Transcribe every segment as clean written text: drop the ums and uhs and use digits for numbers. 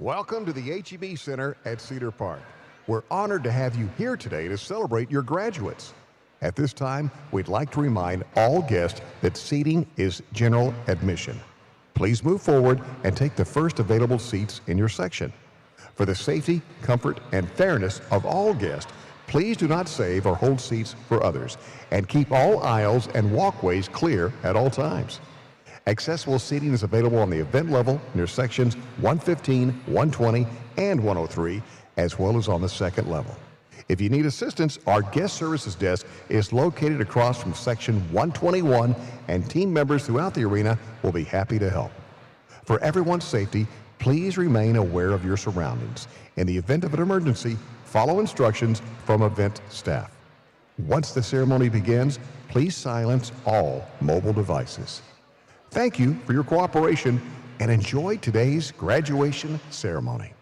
Welcome to the HEB Center at Cedar Park. We're honored to have you here today to celebrate your graduates. At this time, we'd like to remind all guests that seating is general admission. Please move forward and take the first available seats in your section. For the safety, comfort, and fairness of all guests, please do not save or hold seats for others, and keep all aisles and walkways clear at all times. Accessible seating is available on the event level near sections 115, 120, and 103, as well as on the second level. If you need assistance, our guest services desk is located across from section 121, and team members throughout the arena will be happy to help. For everyone's safety, please remain aware of your surroundings. In the event of an emergency, follow instructions from event staff. Once the ceremony begins, please silence all mobile devices. Thank you for your cooperation and enjoy today's graduation ceremony.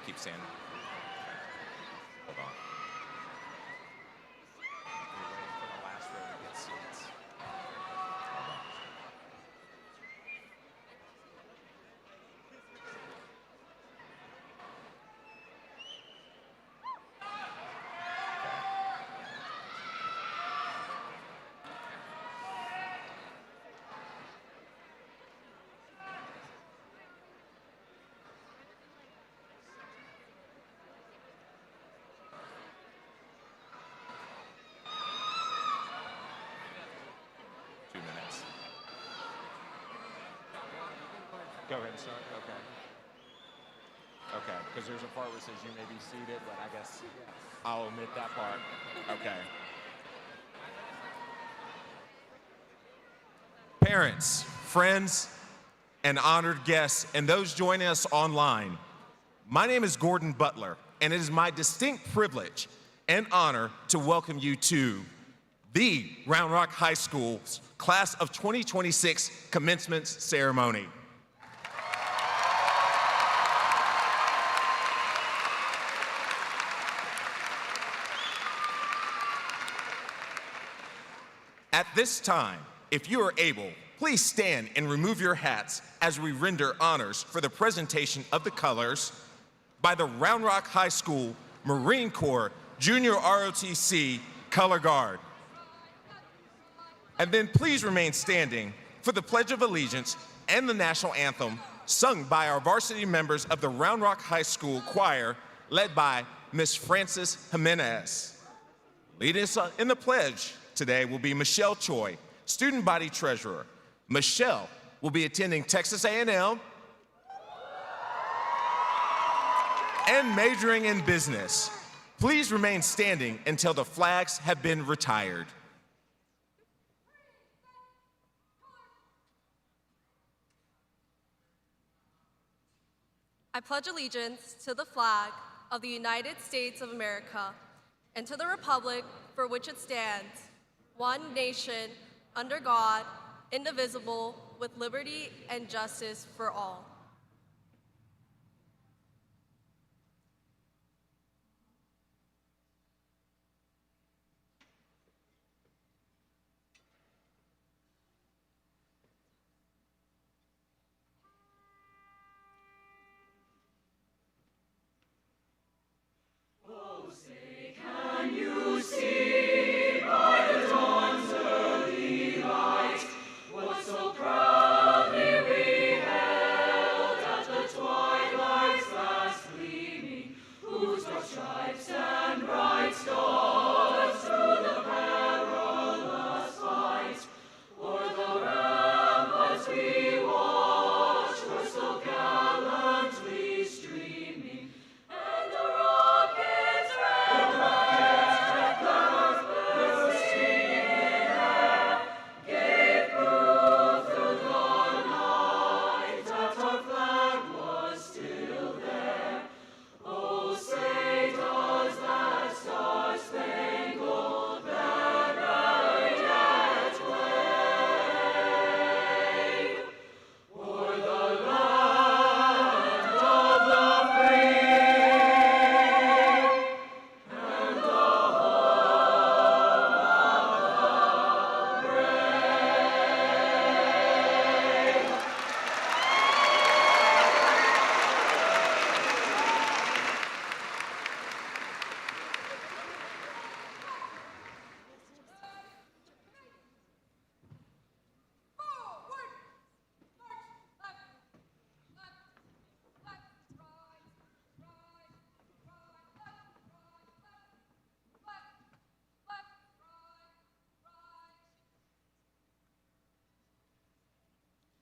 Keep standing. Hold on. We're waiting for the last row to get seats. Hold on. Go ahead and start. Okay, because there's a part where it says you may be seated, but I guess I'll omit that part. Okay. Parents, friends, and honored guests, and those joining us online, my name is Gordon Butler, and it is my distinct privilege and honor to welcome you to the Round Rock High School's Class of 2026 Commencement Ceremony. At this time, if you are able, please stand and remove your hats as we render honors for the presentation of the colors by the Round Rock High School Marine Corps Junior ROTC Color Guard. And then please remain standing for the Pledge of Allegiance and the National Anthem sung by our varsity members of the Round Rock High School Choir led by Miss Frances Jimenez. Leading us in the pledge today will be Michelle Choi, Student Body Treasurer. Michelle will be attending Texas A&M and majoring in business. Please remain standing until the flags have been retired. I pledge allegiance to the flag of the United States of America and to the republic for which it stands, one nation, under God, indivisible, with liberty and justice for all.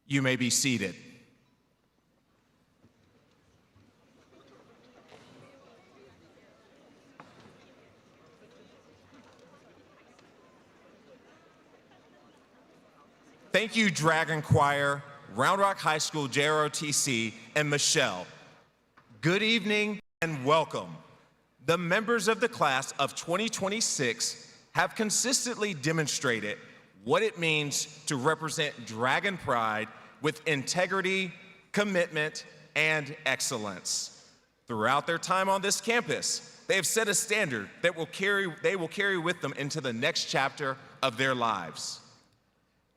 You may be seated. Thank you, Dragon Choir, Round Rock High School JROTC, and Michelle. Good evening and welcome. The members of the class of 2026 have consistently demonstrated what it means to represent Dragon Pride with integrity, commitment, and excellence. Throughout their time on this campus, they have set a standard that they will carry with them into the next chapter of their lives.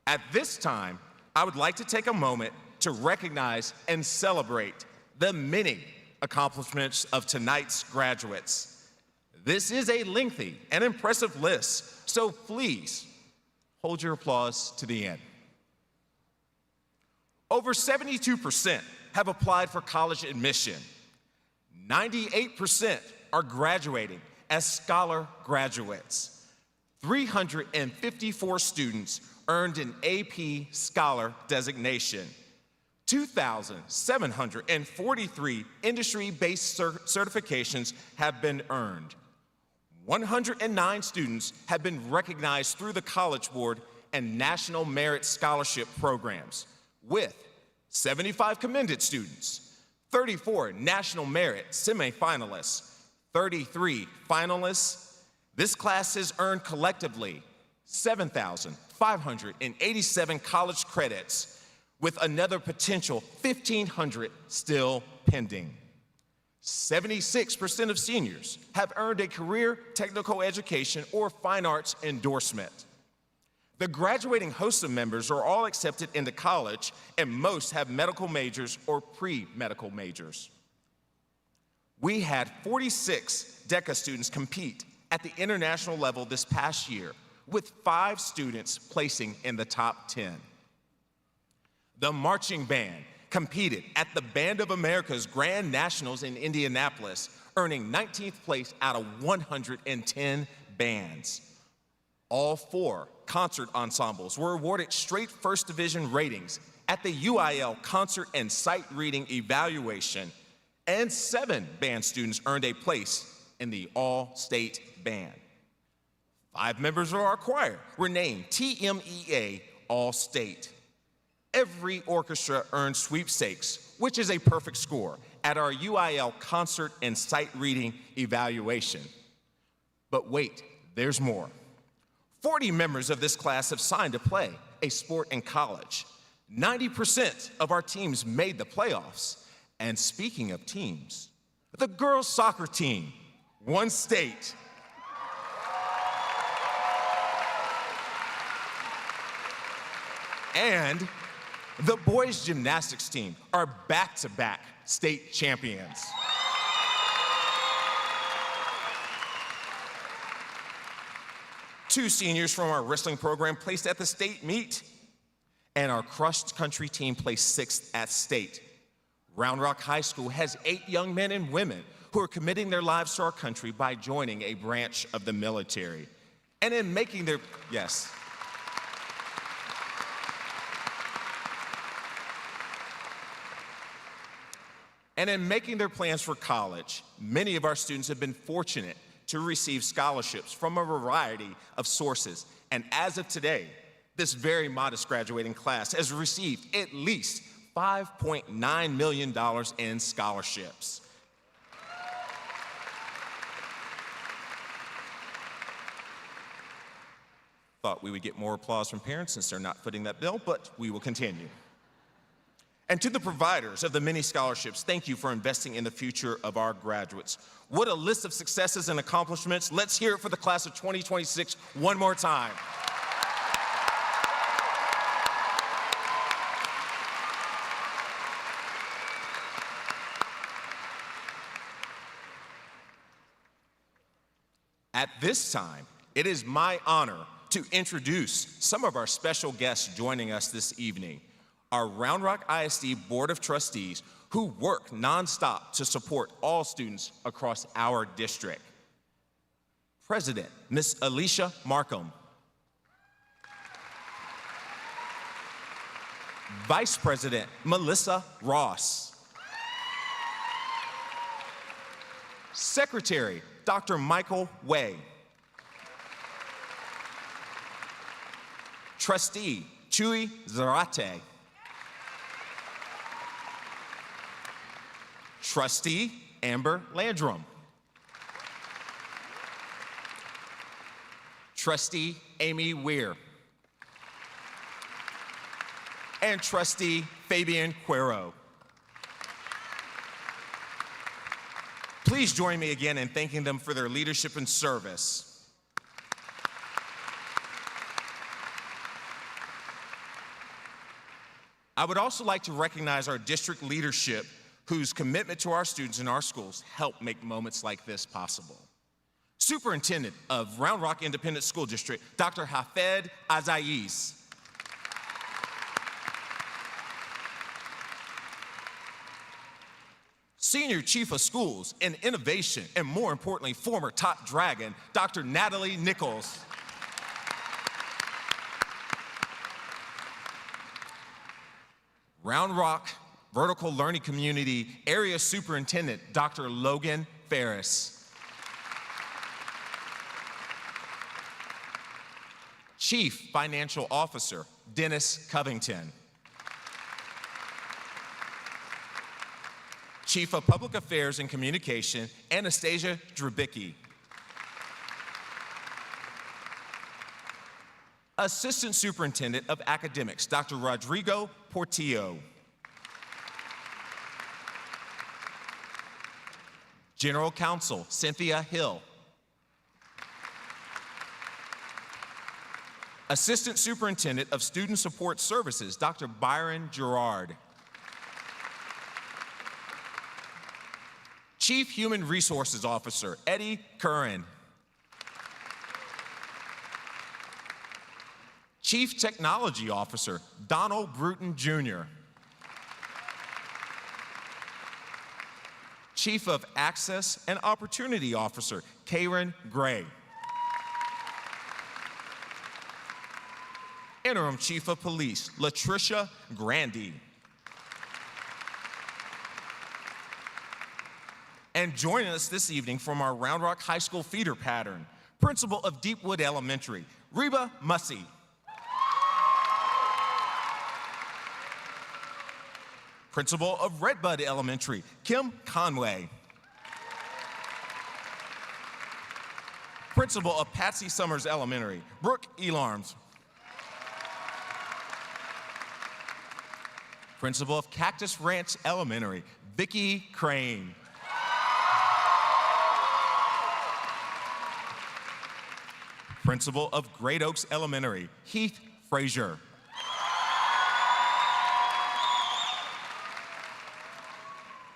At this time, I would like to take a moment to recognize and celebrate the many accomplishments of tonight's graduates. This is a lengthy and impressive list, so please hold your applause to the end. Over 72% have applied for college admission. 98% are graduating as scholar graduates. 354 students earned an AP Scholar designation. 2,743 industry-based certifications have been earned. 109 students have been recognized through the College Board and National Merit Scholarship programs, with 75 commended students, 34 National Merit semifinalists, 33 finalists. This class has earned collectively 7,587 college credits, with another potential 1,500 still pending. 76% of seniors have earned a career technical education or fine arts endorsement. The graduating HOSA members are all accepted into college, and most have medical majors or pre-medical majors. We had 46 DECA students compete at the international level this past year, with 5 students placing in the top 10. The marching band competed at the Band of America's Grand Nationals in Indianapolis, earning 19th place out of 110 bands. All 4 concert ensembles were awarded straight first division ratings at the UIL Concert and Sight Reading Evaluation, and 7 band students earned a place in the All-State Band. 5 members of our choir were named TMEA All-State. Every orchestra earned sweepstakes, which is a perfect score, at our UIL Concert and Sight Reading Evaluation. But wait, there's more. 40 members of this class have signed to play a sport in college. 90% of our teams made the playoffs. And speaking of teams, the girls' soccer team won state. And the boys' gymnastics team are back-to-back state champions. Two seniors from our wrestling program placed at the state meet, and our cross-country team placed 6th at state. Round Rock High School has 8 young men and women who are committing their lives to our country by joining a branch of the military. And in making their, yes. And in making their plans for college, many of our students have been fortunate to receive scholarships from a variety of sources. And as of today, this very modest graduating class has received at least $5.9 million in scholarships. Thought we would get more applause from parents since they're not footing that bill, but we will continue. And to the providers of the many scholarships, thank you for investing in the future of our graduates. What a list of successes and accomplishments. Let's hear it for the class of 2026 one more time. At this time, it is my honor to introduce some of our special guests joining us this evening. Our Round Rock ISD Board of Trustees, who work nonstop to support all students across our district. President, Ms. Alicia Markham. Vice President, Melissa Ross. Secretary, Dr. Michael Way. Trustee, Chuy Zarate. Trustee, Amber Landrum. Trustee, Amy Weir. And Trustee, Fabian Cuero. Please join me again in thanking them for their leadership and service. I would also like to recognize our district leadership whose commitment to our students in our schools help make moments like this possible. Superintendent of Round Rock Independent School District, Dr. Hafed Azayis. Senior Chief of Schools and Innovation, and more importantly, former top dragon, Dr. Natalie Nichols. Round Rock Vertical Learning Community Area Superintendent, Dr. Logan Ferris. Chief Financial Officer, Dennis Covington. Chief of Public Affairs and Communication, Anastasia Drabicki. Assistant Superintendent of Academics, Dr. Rodrigo Portillo. General Counsel, Cynthia Hill. Assistant Superintendent of Student Support Services, Dr. Byron Gerard. Chief Human Resources Officer, Eddie Curran. Chief Technology Officer, Donald Bruton Jr. Chief of Access and Opportunity Officer, Karen Gray. Interim Chief of Police, Latricia Grandy. And joining us this evening from our Round Rock High School feeder pattern, Principal of Deepwood Elementary, Reba Mussey. Principal of Redbud Elementary, Kim Conway. Principal of Patsy Summers Elementary, Brooke Elarms. Principal of Cactus Ranch Elementary, Vicki Crane. Principal of Great Oaks Elementary, Heath Frazier.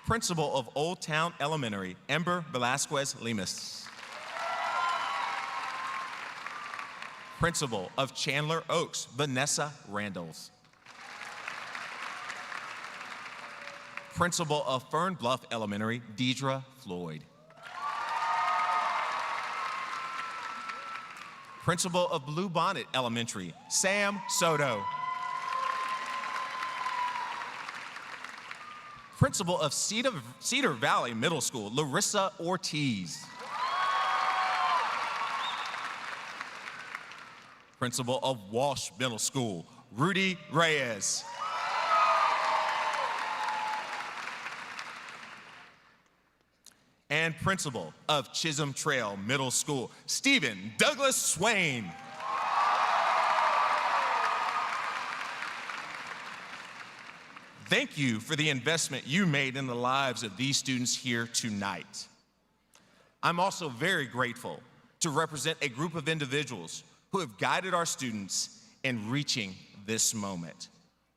Principal of Old Town Elementary, Ember Velasquez Lemus. Principal of Chandler Oaks, Vanessa Randalls. Principal of Fern Bluff Elementary, Deidre Floyd. Principal of Blue Bonnet Elementary, Sam Soto. Principal of Cedar Valley Middle School, Larissa Ortiz. Principal of Walsh Middle School, Rudy Reyes. And Principal of Chisholm Trail Middle School, Stephen Douglas Swain. Thank you for the investment you made in the lives of these students here tonight. I'm also very grateful to represent a group of individuals who have guided our students in reaching this moment.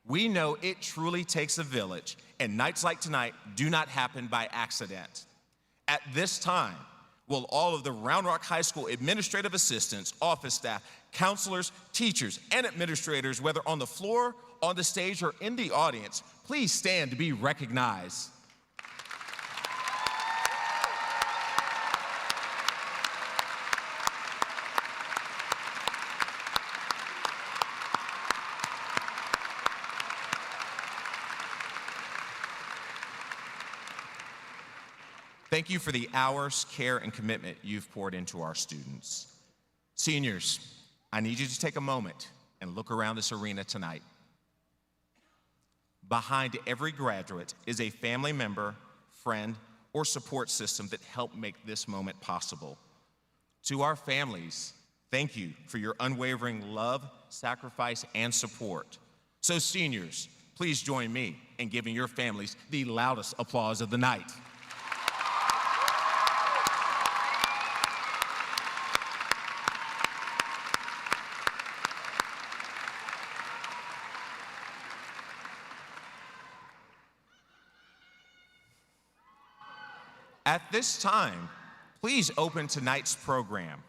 We know it truly takes a village, and nights like tonight do not happen by accident. At this time, will all of the Round Rock High School administrative assistants, office staff, counselors, teachers, and administrators, whether on the floor, on the stage, or in the audience, please stand to be recognized. Thank you for the hours, care, and commitment you've poured into our students. Seniors, I need you to take a moment and look around this arena tonight. Behind every graduate is a family member, friend, or support system that helped make this moment possible. To our families, thank you for your unwavering love, sacrifice, and support. So seniors, please join me in giving your families the loudest applause of the night. At this time, please open tonight's program.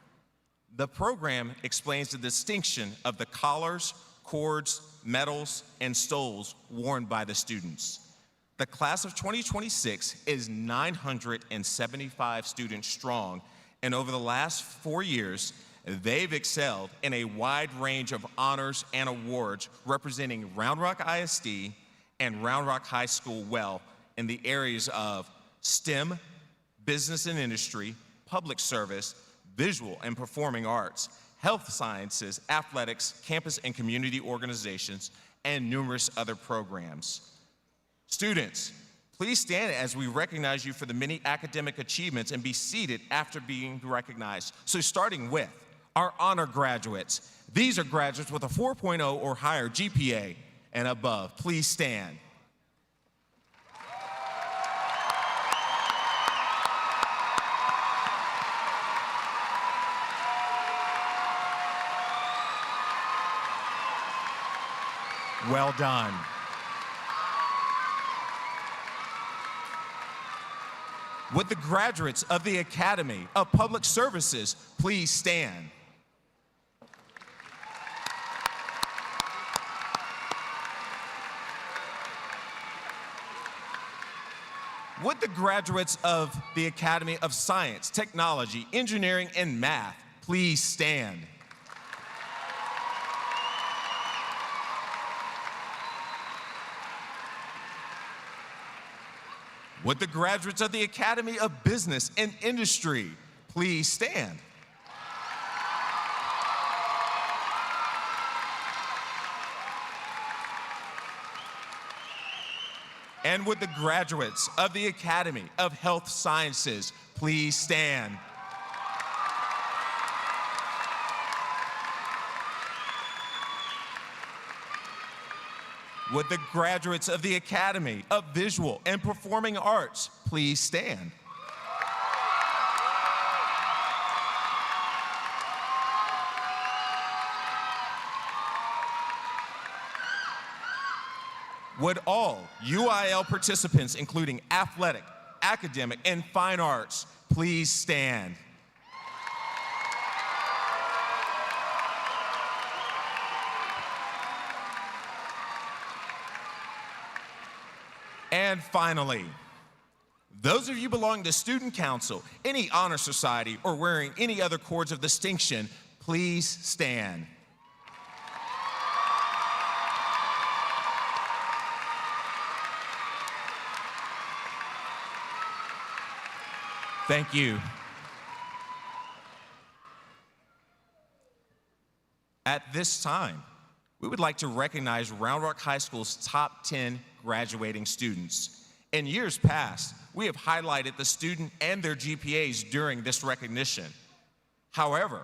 The program explains the distinction of the collars, cords, medals, and stoles worn by the students. The class of 2026 is 975 students strong, and over the last 4 years, they've excelled in a wide range of honors and awards representing Round Rock ISD and Round Rock High School well in the areas of STEM, business and industry, public service, visual and performing arts, health sciences, athletics, campus and community organizations, and numerous other programs. Students, please stand as we recognize you for the many academic achievements and be seated after being recognized. So starting with our honor graduates. These are graduates with a 4.0 or higher GPA and above. Please stand. Well done. Would the graduates of the Academy of Public Services please stand? Would the graduates of the Academy of Science, Technology, Engineering, and Math please stand? Would the graduates of the Academy of Business and Industry please stand? And would the graduates of the Academy of Health Sciences please stand? Would the graduates of the Academy of Visual and Performing Arts please stand? Would all UIL participants, including athletic, academic, and fine arts, please stand? And finally, those of you belonging to Student Council, any honor society, or wearing any other cords of distinction, please stand. Thank you. At this time, we would like to recognize Round Rock High School's top 10 graduating students. In years past, we have highlighted the student and their GPAs during this recognition. However,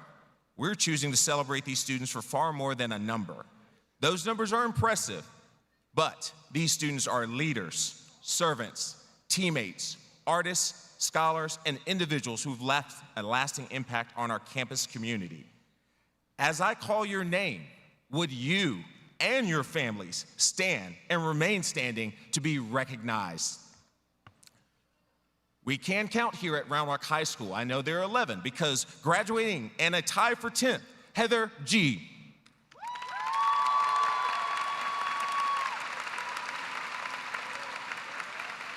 we're choosing to celebrate these students for far more than a number. Those numbers are impressive, but these students are leaders, servants, teammates, artists, scholars, and individuals who've left a lasting impact on our campus community. As I call your name, would you and your families stand and remain standing to be recognized? We can count here at Round Rock High School. I know there are 11 because graduating and a tie for 10th, Heather G.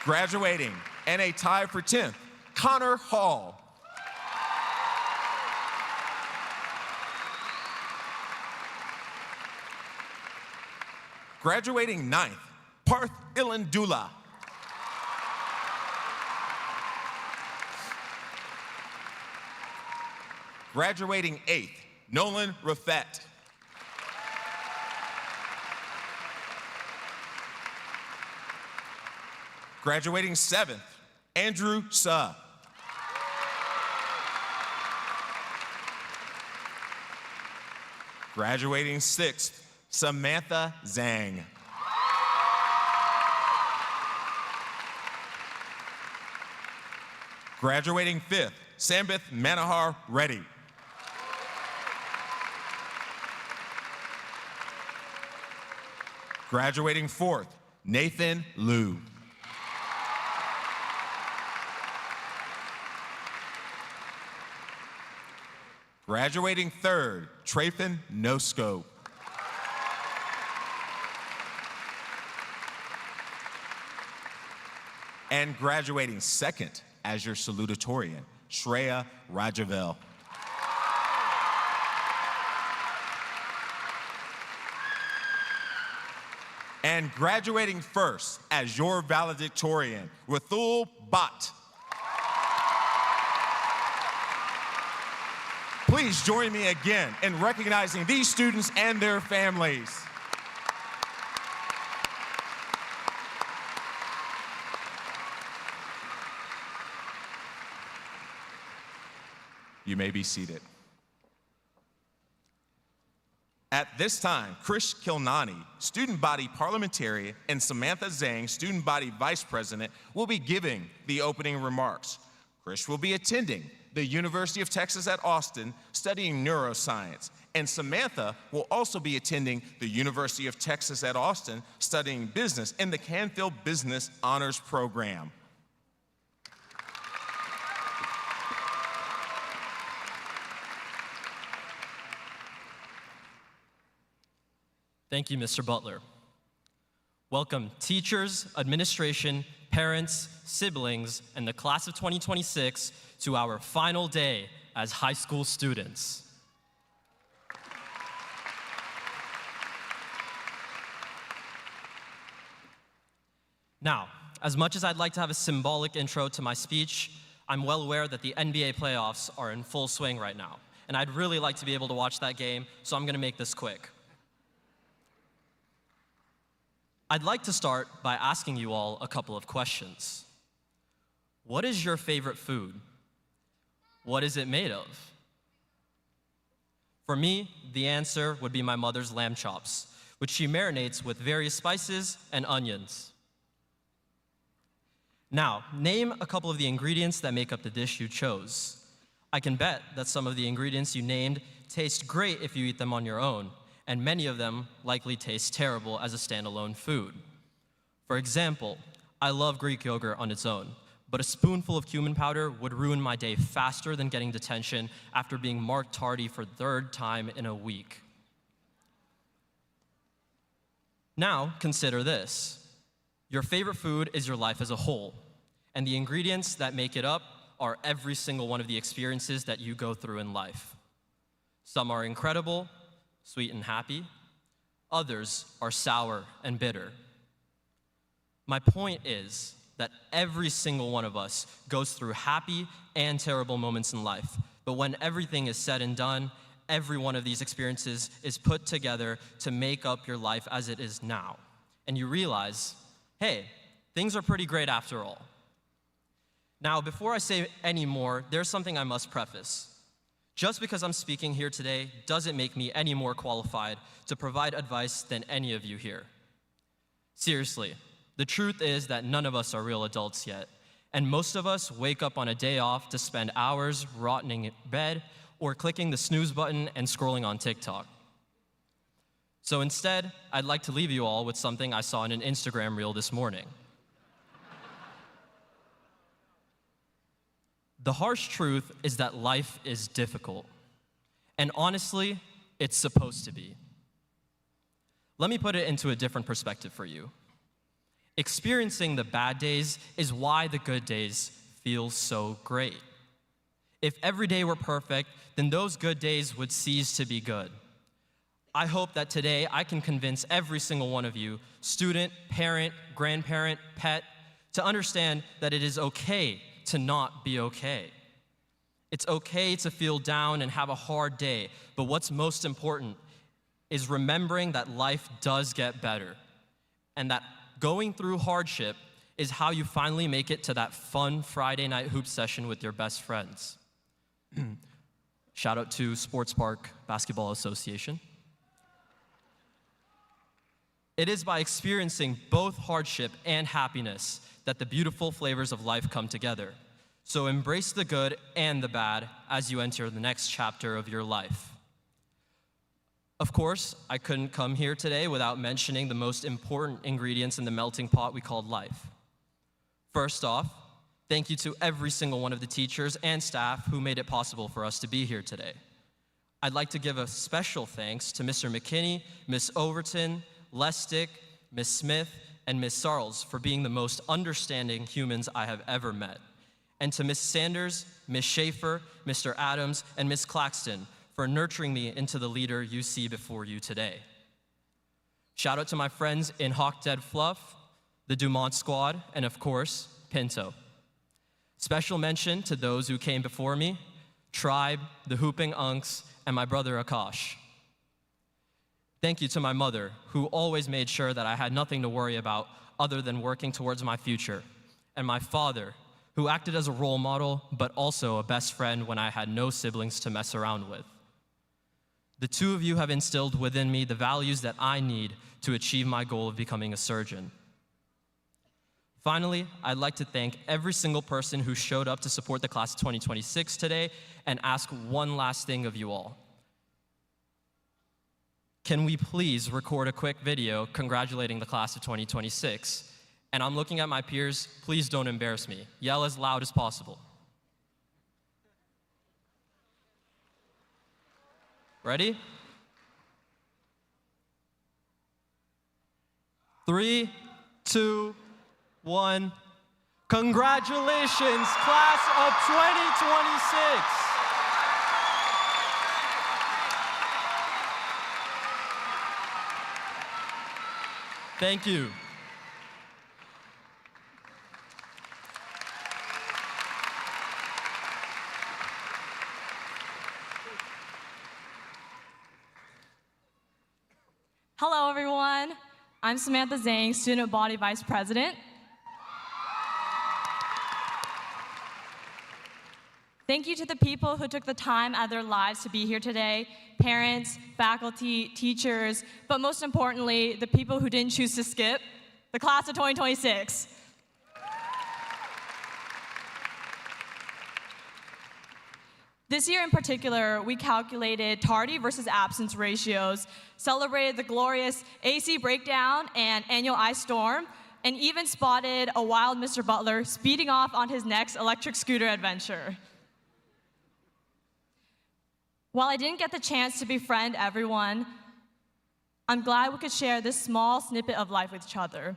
Graduating and a tie for 10th, Connor Hall. Graduating 9th, Parth Ilandula. Graduating 8th, Nolan Raffet. Graduating 7th, Andrew Suh. Graduating 6th, Samantha Zhang. Graduating 5th, Sambith Manohar Reddy. Graduating 4th, Nathan Liu. Graduating third, Trayfon No Scope. And graduating second as your salutatorian, Shreya Rajavel. And graduating first as your valedictorian, Rathul Bhatt. Please join me again in recognizing these students and their families. You may be seated. At this time, Krish Kilnani, Student Body Parliamentarian, and Samantha Zhang, Student Body Vice President, will be giving the opening remarks. Krish will be attending the University of Texas at Austin, studying neuroscience, and Samantha will also be attending the University of Texas at Austin, studying business in the Canfield Business Honors Program. Thank you, Mr. Butler. Welcome, teachers, administration, parents, siblings, and the class of 2026 to our final day as high school students. Now, as much as I'd like to have a symbolic intro to my speech, I'm well aware that the NBA playoffs are in full swing right now, and I'd really like to be able to watch that game, so I'm gonna make this quick. I'd like to start by asking you all a couple of questions. What is your favorite food? What is it made of? For me, the answer would be my mother's lamb chops, which she marinates with various spices and onions. Now, name a couple of the ingredients that make up the dish you chose. I can bet that some of the ingredients you named taste great if you eat them on your own, and many of them likely taste terrible as a standalone food. For example, I love Greek yogurt on its own, but a spoonful of cumin powder would ruin my day faster than getting detention after being marked tardy for the third time in a week. Now, consider this. Your favorite food is your life as a whole, and the ingredients that make it up are every single one of the experiences that you go through in life. Some are incredible, sweet and happy. Others are sour and bitter. My point is that every single one of us goes through happy and terrible moments in life. But when everything is said and done, every one of these experiences is put together to make up your life as it is now. And you realize, hey, things are pretty great after all. Now, before I say any more, there's something I must preface. Just because I'm speaking here today doesn't make me any more qualified to provide advice than any of you here. Seriously, the truth is that none of us are real adults yet, and most of us wake up on a day off to spend hours rotting in bed or clicking the snooze button and scrolling on TikTok. So instead, I'd like to leave you all with something I saw in an Instagram reel this morning. The harsh truth is that life is difficult. And honestly, it's supposed to be. Let me put it into a different perspective for you. Experiencing the bad days is why the good days feel so great. If every day were perfect, then those good days would cease to be good. I hope that today I can convince every single one of you, student, parent, grandparent, pet, to understand that it is okay to not be okay. It's okay to feel down and have a hard day, but what's most important is remembering that life does get better, and that going through hardship is how you finally make it to that fun Friday night hoop session with your best friends. Shout out to Sports Park Basketball Association. It is by experiencing both hardship and happiness that the beautiful flavors of life come together. So embrace the good and the bad as you enter the next chapter of your life. Of course, I couldn't come here today without mentioning the most important ingredients in the melting pot we called life. First off, thank you to every single one of the teachers and staff who made it possible for us to be here today. I'd like to give a special thanks to Mr. McKinney, Miss Overton, Lestick, Miss Smith, and Miss Sarles for being the most understanding humans I have ever met. And to Miss Sanders, Miss Schaefer, Mr. Adams, and Miss Claxton for nurturing me into the leader you see before you today. Shout out to my friends in Hawk Dead Fluff, the Dumont Squad, and of course, Pinto. Special mention to those who came before me, Tribe, the Hooping Unks, and my brother Akash. Thank you to my mother, who always made sure that I had nothing to worry about other than working towards my future, and my father, who acted as a role model, but also a best friend when I had no siblings to mess around with. The two of you have instilled within me the values that I need to achieve my goal of becoming a surgeon. Finally, I'd like to thank every single person who showed up to support the class of 2026 today and ask one last thing of you all. Can we please record a quick video congratulating the class of 2026? And I'm looking at my peers, please don't embarrass me. Yell as loud as possible. Ready? 3, 2, 1. Congratulations, class of 2026. Thank you. Hello, everyone. I'm Samantha Zhang, Student Body Vice President. Thank you to the people who took the time out of their lives to be here today, parents, faculty, teachers, but most importantly, the people who didn't choose to skip, the class of 2026. This year in particular, we calculated tardy versus absence ratios, celebrated the glorious AC breakdown and annual ice storm, and even spotted a wild Mr. Butler speeding off on his next electric scooter adventure. While I didn't get the chance to befriend everyone, I'm glad we could share this small snippet of life with each other,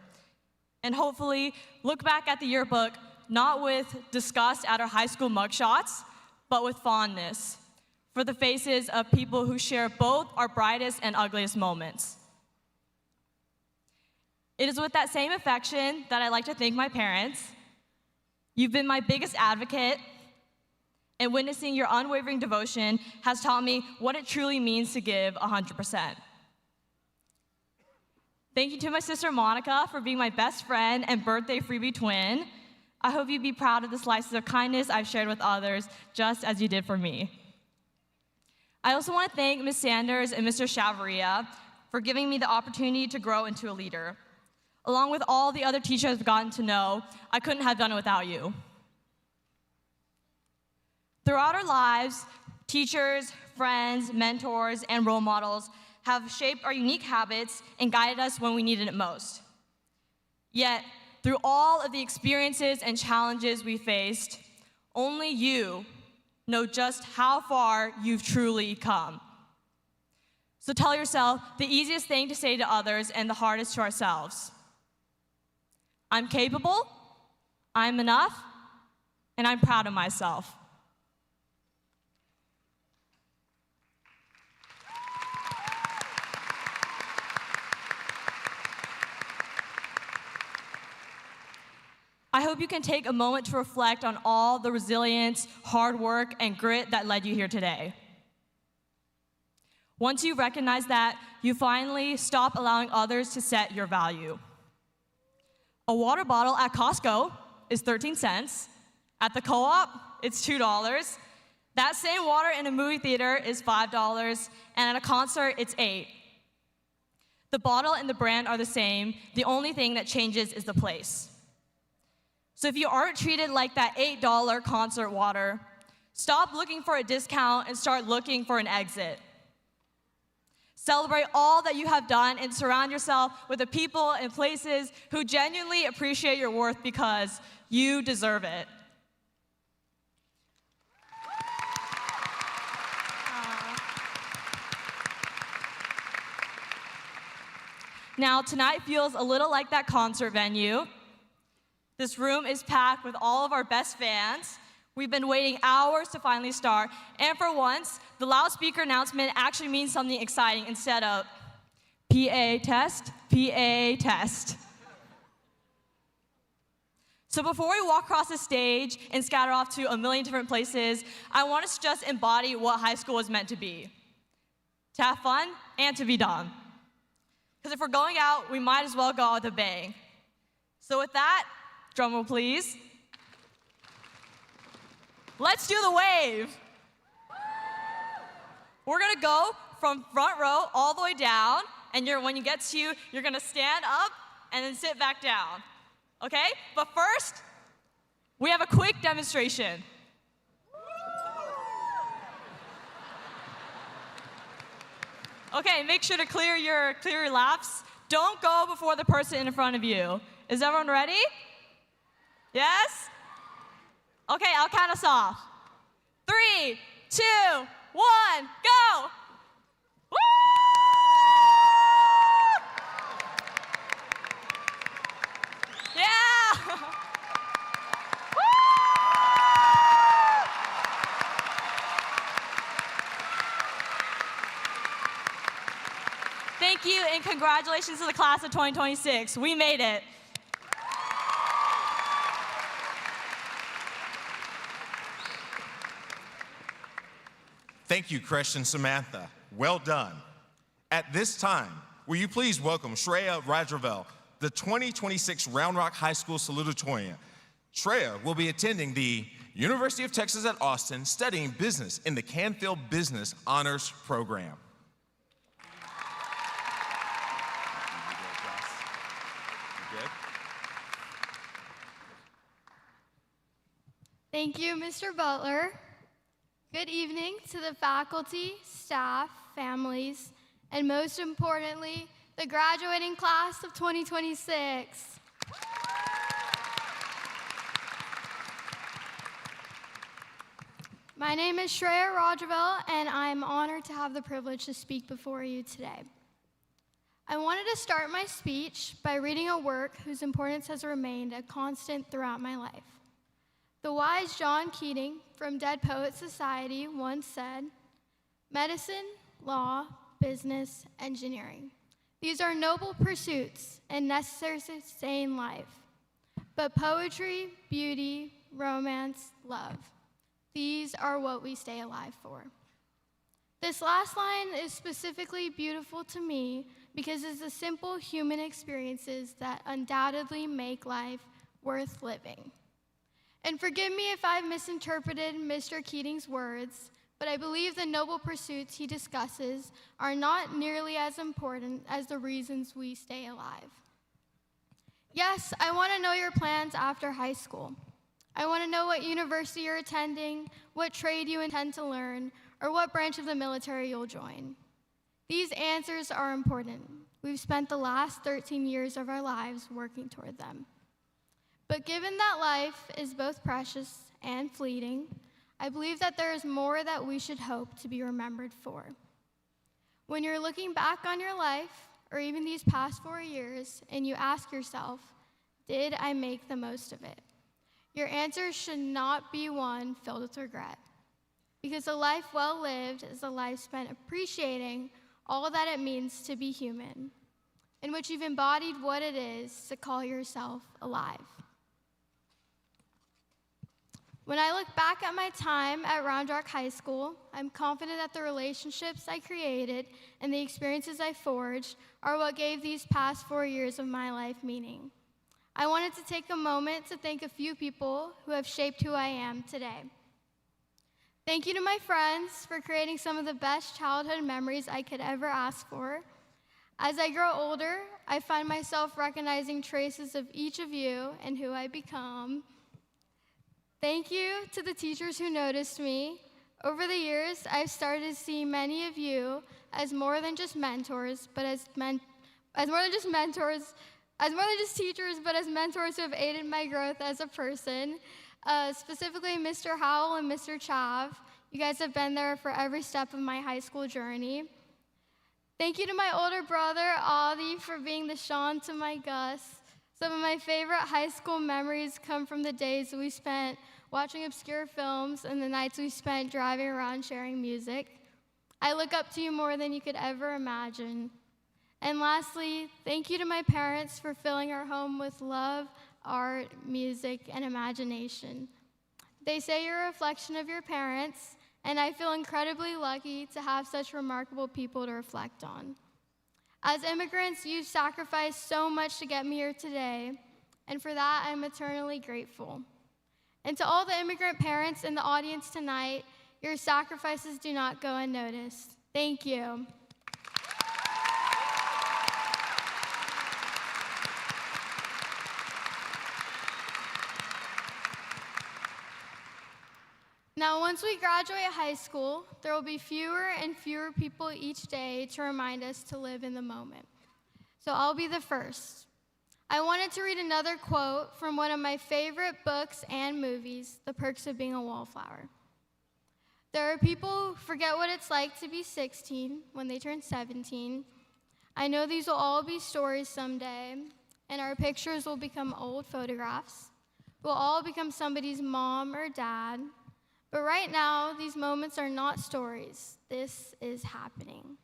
and hopefully look back at the yearbook not with disgust at our high school mugshots, but with fondness for the faces of people who share both our brightest and ugliest moments. It is with that same affection that I'd like to thank my parents. You've been my biggest advocate, and witnessing your unwavering devotion has taught me what it truly means to give 100%. Thank you to my sister Monica for being my best friend and birthday freebie twin. I hope you'd be proud of the slices of kindness I've shared with others, just as you did for me. I also want to thank Ms. Sanders and Mr. Chavaria for giving me the opportunity to grow into a leader. Along with all the other teachers I've gotten to know, I couldn't have done it without you. Throughout our lives, teachers, friends, mentors, and role models have shaped our unique habits and guided us when we needed it most. Yet, through all of the experiences and challenges we faced, only you know just how far you've truly come. So tell yourself the easiest thing to say to others and the hardest to ourselves. I'm capable, I'm enough, and I'm proud of myself. I hope you can take a moment to reflect on all the resilience, hard work, and grit that led you here today. Once you recognize that, you finally stop allowing others to set your value. A water bottle at Costco is 13 cents. At the co-op, it's $2. That same water in a movie theater is $5, and at a concert, it's $8. The bottle and the brand are the same. The only thing that changes is the place. So if you aren't treated like that $8 concert water, stop looking for a discount and start looking for an exit. Celebrate all that you have done and surround yourself with the people and places who genuinely appreciate your worth because you deserve it. Now, tonight feels a little like that concert venue. This room is packed with all of our best fans. We've been waiting hours to finally start, and for once, the loudspeaker announcement actually means something exciting instead of PA test, PA test. So before we walk across the stage and scatter off to a million different places, I want us to just embody what high school was meant to be. To have fun and to be dumb. Because if we're going out, we might as well go out with a bang. So with that, drum roll please. Let's do the wave. We're gonna go from front row all the way down, and when you get to, you're gonna stand up and then sit back down. Okay? But first, we have a quick demonstration. Okay, make sure to clear your laps. Don't go before the person in front of you. Is everyone ready? Yes? Okay, I'll count us off. 3, 2, 1, go! Woo! Yeah! Woo! Thank you, and congratulations to the class of 2026. We made it. Thank you, Kresh and Samantha. Well done. At this time, will you please welcome Shreya Rajavel, the 2026 Round Rock High School Salutatorian. Shreya will be attending the University of Texas at Austin, studying business in the Canfield Business Honors Program. Thank you, Mr. Butler. Good evening to the faculty, staff, families, and most importantly, the graduating class of 2026. My name is Shreya Rajavel, and I'm honored to have the privilege to speak before you today. I wanted to start my speech by reading a work whose importance has remained a constant throughout my life. The wise John Keating from Dead Poets Society once said, "Medicine, law, business, engineering. These are noble pursuits and necessary to sustain life. But poetry, beauty, romance, love, these are what we stay alive for." This last line is specifically beautiful to me because it's the simple human experiences that undoubtedly make life worth living. And forgive me if I've misinterpreted Mr. Keating's words, but I believe the noble pursuits he discusses are not nearly as important as the reasons we stay alive. Yes, I want to know your plans after high school. I want to know what university you're attending, what trade you intend to learn, or what branch of the military you'll join. These answers are important. We've spent the last 13 years of our lives working toward them. But given that life is both precious and fleeting, I believe that there is more that we should hope to be remembered for. When you're looking back on your life, or even these past 4 years, and you ask yourself, did I make the most of it? Your answer should not be one filled with regret. Because a life well lived is a life spent appreciating all that it means to be human, in which you've embodied what it is to call yourself alive. When I look back at my time at Round Rock High School, I'm confident that the relationships I created and the experiences I forged are what gave these past 4 years of my life meaning. I wanted to take a moment to thank a few people who have shaped who I am today. Thank you to my friends for creating some of the best childhood memories I could ever ask for. As I grow older, I find myself recognizing traces of each of you and who I become. Thank you to the teachers who noticed me. Over the years, I've started to see many of you as more than just mentors, but as more than just teachers, but as mentors who have aided my growth as a person. Specifically, Mr. Howell and Mr. Chav. You guys have been there for every step of my high school journey. Thank you to my older brother, Adi, for being the Sean to my Gus. Some of my favorite high school memories come from the days we spent watching obscure films and the nights we spent driving around sharing music. I look up to you more than you could ever imagine. And lastly, thank you to my parents for filling our home with love, art, music, and imagination. They say you're a reflection of your parents, and I feel incredibly lucky to have such remarkable people to reflect on. As immigrants, you've sacrificed so much to get me here today, and for that, I'm eternally grateful. And to all the immigrant parents in the audience tonight, your sacrifices do not go unnoticed. Thank you. Now, once we graduate high school, there will be fewer and fewer people each day to remind us to live in the moment. So I'll be the first. I wanted to read another quote from one of my favorite books and movies, The Perks of Being a Wallflower. There are people who forget what it's like to be 16 when they turn 17. I know these will all be stories someday, and our pictures will become old photographs. We'll all become somebody's mom or dad. But right now, these moments are not stories. This is happening.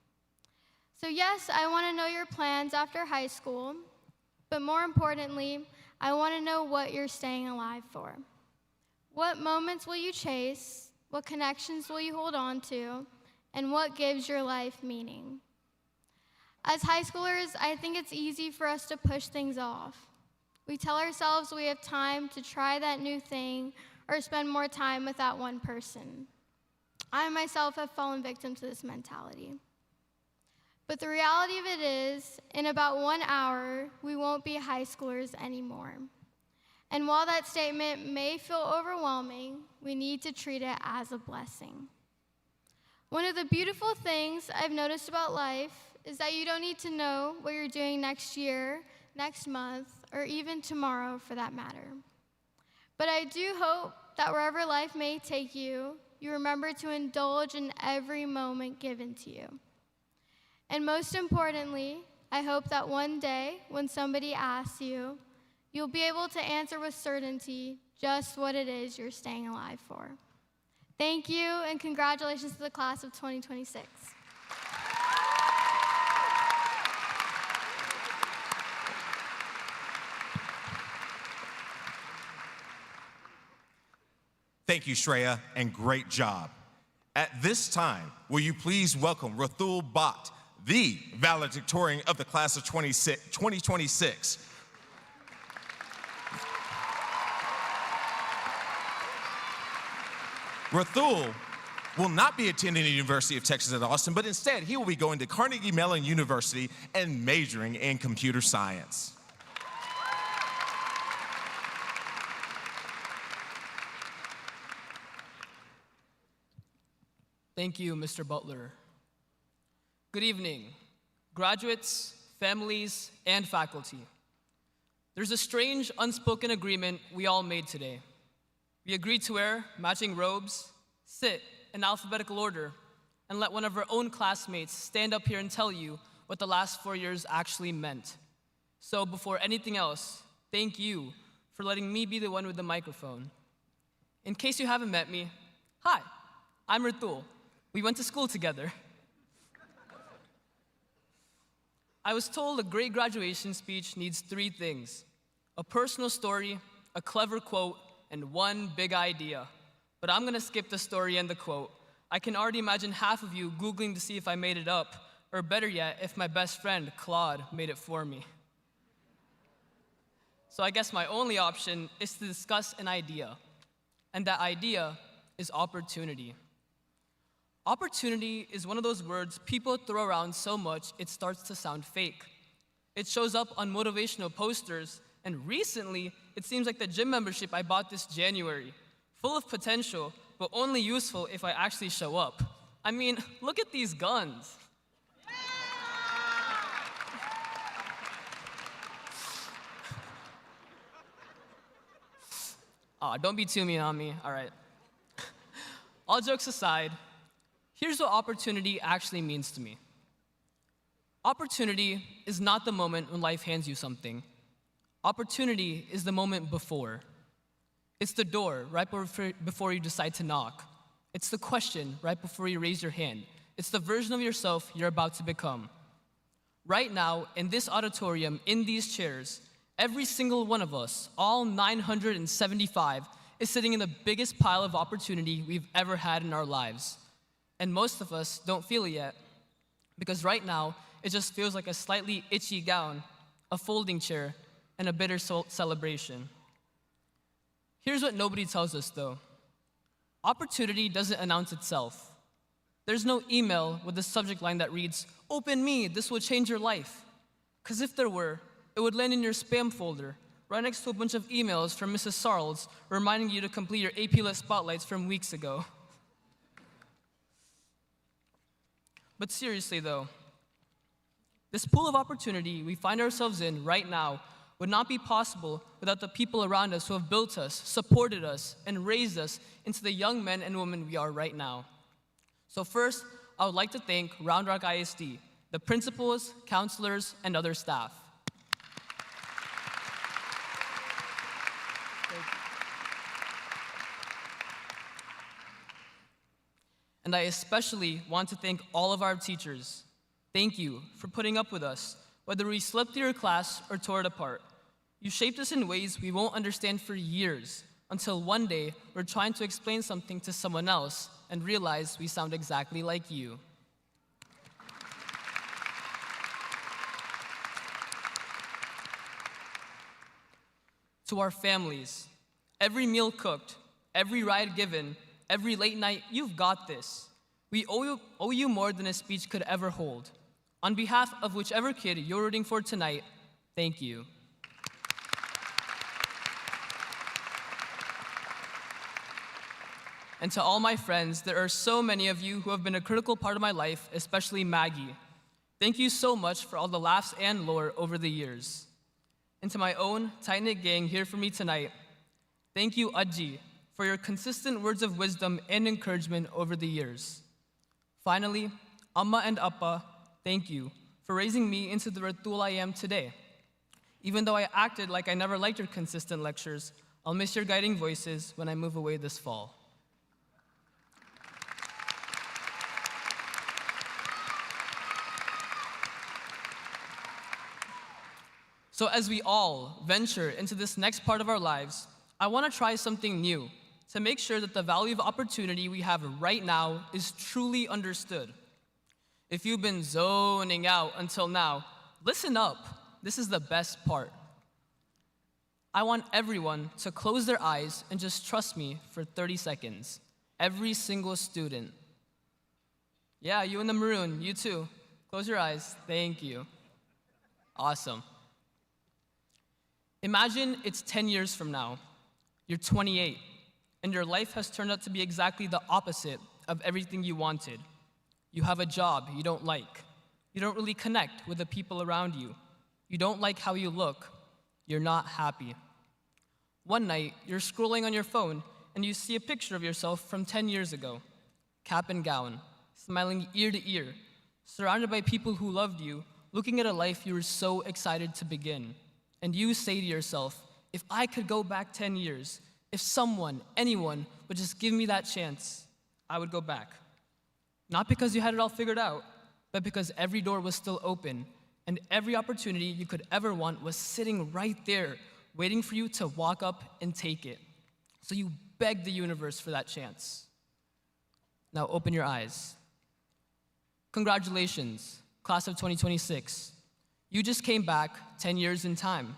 So yes, I want to know your plans after high school, but more importantly, I want to know what you're staying alive for. What moments will you chase? What connections will you hold on to? And what gives your life meaning? As high schoolers, I think it's easy for us to push things off. We tell ourselves we have time to try that new thing or spend more time with that one person. I myself have fallen victim to this mentality. But the reality of it is, in about 1 hour, we won't be high schoolers anymore. And while that statement may feel overwhelming, we need to treat it as a blessing. One of the beautiful things I've noticed about life is that you don't need to know what you're doing next year, next month, or even tomorrow for that matter. But I do hope that wherever life may take you, you remember to indulge in every moment given to you. And most importantly, I hope that one day when somebody asks you, you'll be able to answer with certainty just what it is you're staying alive for. Thank you, and congratulations to the class of 2026. Thank you, Shreya, and great job. At this time, will you please welcome Rathul Bhatt, the valedictorian of the class of 2026. Rathul will not be attending the University of Texas at Austin, but instead he will be going to Carnegie Mellon University and majoring in computer science. Thank you, Mr. Butler. Good evening, graduates, families, and faculty. There's a strange, unspoken agreement we all made today. We agreed to wear matching robes, sit in alphabetical order, and let one of our own classmates stand up here and tell you what the last 4 years actually meant. So before anything else, thank you for letting me be the one with the microphone. In case you haven't met me, hi, I'm Rathul. We went to school together. I was told a great graduation speech needs 3 things: a personal story, a clever quote, and one big idea. But I'm gonna skip the story and the quote. I can already imagine half of you Googling to see if I made it up, or better yet, if my best friend, Claude, made it for me. So I guess my only option is to discuss an idea, and that idea is opportunity. Opportunity is one of those words people throw around so much it starts to sound fake. It shows up on motivational posters, and recently, it seems like the gym membership I bought this January, full of potential, but only useful if I actually show up. I mean, look at these guns. Aw, don't be too mean on me, all right. All jokes aside, here's what opportunity actually means to me. Opportunity is not the moment when life hands you something. Opportunity is the moment before. It's the door right before you decide to knock. It's the question right before you raise your hand. It's the version of yourself you're about to become. Right now, in this auditorium, in these chairs, every single one of us, all 975, is sitting in the biggest pile of opportunity we've ever had in our lives. And most of us don't feel it yet, because right now, it just feels like a slightly itchy gown, a folding chair, and a bitter celebration. Here's what nobody tells us, though. Opportunity doesn't announce itself. There's no email with a subject line that reads, "Open me, this will change your life." Because if there were, it would land in your spam folder, right next to a bunch of emails from Mrs. Sarles reminding you to complete your AP Lit spotlights from weeks ago. But seriously though, this pool of opportunity we find ourselves in right now would not be possible without the people around us who have built us, supported us, and raised us into the young men and women we are right now. So first, I would like to thank Round Rock ISD, the principals, counselors, and other staff. And I especially want to thank all of our teachers. Thank you for putting up with us, whether we slept through your class or tore it apart. You shaped us in ways we won't understand for years, until one day we're trying to explain something to someone else and realize we sound exactly like you. To our families, every meal cooked, every ride given, every late night, you've got this. We owe you more than a speech could ever hold. On behalf of whichever kid you're rooting for tonight, thank you. And to all my friends, there are so many of you who have been a critical part of my life, especially Maggie. Thank you so much for all the laughs and lore over the years. And to my own tight-knit gang here for me tonight, thank you, Ajji, for your consistent words of wisdom and encouragement over the years. Finally, Amma and Appa, thank you for raising me into the Ratul I am today. Even though I acted like I never liked your consistent lectures, I'll miss your guiding voices when I move away this fall. So as we all venture into this next part of our lives, I want to try something new to make sure that the value of opportunity we have right now is truly understood. If you've been zoning out until now, listen up. This is the best part. I want everyone to close their eyes and just trust me for 30 seconds. Every single student. Yeah, you in the maroon, you too. Close your eyes. Thank you. Awesome. Imagine it's 10 years from now. You're 28, and your life has turned out to be exactly the opposite of everything you wanted. You have a job you don't like. You don't really connect with the people around you. You don't like how you look. You're not happy. One night, you're scrolling on your phone, and you see a picture of yourself from 10 years ago. Cap and gown, smiling ear to ear, surrounded by people who loved you, looking at a life you were so excited to begin. And you say to yourself, if I could go back 10 years, if someone, anyone, would just give me that chance, I would go back. Not because you had it all figured out, but because every door was still open, and every opportunity you could ever want was sitting right there, waiting for you to walk up and take it. So you begged the universe for that chance. Now open your eyes. Congratulations, class of 2026. You just came back 10 years in time.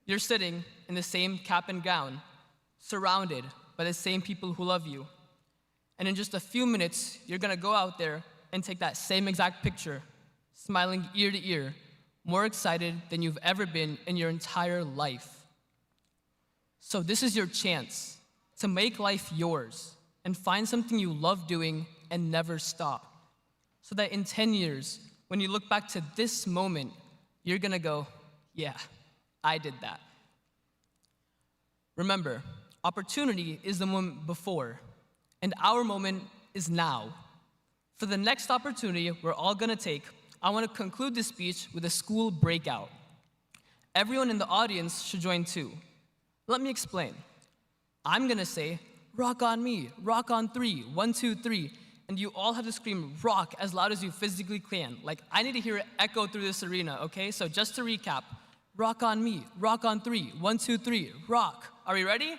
You're sitting in the same cap and gown, surrounded by the same people who love you. And in just a few minutes, you're gonna go out there and take that same exact picture, smiling ear to ear, more excited than you've ever been in your entire life. So this is your chance to make life yours and find something you love doing and never stop. So that in 10 years, when you look back to this moment, you're gonna go, yeah, I did that. Remember, opportunity is the moment before, and our moment is now. For the next opportunity we're all gonna take, I want to conclude this speech with a school breakout. Everyone in the audience should join too. Let me explain. I'm gonna say, rock on me, rock on 3, 1, 2, 3, and you all have to scream rock as loud as you physically can. Like, I need to hear it echo through this arena, okay? So just to recap, rock on me, rock on 3, 1, 2, 3, rock. Are we ready?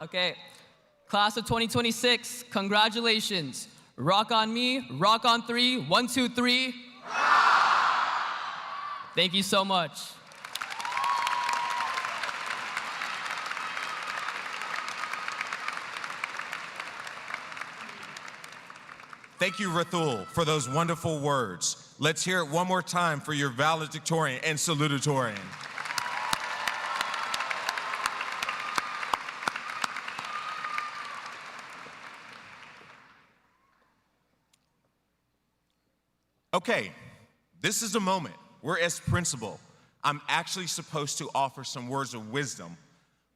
Okay. Class of 2026, congratulations. Rock on me, rock on 3, 1, 2, 3. Rock! Thank you so much. Thank you, Rathul, for those wonderful words. Let's hear it one more time for your valedictorian and salutatorian. Okay, this is a moment where, as principal, I'm actually supposed to offer some words of wisdom,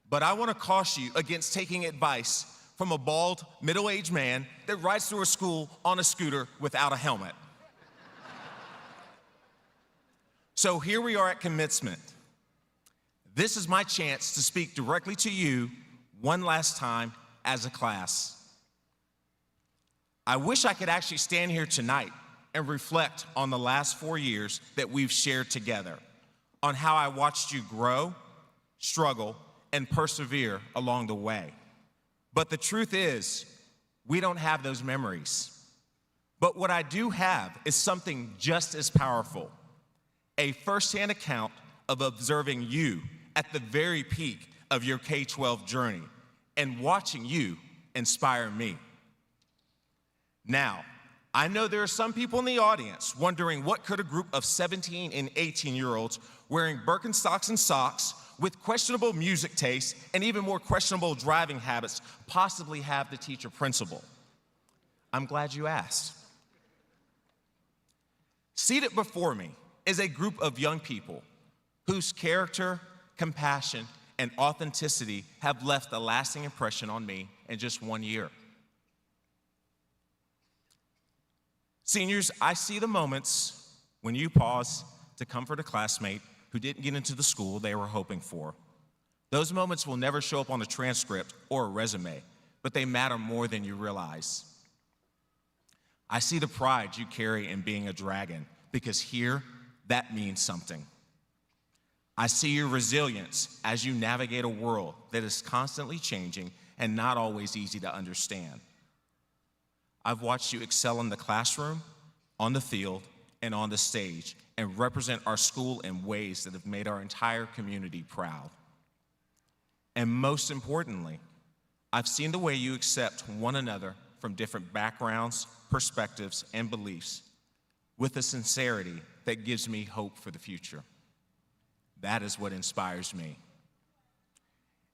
but I want to caution you against taking advice from a bald, middle-aged man that rides through a school on a scooter without a helmet. So here we are at commencement. This is my chance to speak directly to you one last time as a class. I wish I could actually stand here tonight and reflect on the last 4 years that we've shared together, on how I watched you grow, struggle, and persevere along the way. But the truth is, we don't have those memories. But what I do have is something just as powerful, a firsthand account of observing you at the very peak of your K-12 journey and watching you inspire me. Now, I know there are some people in the audience wondering what could a group of 17 and 18-year-olds wearing Birkenstocks and socks with questionable music tastes and even more questionable driving habits possibly have the teacher principal? I'm glad you asked. Seated before me is a group of young people whose character, compassion, and authenticity have left a lasting impression on me in just 1 year. Seniors, I see the moments when you pause to comfort a classmate who didn't get into the school they were hoping for. Those moments will never show up on a transcript or a resume, but they matter more than you realize. I see the pride you carry in being a dragon, because here, that means something. I see your resilience as you navigate a world that is constantly changing and not always easy to understand. I've watched you excel in the classroom, on the field, and on the stage, and represent our school in ways that have made our entire community proud. And most importantly, I've seen the way you accept one another from different backgrounds, perspectives, and beliefs with a sincerity that gives me hope for the future. That is what inspires me.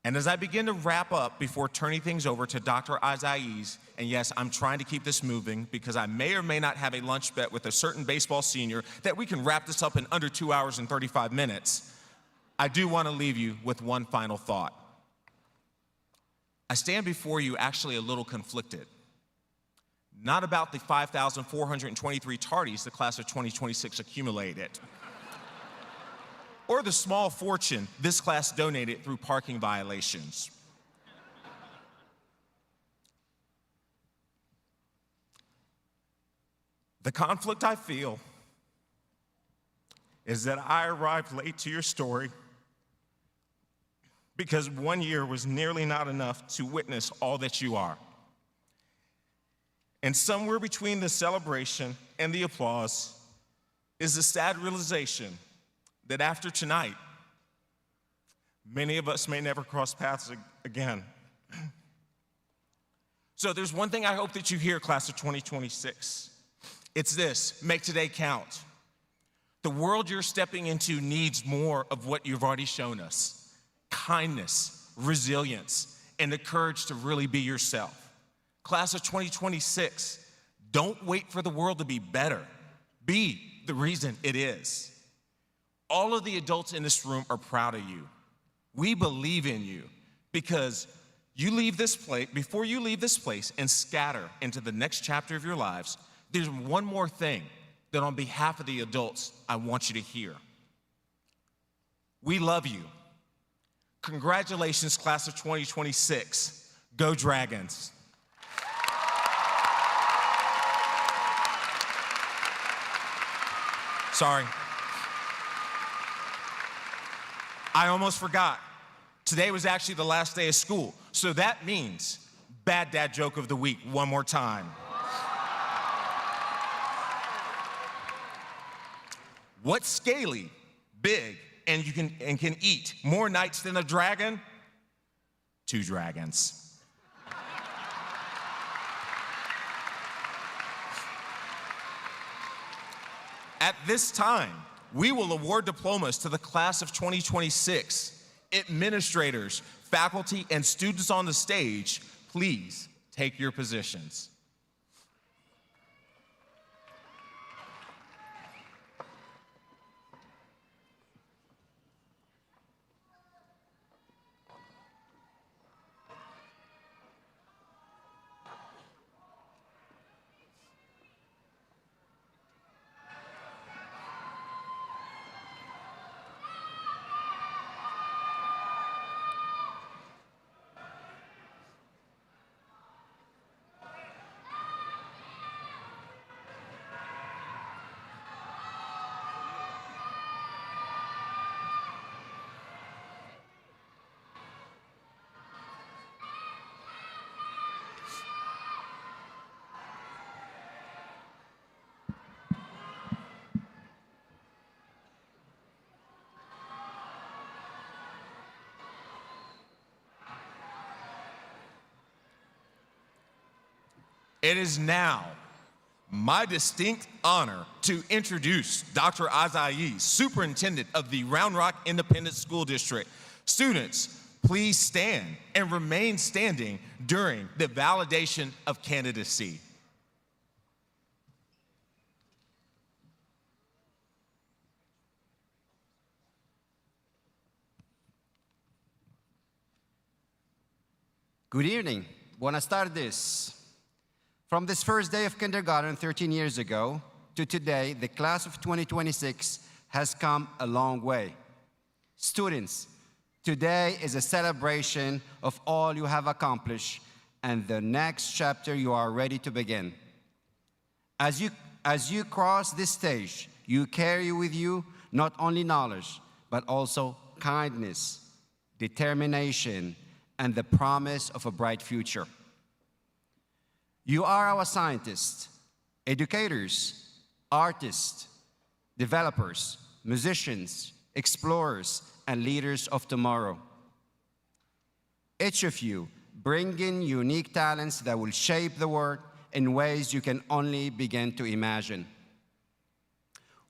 And as I begin to wrap up before turning things over to Dr. Azaiz, and yes, I'm trying to keep this moving because I may or may not have a lunch bet with a certain baseball senior that we can wrap this up in under 2 hours and 35 minutes, I do want to leave you with one final thought. I stand before you actually a little conflicted. Not about the 5,423 tardies the class of 2026 accumulated, or the small fortune this class donated through parking violations. The conflict I feel is that I arrived late to your story because 1 year was nearly not enough to witness all that you are. And somewhere between the celebration and the applause is the sad realization that after tonight, many of us may never cross paths again. So there's one thing I hope that you hear, class of 2026. It's this: make today count. The world you're stepping into needs more of what you've already shown us: kindness, resilience, and the courage to really be yourself. Class of 2026, don't wait for the world to be better. Be the reason it is. All of the adults in this room are proud of you. We believe in you because you leave this place, before you leave this place and scatter into the next chapter of your lives, there's one more thing that on behalf of the adults, I want you to hear. We love you. Congratulations, class of 2026. Go Dragons. Sorry. I almost forgot. Today was actually the last day of school, so that means bad dad joke of the week one more time. What's scaly, big, and can eat more nights than a dragon? 2 dragons. At this time, we will award diplomas to the class of 2026. Administrators, faculty, and students on the stage, please take your positions. It is now my distinct honor to introduce Dr. Azai, Superintendent of the Round Rock Independent School District. Students, please stand and remain standing during the validation of candidacy. Good evening. Buenas tardes. From this first day of kindergarten 13 years ago to today, the class of 2026 has come a long way. Students, today is a celebration of all you have accomplished and the next chapter you are ready to begin. As you cross this stage, you carry with you not only knowledge, but also kindness, determination, and the promise of a bright future. You are our scientists, educators, artists, developers, musicians, explorers, and leaders of tomorrow. Each of you bring in unique talents that will shape the world in ways you can only begin to imagine.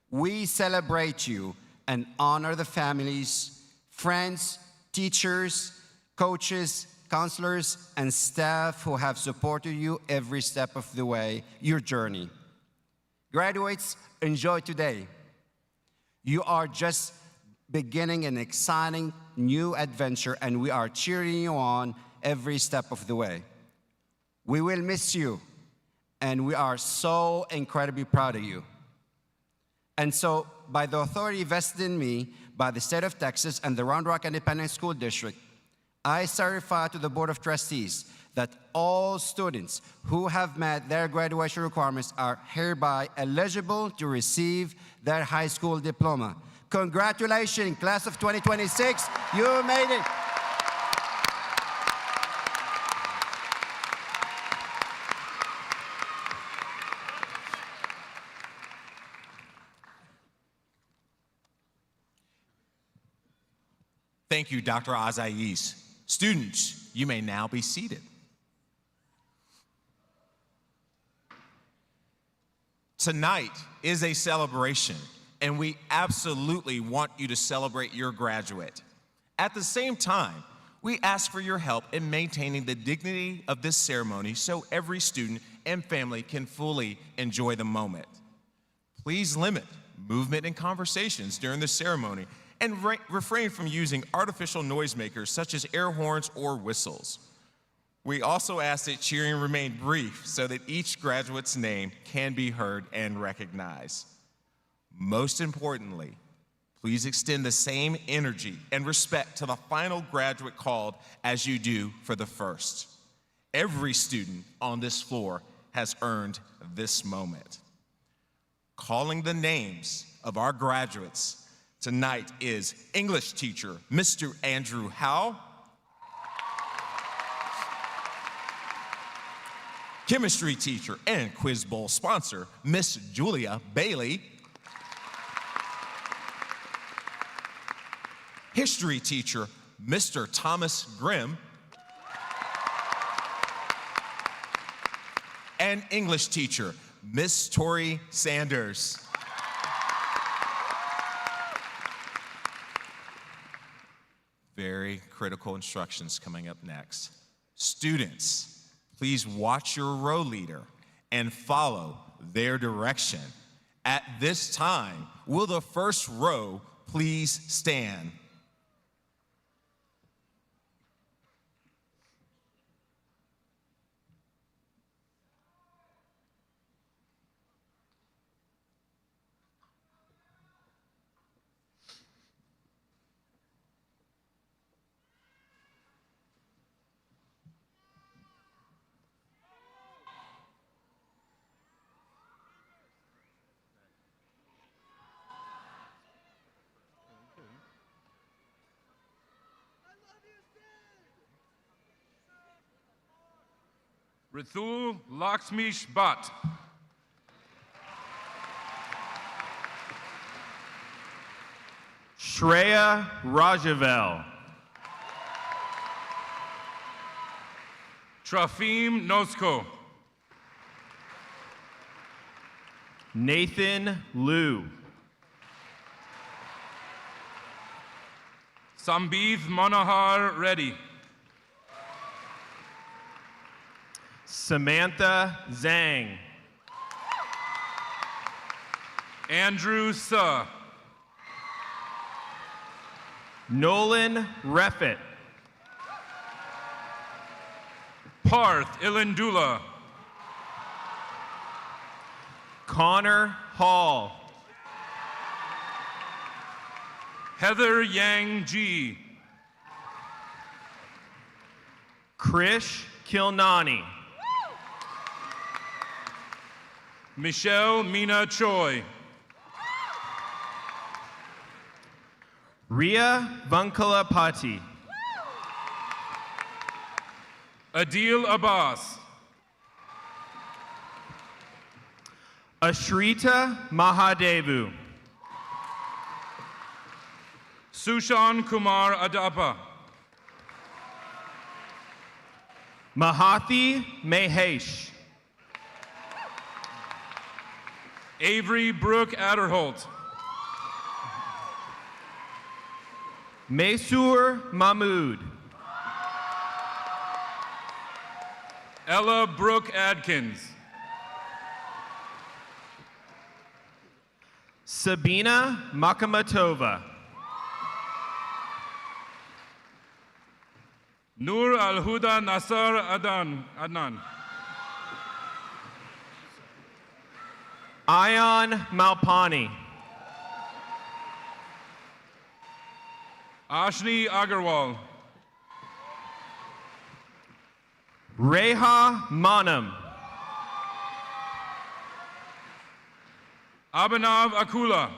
We celebrate you and honor the families, friends, teachers, coaches, counselors, and staff who have supported you every step of the way, your journey. Graduates, enjoy today. You are just beginning an exciting new adventure, and we are cheering you on every step of the way. We will miss you, and we are so incredibly proud of you. And so, by the authority vested in me by the state of Texas and the Round Rock Independent School District, I certify to the Board of Trustees that all students who have met their graduation requirements are hereby eligible to receive their high school diploma. Congratulations, class of 2026, you made it. Thank you, Dr. Azai. Students, you may now be seated. Tonight is a celebration, and we absolutely want you to celebrate your graduate. At the same time, we ask for your help in maintaining the dignity of this ceremony so every student and family can fully enjoy the moment. Please limit movement and conversations during the ceremony and refrain from using artificial noisemakers such as air horns or whistles. We also ask that cheering remain brief so that each graduate's name can be heard and recognized. Most importantly, please extend the same energy and respect to the final graduate called as you do for the first. Every student on this floor has earned this moment. Calling the names of our graduates tonight is English teacher, Mr. Andrew Howe, chemistry teacher and Quiz Bowl sponsor, Miss Julia Bailey, history teacher, Mr. Thomas Grimm, and English teacher, Miss Tori Sanders. Very critical instructions coming up next. Students, please watch your row leader and follow their direction. At this time, will the first row please stand? Rithul Lakshmish Bhatt. Shreya Rajavel. Trafim Nosko. Nathan Liu. Sambith Manohar Reddy. Samantha Zhang. Andrew Suh. Nolan Refit. Parth Ilindula. Connor Hall. Heather Yang Ji. Krish Kilnani. Michelle Mina Choi. Ria Vankalapati. Adil Abbas. Ashrita Mahadevu. Sushan Kumar Adapa. Mahathi Mahesh. Avery Brooke Adderholt. Mesur Mahmood. Ella Brooke Adkins. Sabina Makamatova. Nur Al-Huda Nasar Adnan. Ayan Malpani. Ashni Agarwal. Reha Manam. Abhinav Akula.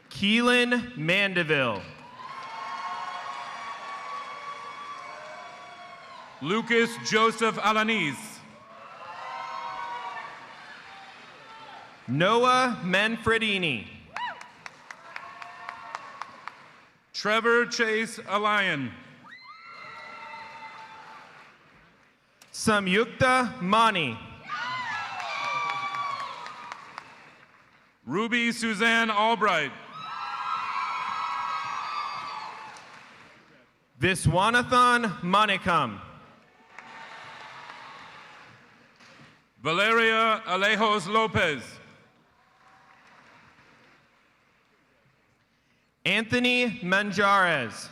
Keelan Mandeville. Lucas Joseph Alanis. Noah Manfredini. Trevor Chase Alayan. Samyukta Mani. Ruby Suzanne Albright. Viswanathan Manikam. Valeria Alejos Lopez. Anthony Manjarez.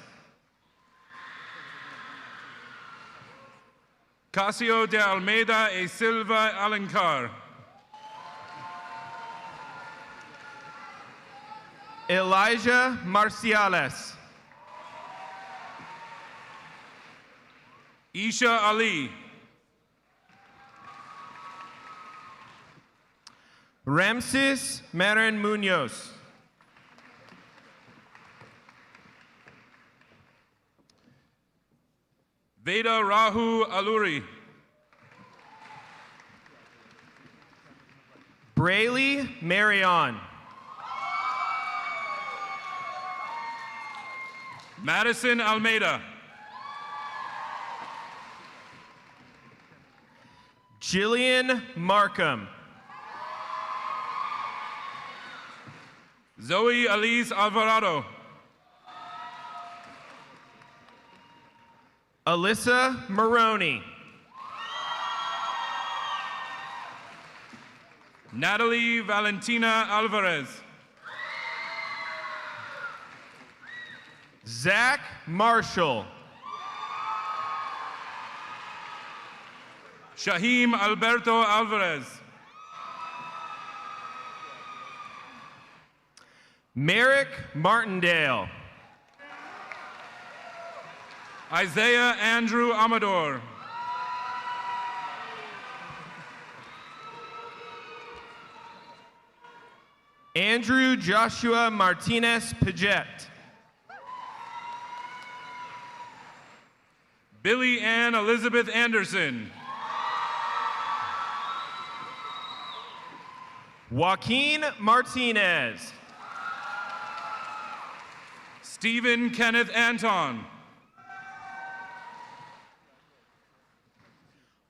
Casio de Almeida e Silva Alencar. Elijah Marciales. Isha Ali. Ramses Marin Munoz. Veda Rahu Aluri. Braylee Marion. Madison Almeida. Jillian Markham. Zoe Elise Alvarado. Alyssa Maroney. Natalie Valentina Alvarez. Zach Marshall. Shaheem Alberto Alvarez. Merrick Martindale. Isaiah Andrew Amador. Andrew Joshua Martinez Paget. Billy Ann Elizabeth Anderson. Joaquin Martinez. Stephen Kenneth Anton.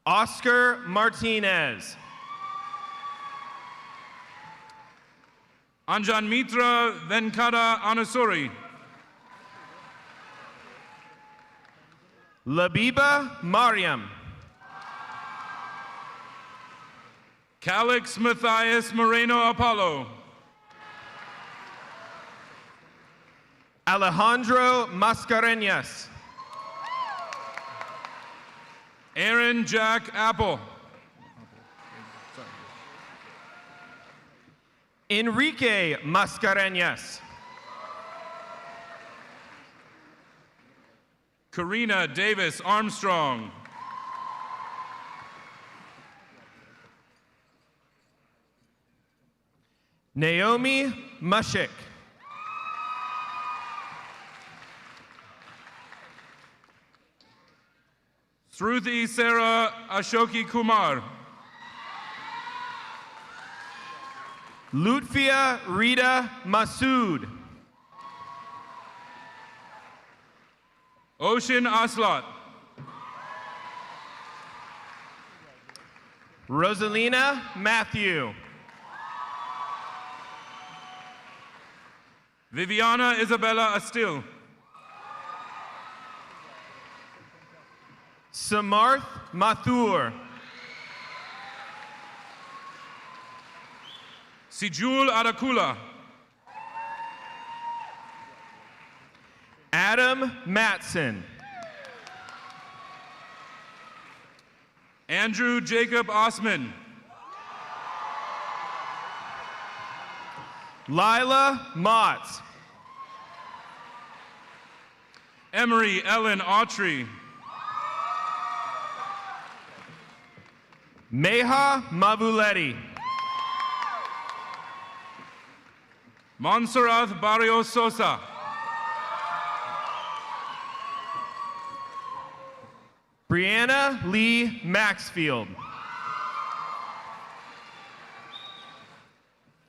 Oscar Martinez. Anjan Mitra Venkata Anasuri. Labiba Mariam. Calix Matthias Moreno Apollo. Alejandro Mascareñas. Aaron Jack Apple. Enrique Mascareñas. Karina Davis Armstrong. Naomi Mushik. Shruti Sarah Ashoki Kumar. Lutfia Rita Masood. Ocean Aslot. Rosalina Matthew. Viviana Isabella Astil. Samarth Mathur. Sijul Adakula. Adam Matson. Andrew Jacob Osman. Lila Mott. Emery Ellen Autry. Meha Mavuletti. Montserrat Barrios Sosa. Brianna Lee Maxfield.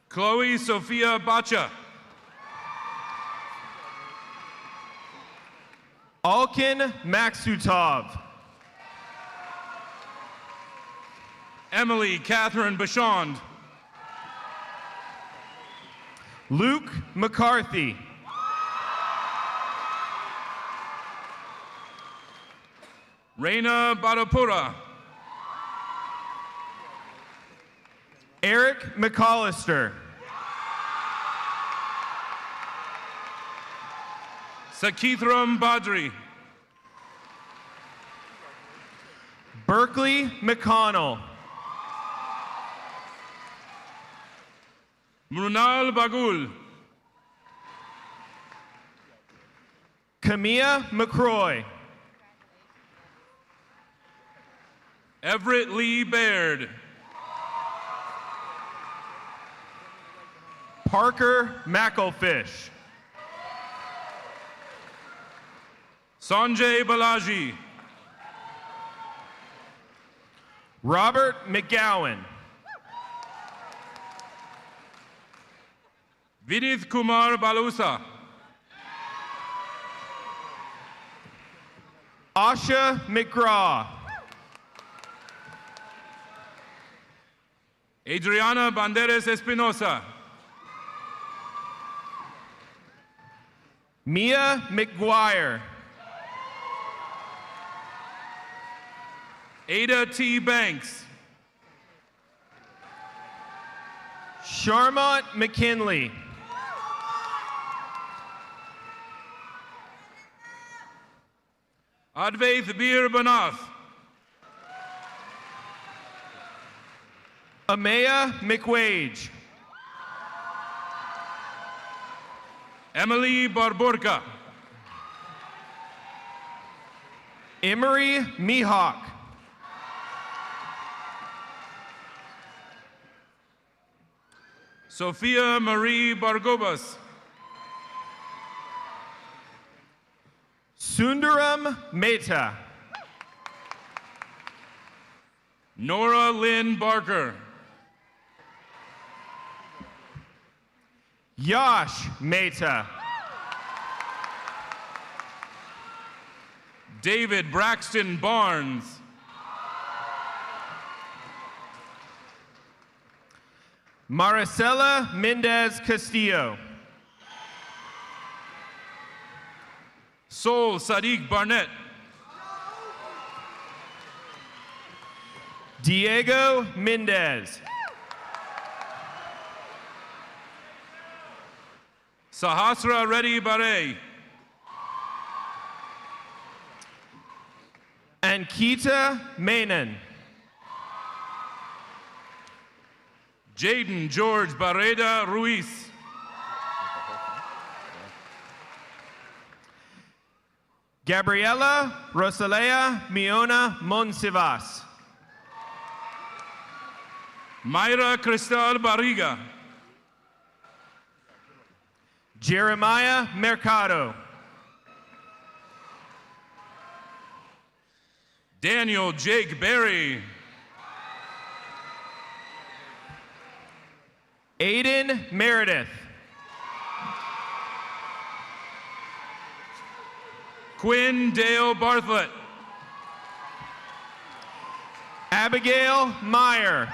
Chloe Sophia Bacha. Alkin Maksutov. Emily Catherine Bashond. Luke McCarthy. Reina Badapura. Eric McCollister. Sakithram Badri. Berkeley McConnell. Mrunal Bagul. Camilla McCroy. Everett Lee Baird. Parker McElfish. Sanjay Balaji. Robert McGowan. Vidith Kumar Balusa. Asha McGraw. Adriana Banderas Espinosa. Mia McGuire. Ada T. Banks. Sharmont McKinley. Advaith Bir Banath. Amaya McWage. Emily Barburka. Emery Mihawk. Sophia Marie Bargobas. Sundaram Mehta. Nora Lynn Barker. Yash Mehta. David Braxton Barnes. Maricela Mendez Castillo. Sol Sadiq Barnett. Diego Mendez. Sahasra Reddy Bare. Ankita Menon. Jaden George Barreda Ruiz. Gabriela Rosalea Miona Monsivas. Mayra Cristal Barriga. Jeremiah Mercado. Daniel Jake Berry. Aiden Meredith. Quinn Dale Bartlett. Abigail Meyer.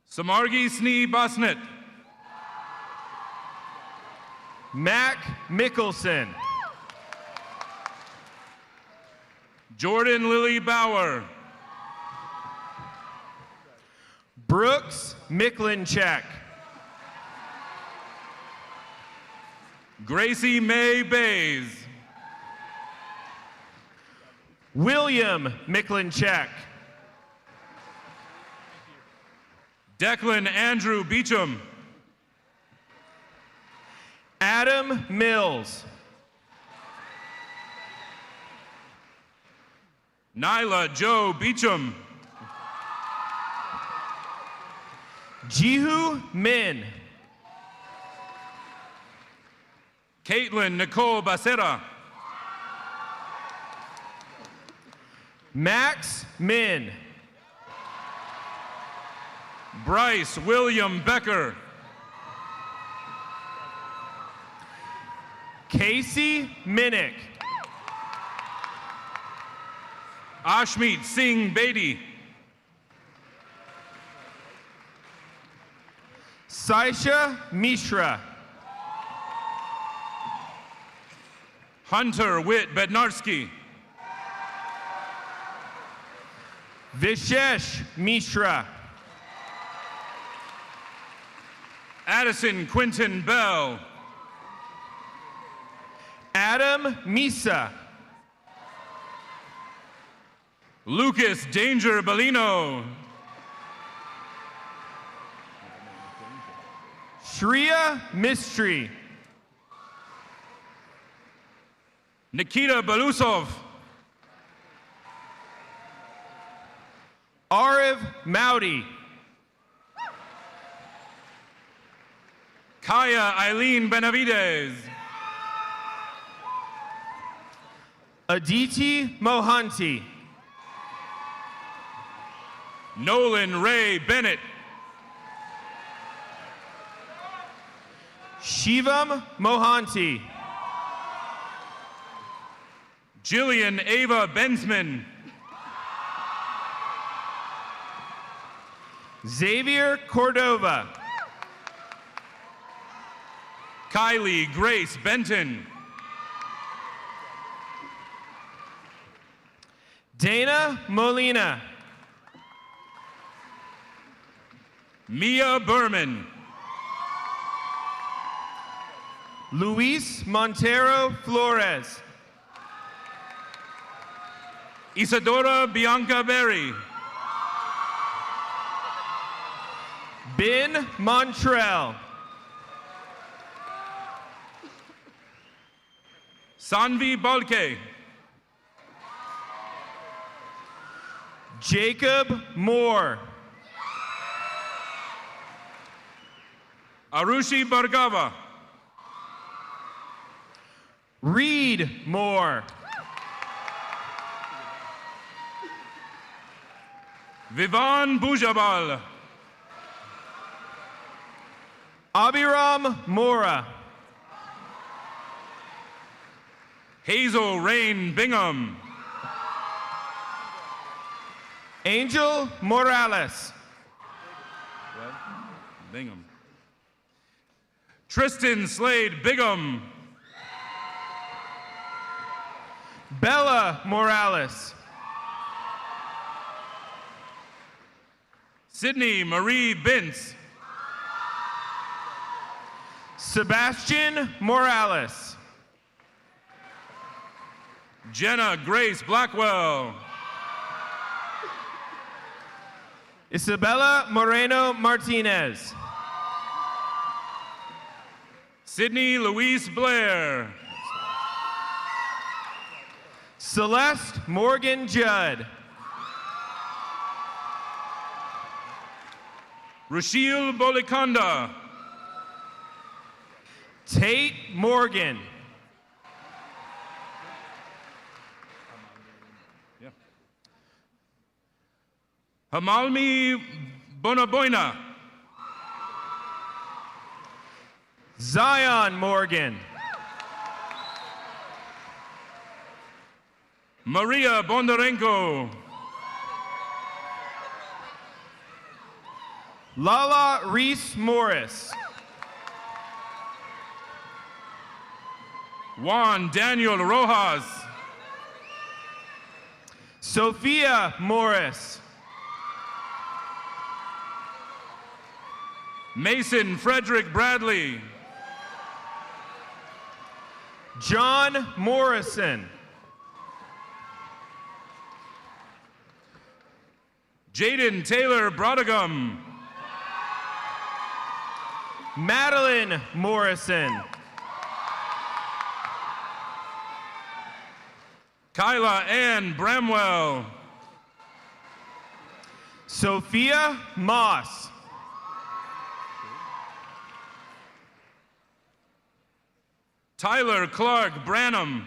Samargi Snee Basnet. Mac Mickelson. Jordan Lily Bauer. Brooks Miklinchek. Gracie May Bays. William Miklinchek. Declan Andrew Beecham. Adam Mills. Nyla Joe Beecham. Jihu Min. Caitlin Nicole Becerra. Max Min. Bryce William Becker. Casey Minnick. Ashmeet Singh Bedi. Saisha Mishra. Hunter Witt Bednarski. Vishesh Mishra. Addison Quinton Bell. Adam Misa. Lucas Danger Bellino. Shreya Mistry. Nikita Belusov. Ariv Maudi. Kaya Eileen Benavides. Aditi Mohanty. Nolan Ray Bennett. Shivam Mohanty. Jillian Ava Bensman. Xavier Cordova. Kylie Grace Benton. Dana Molina. Mia Berman. Luis Montero Flores. Isadora Bianca Berry. Bin Montrell. Sanvi Balke. Jacob Moore. Arushi Bhargava. Reed Moore. Vivan Bujabal. Abiram Mora. Hazel Rain Bingham. Angel Morales. Bingham. Tristan Slade Bigham. Bella Morales. Sydney Marie Bintz. Sebastian Morales. Jenna Grace Blackwell. Isabella Moreno Martinez. Sydney Louise Blair. Celeste Morgan Judd. Rushil Bolikonda. Tate Morgan. Hamalmi Bonaboina. Zion Morgan. Maria Bondarenko. Lala Reese Morris. Juan Daniel Rojas. Sophia Morris. Mason Frederick Bradley. John Morrison. Jaden Taylor Brodegum. Madeline Morrison. Kyla Ann Bramwell. Sophia Moss. Tyler Clark Branham.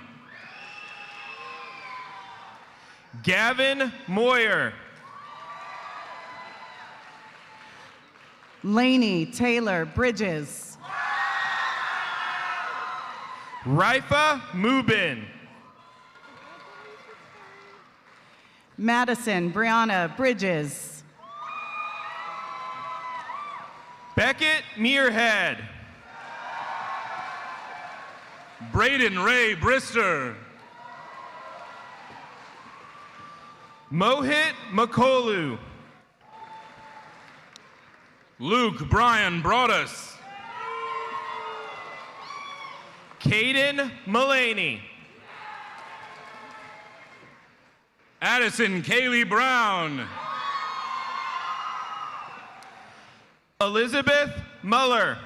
Gavin Moyer. Lainey Taylor Bridges. Rifa Mubin. Madison Brianna Bridges. Beckett Muirhead. Braden Ray Brister. Mohit Makolu. Luke Brian Broadus. Caden Mullaney. Addison Kaylee Brown. Elizabeth Muller.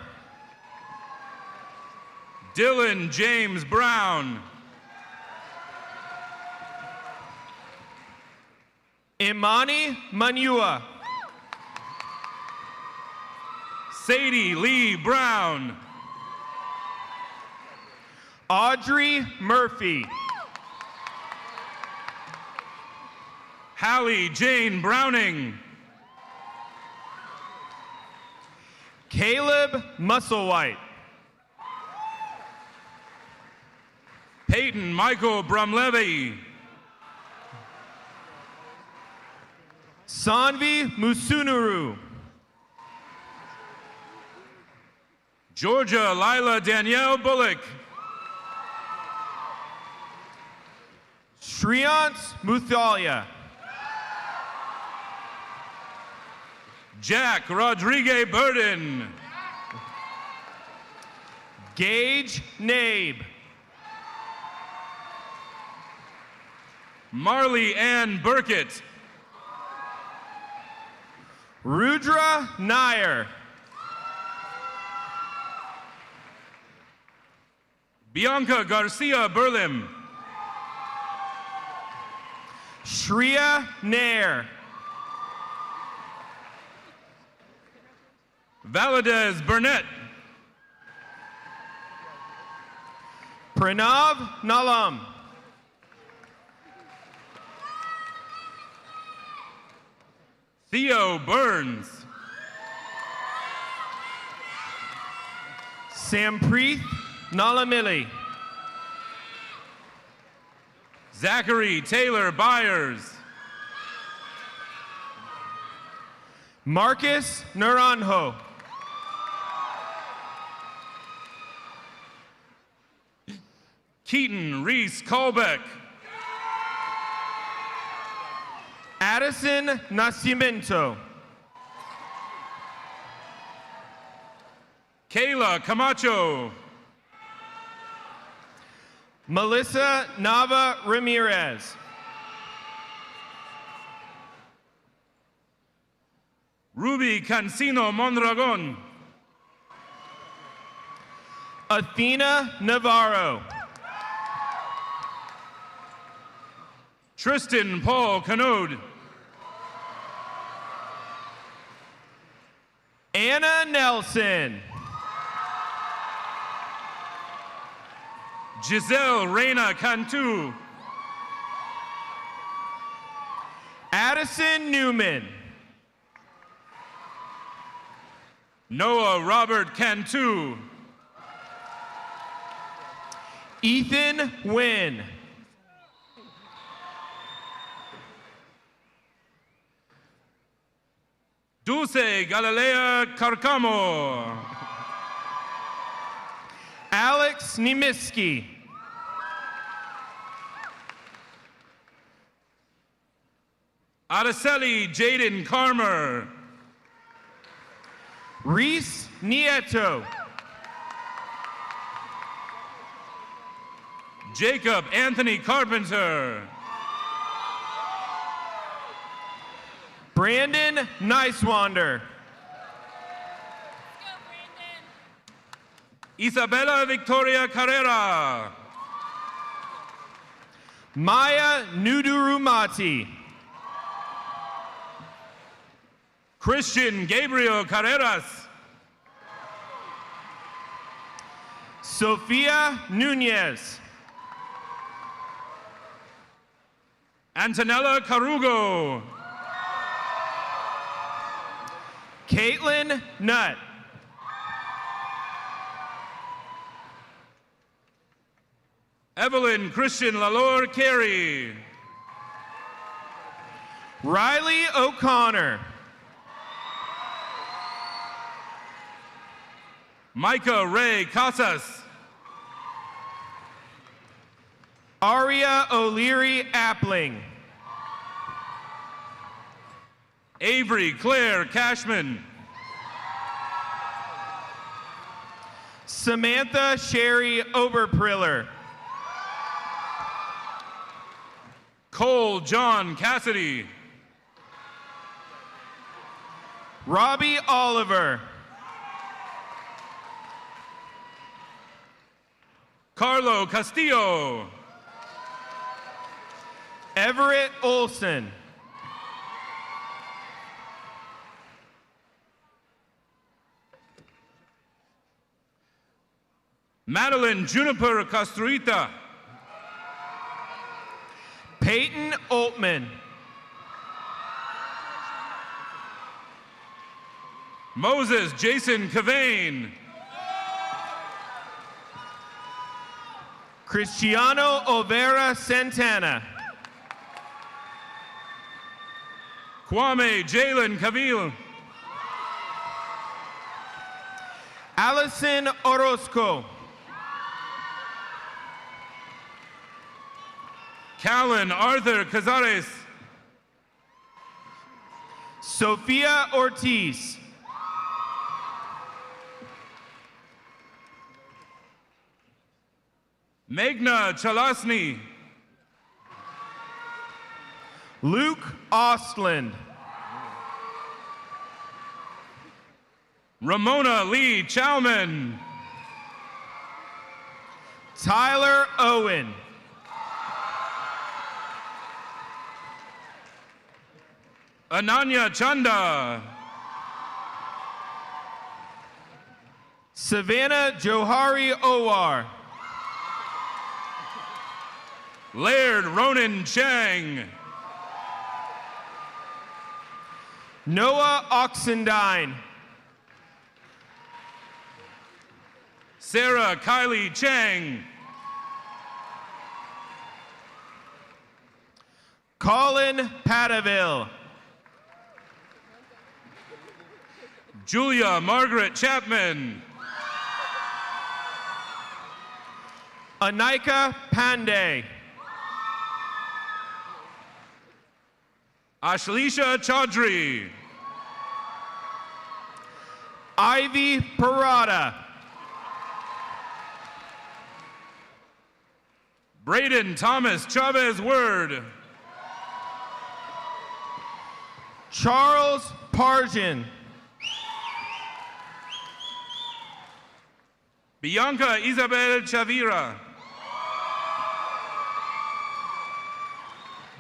Dylan James Brown. Imani Manua. Sadie Lee Brown. Audrey Murphy. Hallie Jane Browning. Caleb Musselwhite. Peyton Michael Brumlevy. Sanvi Musunuru. Georgia Lila Danielle Bullock. Shreyans Muthalia. Jack Rodriguez Burden. Gage Nabe. Marley Ann Burkett. Rudra Nair. Bianca Garcia Burlim. Shreya Nair. Valadez Burnett. Pranav Nalam. Theo Burns. Sampreet Nalamili. Zachary Taylor Byers. Marcus Naranjo. Keaton Reese Colbeck. Addison Nascimento. Kayla Camacho. Melissa Nava Ramirez. Ruby Cancino Mondragon. Athena Navarro. Tristan Paul Canode. Anna Nelson. Giselle Reina Cantu. Addison Newman. Noah Robert Cantu. Ethan Wynn. Dulce Galilea Carcamo. Alex Nemiski. Araceli Jaden Carmer. Reese Nieto. Jacob Anthony Carpenter. Brandon Nicewander. Isabella Victoria Carrera. Maya Nudurumati. Christian Gabriel Carreras. Sofia Nunez. Antonella Carugo. Caitlin Nutt. Evelyn Christian Lalore Carey. Riley O'Connor. Micah Ray Casas. Aria O'Leary Appling. Avery Claire Cashman. Samantha Sherry Oberpriller. Cole John Cassidy. Robbie Oliver. Carlo Castillo. Everett Olson. Madeline Juniper Castruita. Peyton Altman. Moses Jason Cavane. Cristiano Olvera Santana. Kwame Jalen Cavil. Allison Orozco. Callan Arthur Cazares. Sofia Ortiz. Meghna Chalasny. Luke Ostland. Ramona Lee Chowman. Tyler Owen. Ananya Chanda. Savannah Johari Owar. Laird Ronan Chang. Noah Oxendine. Sarah Kylie Chang. Colin Padaville. Julia Margaret Chapman. Anika Pandey. Ashlisha Chaudhry. Ivy Parada. Braden Thomas Chavez Word. Charles Parjan. Bianca Isabel Chavira.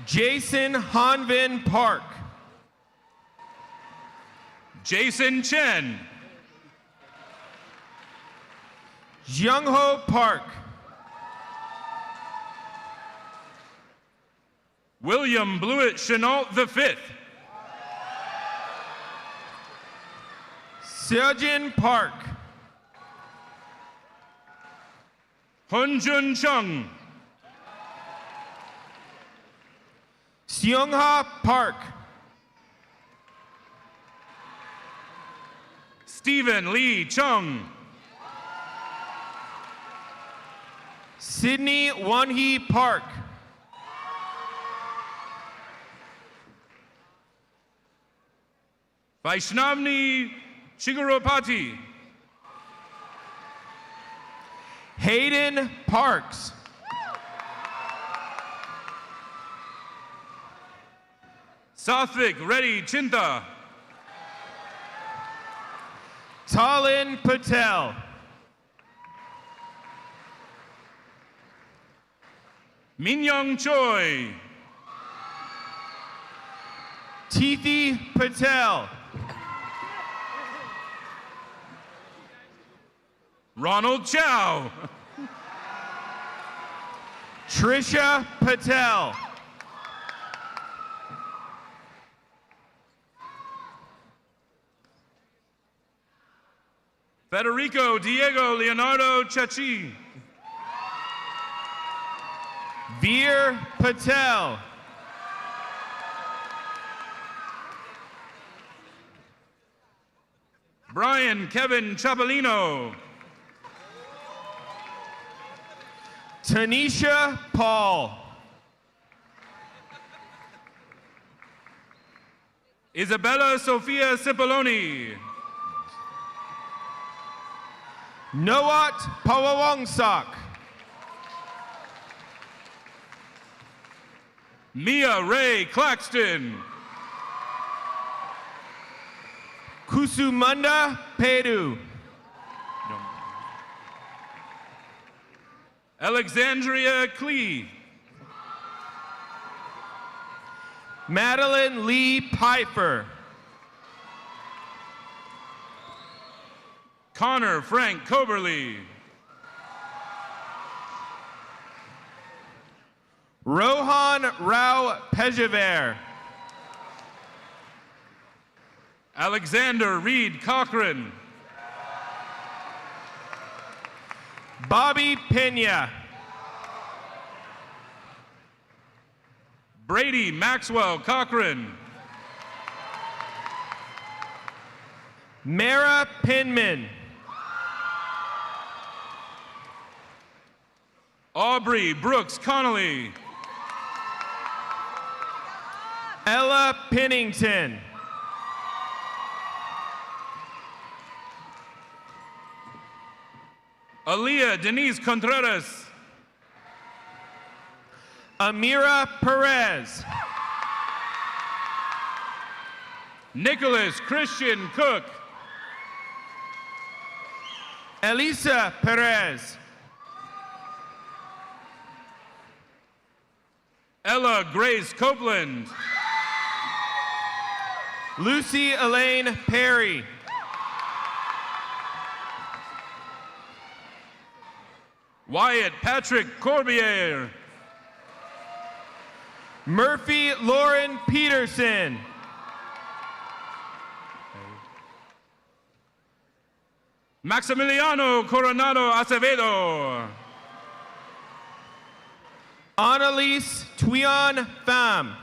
Jason Hanvin Park. Jason Chen. Jungho Park. William Blewett Chenault V. Seojin Park. Hunjun Chung. Seongha Park. Stephen Lee Chung. Sydney Wonhee Park. Vaishnavni Chigaropati. Hayden Parks. Sathvik Reddy Chinta. Talin Patel. Minyoung Choi. Tithi Patel. Ronald Chow. Trisha Patel. Federico Diego Leonardo Chachi. Veer Patel. Brian Kevin Chapolino. Tanisha Paul. Isabella Sofia Cipollone. Noat Pawawongsak. Mia Ray Claxton. Kusumanda Pedu. Alexandria Klee. Madeline Lee Pfeiffer. Connor Frank Coberly. Rohan Rao Pejaver. Alexander Reed Cochran. Bobby Pena. Brady Maxwell Cochran. Mara Pinman. Aubrey Brooks Connolly. Ella Pennington. Aaliyah Denise Contreras. Amira Perez. Nicholas Christian Cook. Elisa Perez. Ella Grace Copeland. Lucy Elaine Perry. Wyatt Patrick Corbier. Murphy Lauren Peterson. Maximiliano Coronado Acevedo. Annalise Tuion Pham.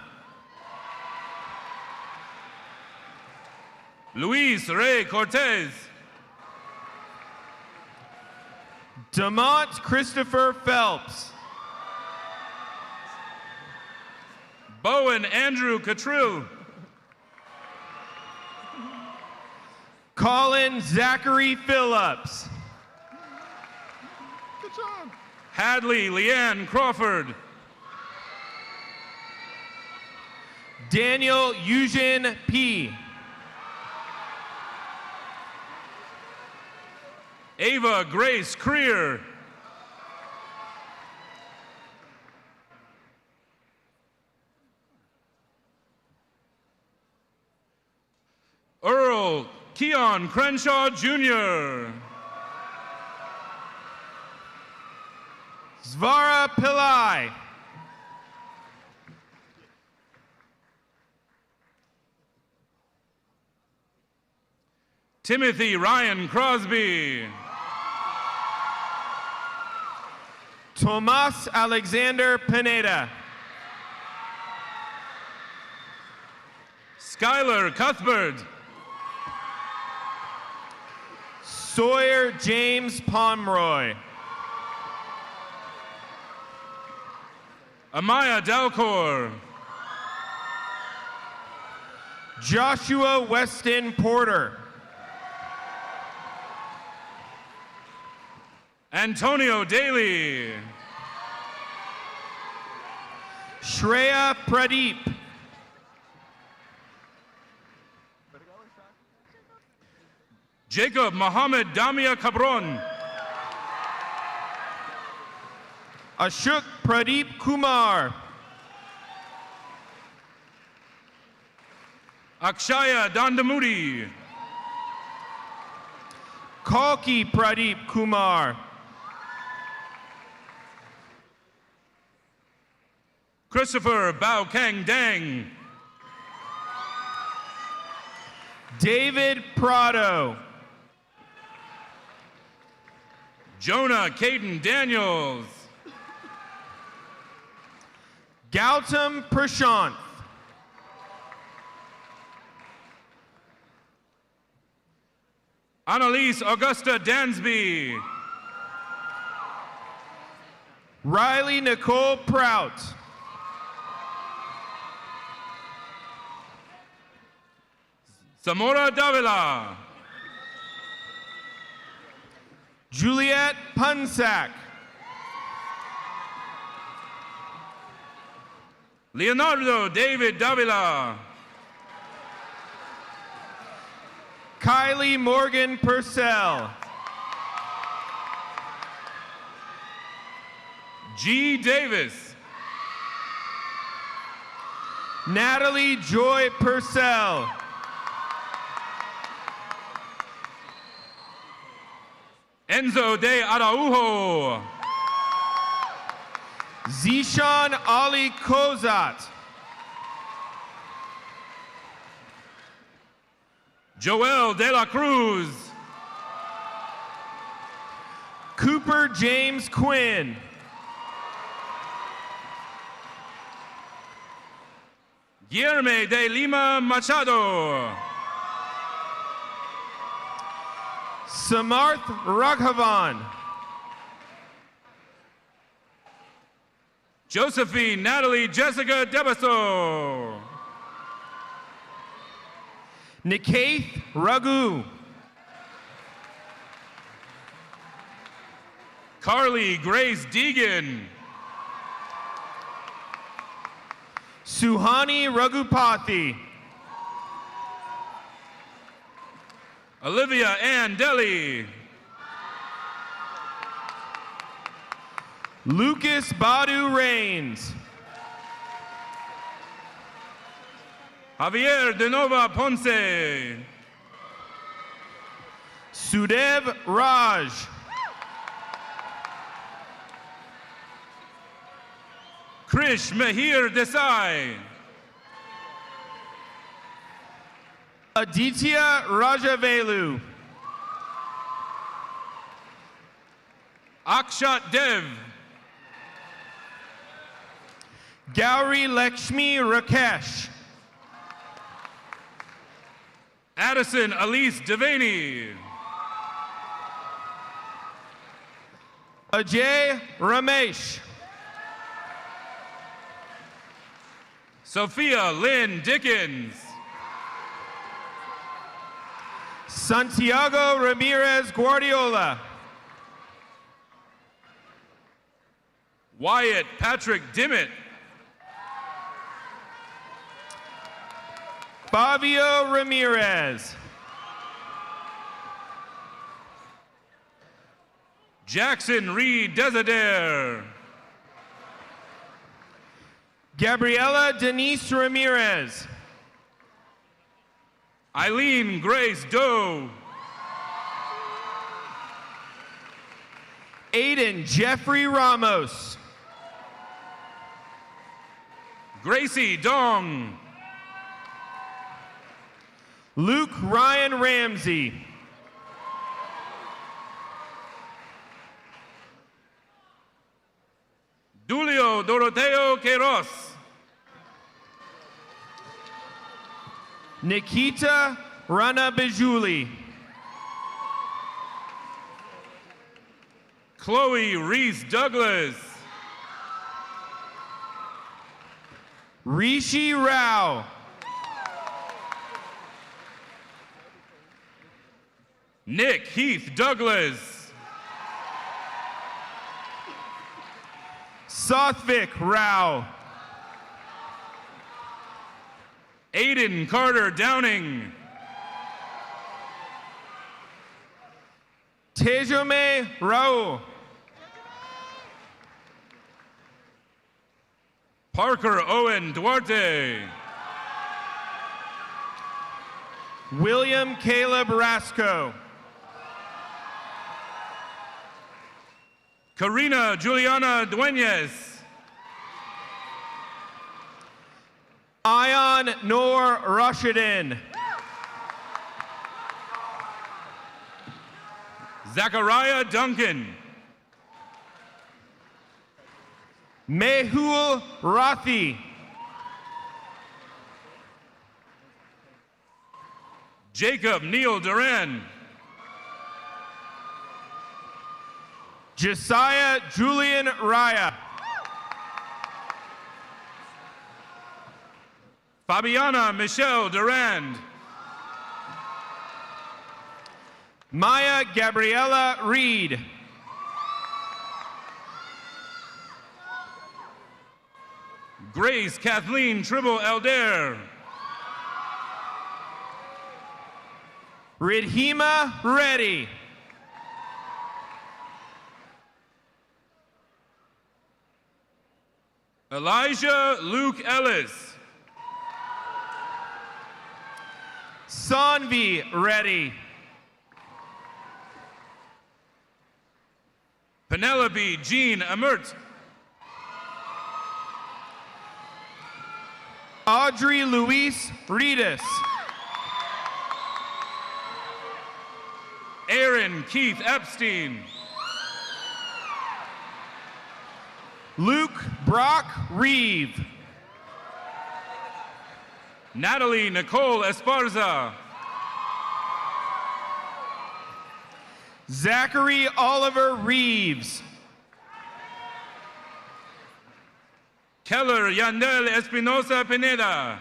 Luis Ray Cortez. Demont Christopher Phelps. Bowen Andrew Catrill. Colin Zachary Phillips. Good job. Hadley Leanne Crawford. Daniel Eugene P. Ava Grace Creer. Earl Keon Crenshaw Jr. Svara Pillai. Timothy Ryan Crosby. Tomas Alexander Pineda. Skylar Cuthbert. Sawyer James Pomeroy. Amaya Dalcor. Joshua Weston Porter. Antonio Daly. Shreya Pradeep. Jacob Mohammed Damia Cabron. Ashok Pradeep Kumar. Akshaya Dandamudi. Kalki Pradeep Kumar. Christopher Bao Kang Dang. David Prado. Jonah Caden Daniels. Gautam Prashant. Annalise Augusta Dansby. Riley Nicole Prout. Zamora Davila. Juliet Punsack. Leonardo David Davila. Kylie Morgan Purcell. G. Davis. Natalie Joy Purcell. Enzo de Araujo. Zishan Ali Kozat. Joel de la Cruz. Cooper James Quinn. Guillermo de Lima Machado. Samarth Raghavan. Josephine Natalie Jessica Debaso. Nikaith Raghu. Carly Grace Deegan. Suhani Raghupathy. Olivia Ann Deli. Lucas Badu Rains. Javier de Nova Ponce. Sudev Raj. Krish Mehir Desai. Aditya Rajavelu. Akshat Dev. Gauri Lakshmi Rakesh. Addison Elise Devaney. Ajay Ramesh. Sophia Lynn Dickens. Santiago Ramirez Guardiola. Wyatt Patrick Dimmitt. Fabio Ramirez. Jackson Reed Desider. Gabriela Denise Ramirez. Eileen Grace Doe. Aiden Jeffrey Ramos. Gracie Dong. Luke Ryan Ramsey. Dulio Doroteo Queiroz. Nikita Rana Bijuli. Chloe Reese Douglas. Rishi Rao. Nick Heath Douglas. Sathvik Rao. Aiden Carter Downing. Tejome Rao. Parker Owen Duarte. William Caleb Rasco. Karina Juliana Dueñez. Ion Noor Rashidin. Zachariah Duncan. Mehul Rathi. Jacob Neil Duran. Josiah Julian Raya. Fabiana Michelle Durand. Maya Gabriella Reed. Grace Kathleen Tribble Elder. Ridhima Reddy. Elijah Luke Ellis. Sanvi Reddy. Penelope Jean Amert. Audrey Louise Reedus. Aaron Keith Epstein. Luke Brock Reeve. Natalie Nicole Esparza. Zachary Oliver Reeves. Keller Yandel Espinosa Pineda.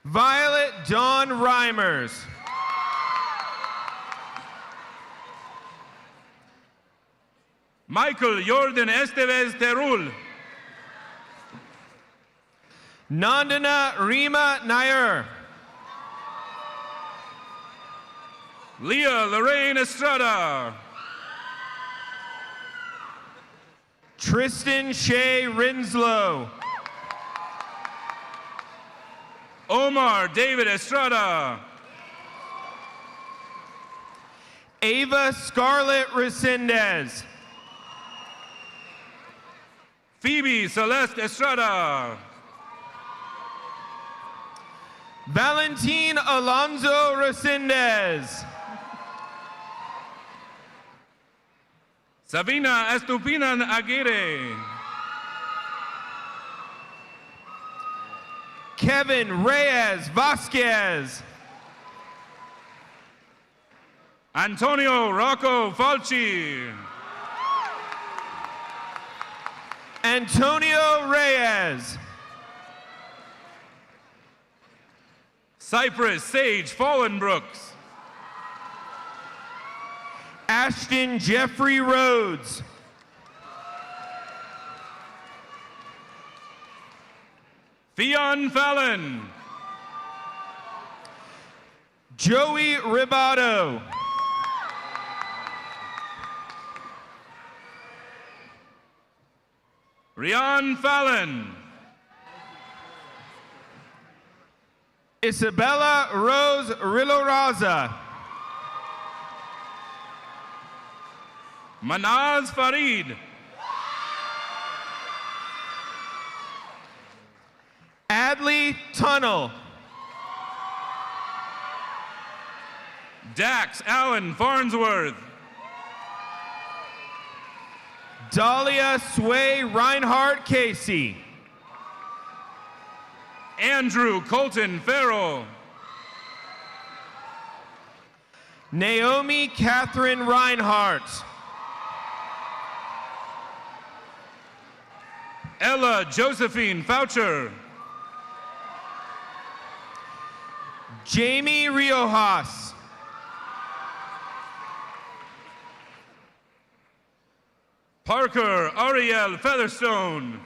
Violet Dawn Reimers. Michael Jordan Estevez Terul. Nandana Rima Nair. Leah Lorraine Estrada. Tristan Shea Rinslow. Omar David Estrada. Ava Scarlett Resendez. Phoebe Celeste Estrada. Valentin Alonso Resendez. Sabina Estupinan Aguirre. Kevin Reyes Vasquez. Antonio Rocco Falchi. Antonio Reyes. Cypress Sage Fallenbrooks. Ashton Jeffrey Rhodes. Fionn Fallon. Joey Ribato. Rian Fallon. Isabella Rose Riloraza. Manaz Farid. Adley Tunnel. Dax Allen Farnsworth. Dahlia Sway Reinhardt Casey. Andrew Colton Farrell. Naomi Catherine Reinhardt. Ella Josephine Foucher. Jamie Riojas. Parker Ariel Featherstone.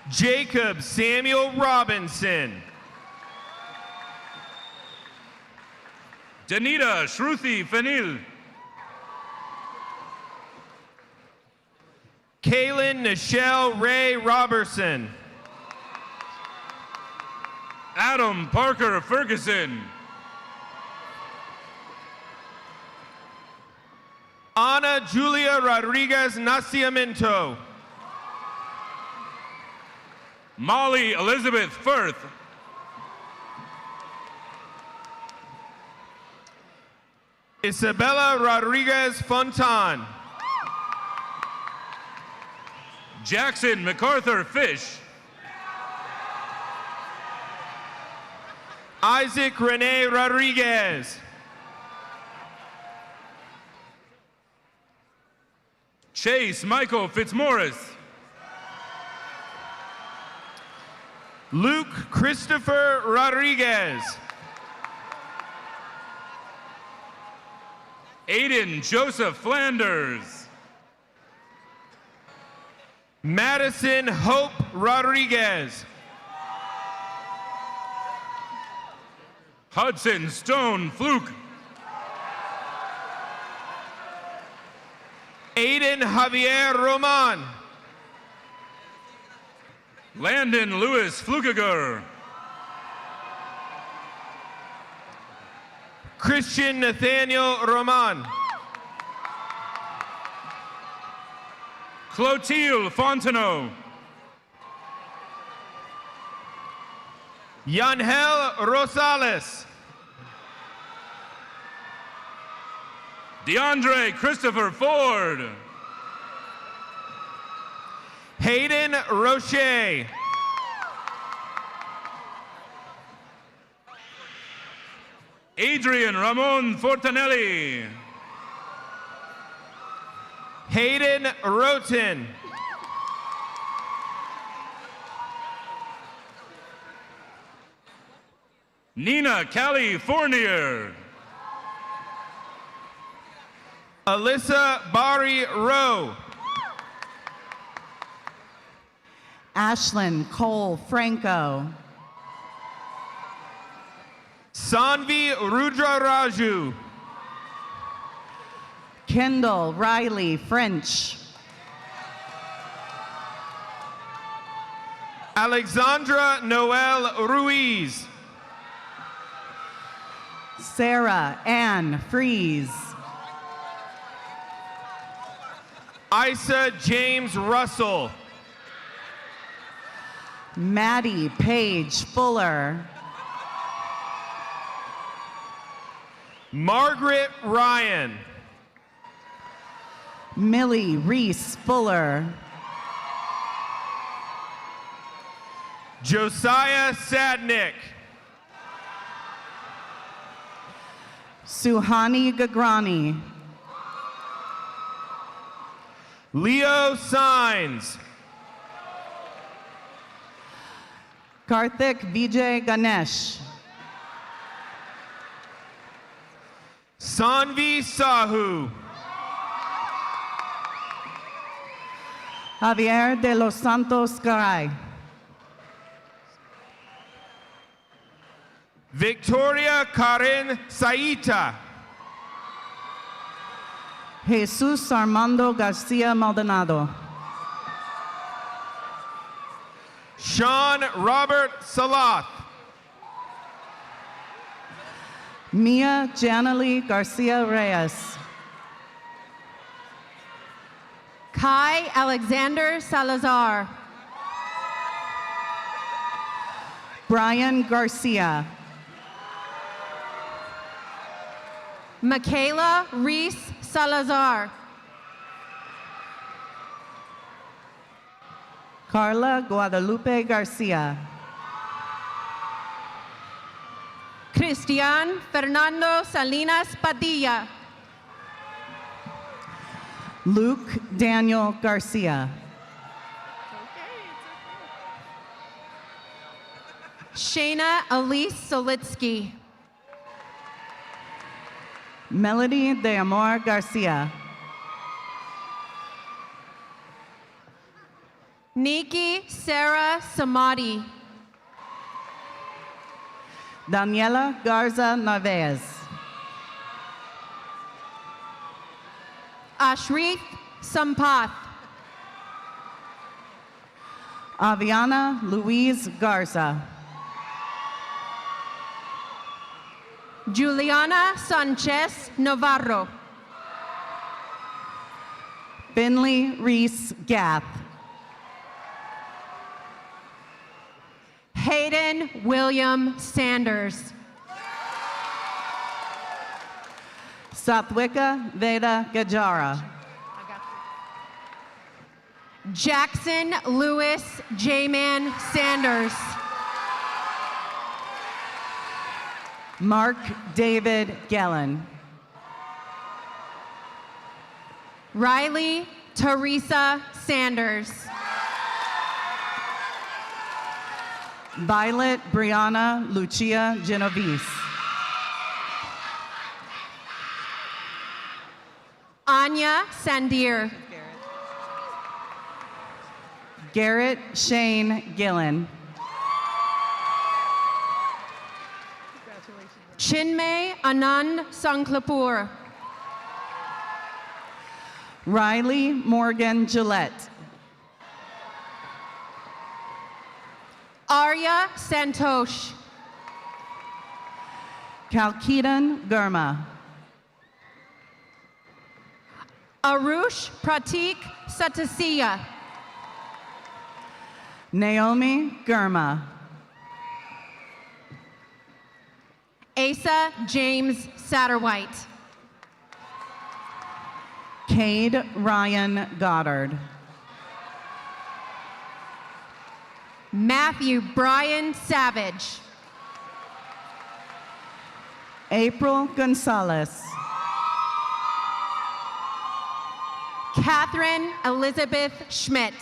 Jacob Samuel Robinson. Danita Shruti Fenil. Kaylin Nichelle Ray Robertson. Adam Parker Ferguson. Ana Julia Rodriguez Nacimiento. Molly Elizabeth Firth. Isabella Rodriguez Fontan. Jackson MacArthur Fish. Isaac Rene Rodriguez. Chase Michael Fitzmaurice. Luke Christopher Rodriguez. Aiden Joseph Flanders. Madison Hope Rodriguez. Hudson Stone Fluke. Aiden Javier Roman. Landon Lewis Flukiger. Christian Nathaniel Roman. Clotilde Fontenot. Yanhel Rosales. DeAndre Christopher Ford. Hayden Roche. Adrian Ramon Fortanelli. Hayden Roten. Nina Callie Fournier. Alyssa Bari Rowe. Ashlyn Cole Franco. Sanvi Rudra Raju. Kendall Riley French. Alexandra Noel Ruiz. Sarah Ann Fries. Isa James Russell. Maddie Page Fuller. Margaret Ryan. Millie Reese Fuller. Josiah Sadnick. Suhani Gagrani. Leo Signs. Karthik Vijay Ganesh. Sanvi Sahu. Javier de los Santos Garay. Victoria Karen Saita. Jesus Armando Garcia Maldonado. Sean Robert Salath. Mia Janalee Garcia Reyes. Kai Alexander Salazar. Brian Garcia. Michaela Reese Salazar. Carla Guadalupe Garcia. Cristian Fernando Salinas Padilla. Luke Daniel Garcia. Shayna Elise Solitsky. Melody de Amor Garcia. Nikki Sarah Samadi. Daniela Garza Narvaez. Ashrith Sampath. Aviana Louise Garza. Juliana Sanchez Navarro. Finley Reese Gath. Hayden William Sanders. Sathwika Veda Gajara. Jackson Lewis J-Man Sanders. Mark David Gellen. Riley Teresa Sanders. Violet Brianna Lucia Genovese. Anya Sandir. Garrett Shane Gillen. Chinmay Anand Sanklapur. Riley Morgan Gillette. Arya Santosh. Kalkidan Gurma. Arush Pratik Satasiya. Naomi Gurma. Asa James Satterwhite. Cade Ryan Goddard. Matthew Brian Savage. April Gonzalez. Catherine Elizabeth Schmidt.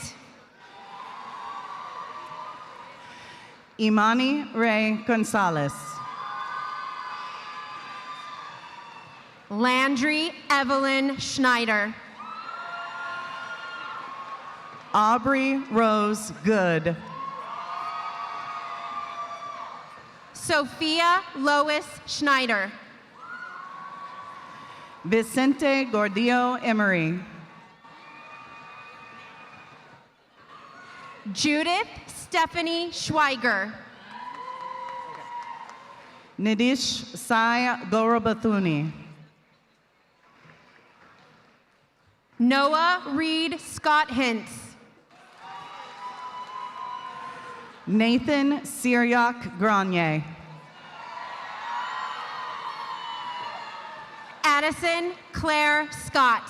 Imani Ray Gonzalez. Landry Evelyn Schneider. Aubrey Rose Good. Sophia Lois Schneider. Vicente Gordillo Emery. Judith Stephanie Schweiger. Nidish Sai Gorobathuni. Noah Reed Scott Hintz. Nathan Syriac Grenier. Addison Claire Scott.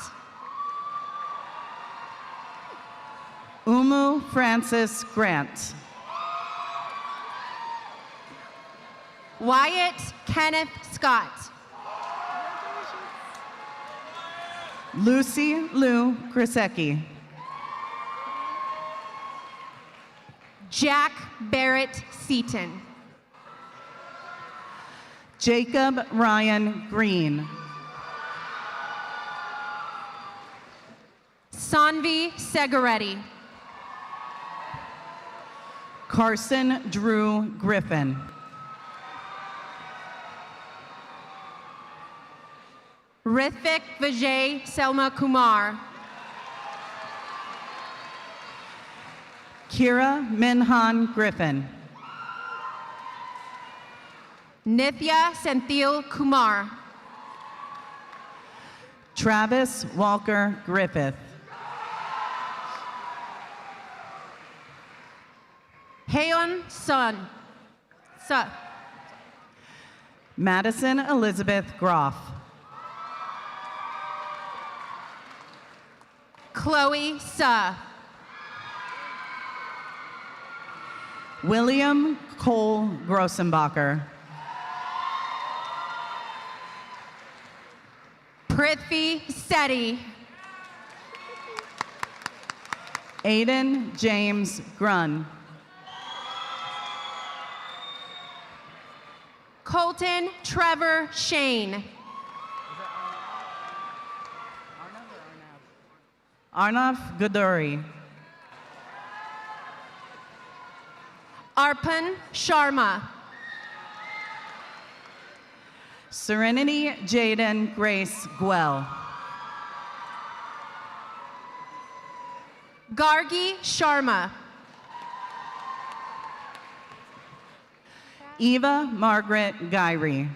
Umu Francis Grant. Wyatt Kenneth Scott. Lucy Lou Krasecki. Jack Barrett Seaton. Jacob Ryan Green. Sanvi Segaretti. Carson Drew Griffin. Rithvik Vijay Selma Kumar. Kira Minhan Griffin. Nithya Senthil Kumar. Travis Walker Griffith. Heon Sun. Madison Elizabeth Groff. Chloe Suh. William Cole Grossenbacher. Prithvi Sethi. Aiden James Grun. Colton Trevor Shane. Arnav Gaduri. Arpan Sharma. Serenity Jaden Grace Guel. Gargi Sharma. Eva Margaret Gyrie.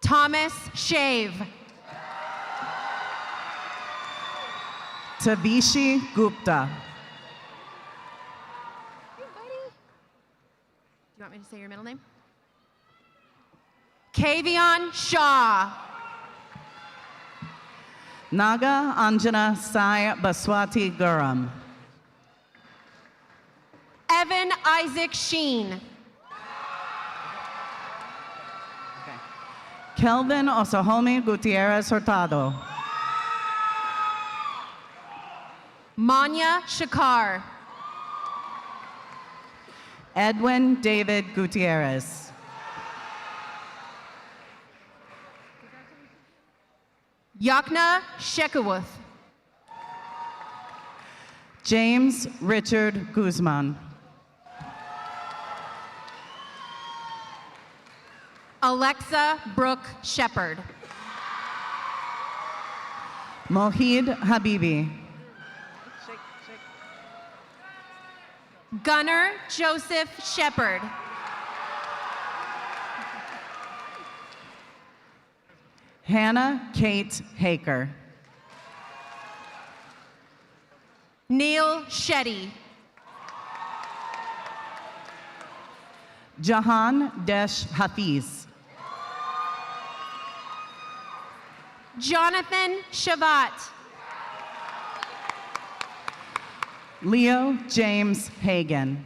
Thomas Shave. Tavishi Gupta. Do you want me to say your middle name? Kavion Shaw. Naga Anjana Sai Baswati Guram. Evan Isaac Sheen. Kelvin Osahomi Gutierrez Hurtado. Manya Shakar. Edwin David Gutierrez. Yakna Shekawuth. James Richard Guzman. Alexa Brooke Shepard. Mohid Habibi. Gunnar Joseph Shepard. Hannah Kate Haker. Neil Shetty. Jahan Desh Hafiz. Jonathan Shavat. Leo James Hagan.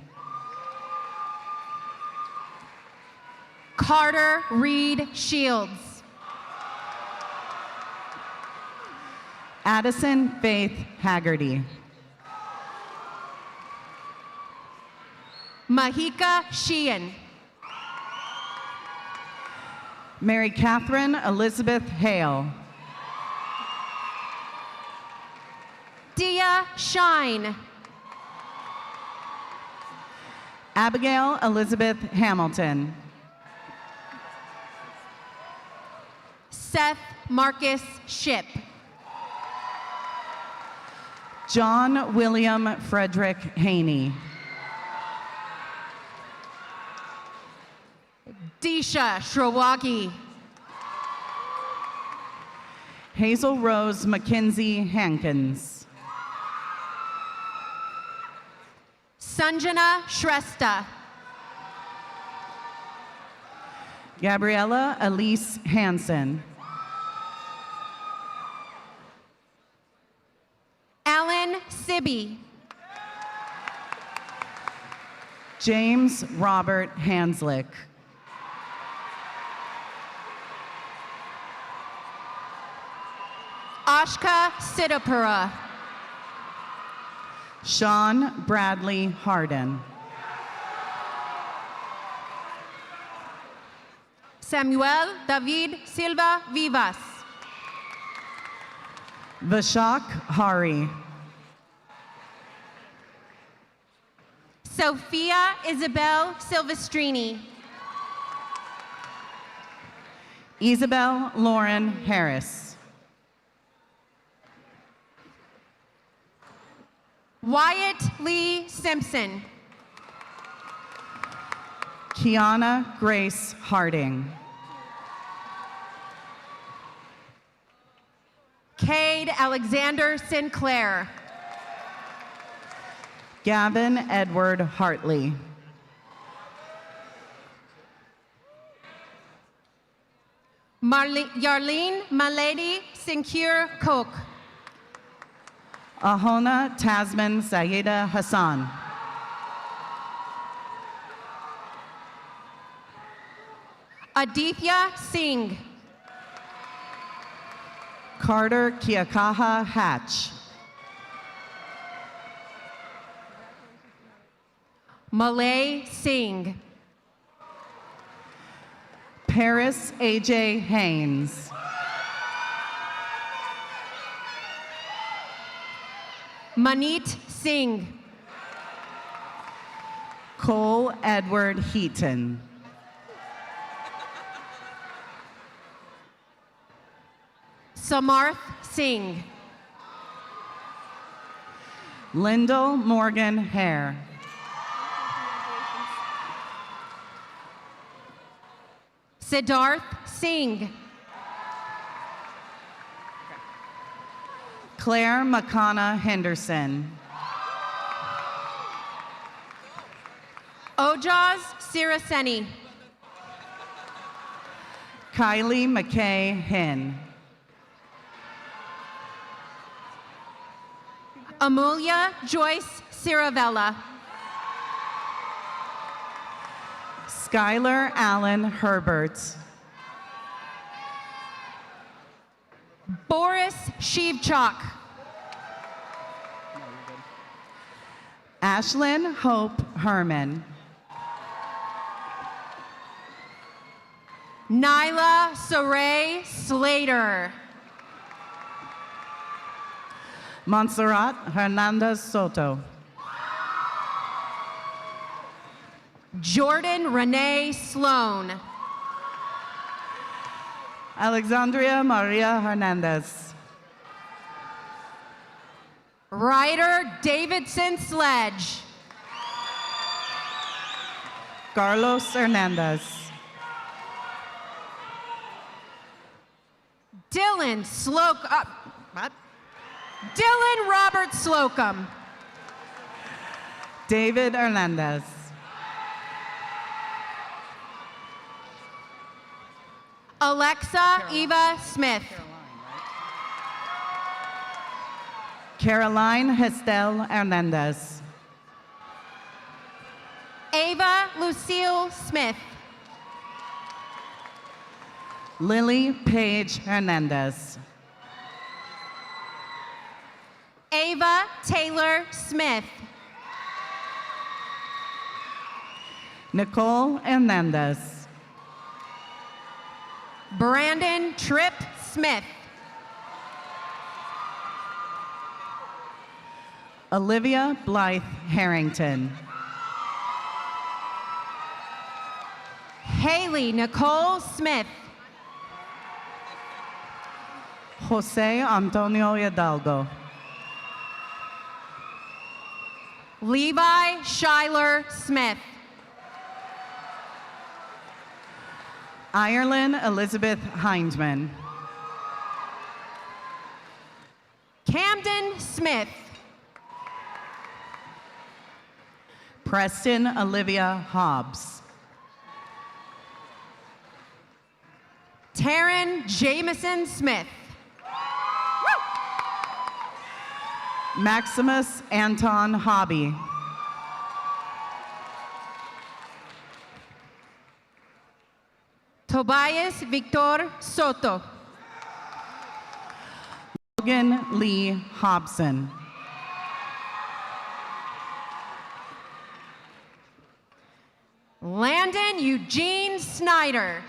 Carter Reed Shields. Addison Faith Haggerty. Mahika Sheehan. Mary Catherine Elizabeth Hale. Dia Shine. Abigail Elizabeth Hamilton. Seth Marcus Ship. John William Frederick Haney. Disha Shrawagi. Hazel Rose Mackenzie Hankins. Sanjana Shrestha. Gabriella Elise Hansen. Alan Sibby. James Robert Hanslick. Ashka Siddhapura. Sean Bradley Harden. Samuel David Silva Vivas. Vishak Hari. Sophia Isabel Silvestrini. Isabel Lauren Harris. Wyatt Lee Simpson. Kiana Grace Harding. Cade Alexander Sinclair. Gavin Edward Hartley. Yarlene Malady Sincure Cook. Ahona Tasman Sayeda Hassan. Aditya Singh. Carter Kiakaha Hatch. Malay Singh. Paris A.J. Haynes. Manit Singh. Cole Edward Heaton. Samarth Singh. Lyndall Morgan Hare. Siddharth Singh. Claire McConna Henderson. Ojaz Siraseni. Kylie McKay Hinn. Amulia Joyce Ciravella. Skylar Allen Herbert. Boris Shivchak. Ashlyn Hope Herman. Nyla Saray Slater. Montserrat Hernandez Soto. Jordan Renee Sloan. Alexandria Maria Hernandez. Ryder Davidson Sledge. Carlos Hernandez. Dylan Dylan Robert Slocum. David Hernandez. Alexa Eva Smith. Caroline Estelle Hernandez. Ava Lucille Smith. Lily Paige Hernandez. Ava Taylor Smith. Nicole Hernandez. Brandon Tripp Smith. Olivia Blythe Harrington. Haley Nicole Smith. Jose Antonio Hidalgo. Levi Schuyler Smith. Ireland Elizabeth Hindman. Camden Smith. Preston Olivia Hobbs. Taryn Jamison Smith. Maximus Anton Hobby. Tobias Victor Soto. Logan Lee Hobson. Landon Eugene Snyder.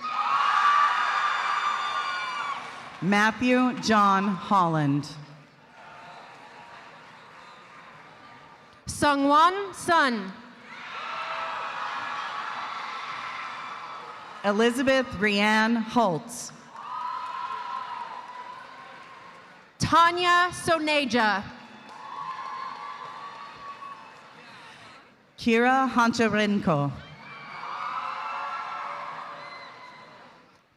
Matthew John Holland. Sungwon Sun. Elizabeth Rianne Holtz. Tanya Soneja. Kira Honcharenko.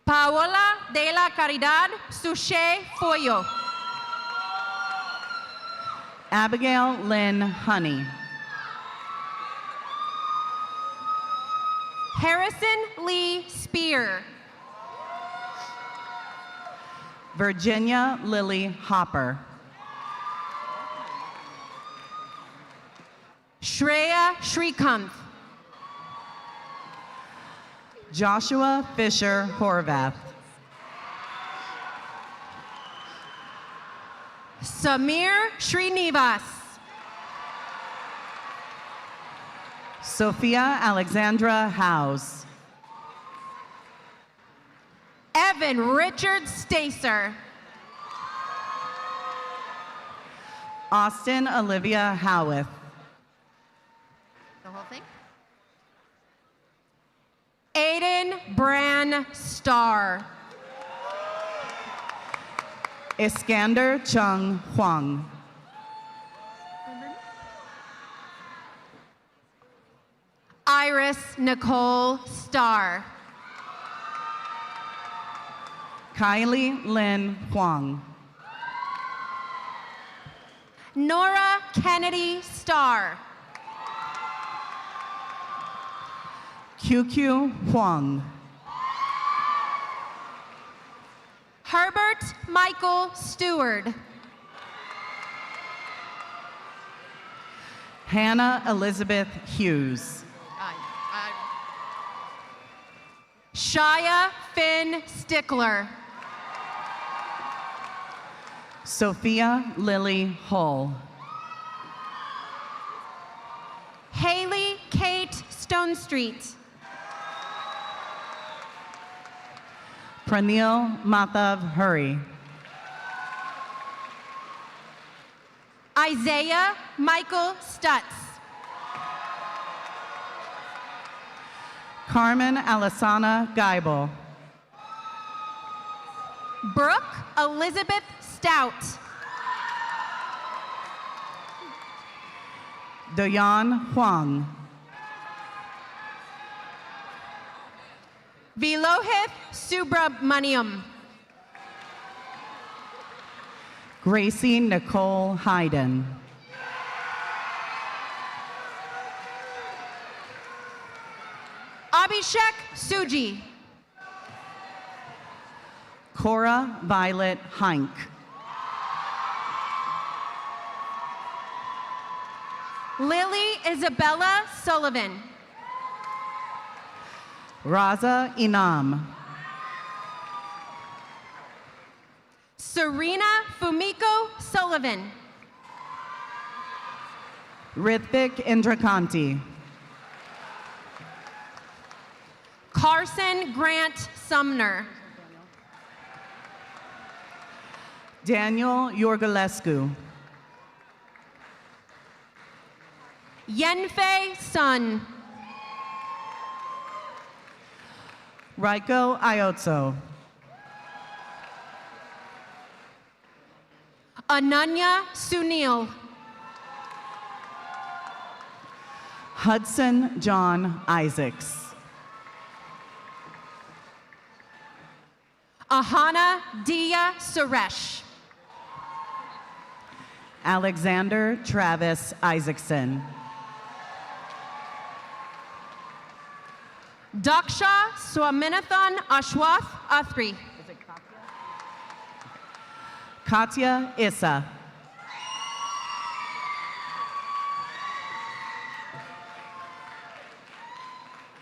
Paola de la Caridad Suche Foyo. Abigail Lynn Honey. Harrison Lee Spear. Virginia Lily Hopper. Shreya Shrikant. Joshua Fisher Horvath. Samir Srinivas. Sophia Alexandra House. Evan Richard Stacer. Austin Olivia Howarth. The whole thing? Aiden Bran Starr. Iskander Chung Huang. Iris Nicole Starr. Kylie Lynn Huang. Nora Kennedy Starr. QQ Huang. Herbert Michael Stewart. Hannah Elizabeth Hughes. Shia Finn Stickler. Sophia Lily Hull. Haley Kate Stonestreet. Pranil Madhav Hurry. Isaiah Michael Stutz. Carmen Alessana Geibel. Brooke Elizabeth Stout. Doyan Huang. Vilohith Subramaniam. Gracie Nicole Hayden. Abhishek Suji. Cora Violet Hink. Lily Isabella Sullivan. Raza Inam. Serena Fumiko Sullivan. Rithvik Indrakanti. Carson Grant Sumner. Daniel Yorgulescu. Yenfei Sun. Raiko Iotso. Ananya Sunil. Hudson John Isaacs. Ahana Dia Suresh. Alexander Travis Isaacson. Daksha Swaminathan Ashwath Athri. Katya Issa.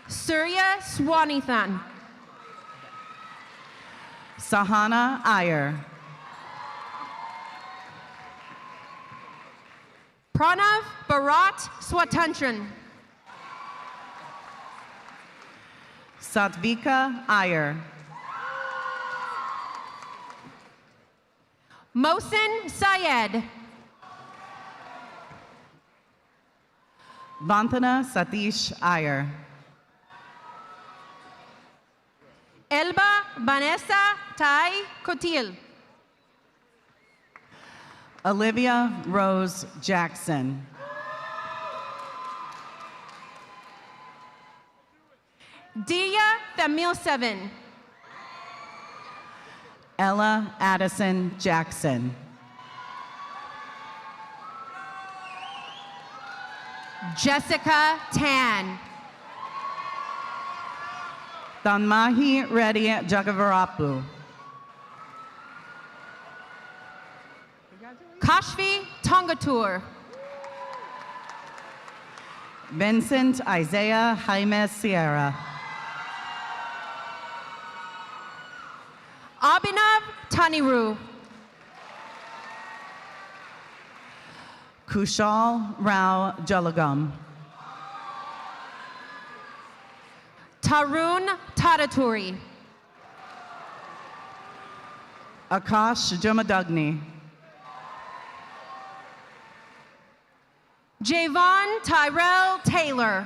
Surya Swanithan. Sahana Iyer. Pranav Bharat Swatantran. Satvika Iyer. Mohsin Syed. Vandana Satish Iyer. Elba Vanessa Tai Kotil. Olivia Rose Jackson. Dia Thamilsevan. Ella Addison Jackson. Jessica Tan. Tanmahi Reddy Jagavarapu. Kashfi Tongatur. Vincent Isaiah Jaime Sierra. Abhinav Taniru. Kushal Rao Jalagam. Tarun Tadaturi. Akash Jumadagni. Javon Tyrell Taylor.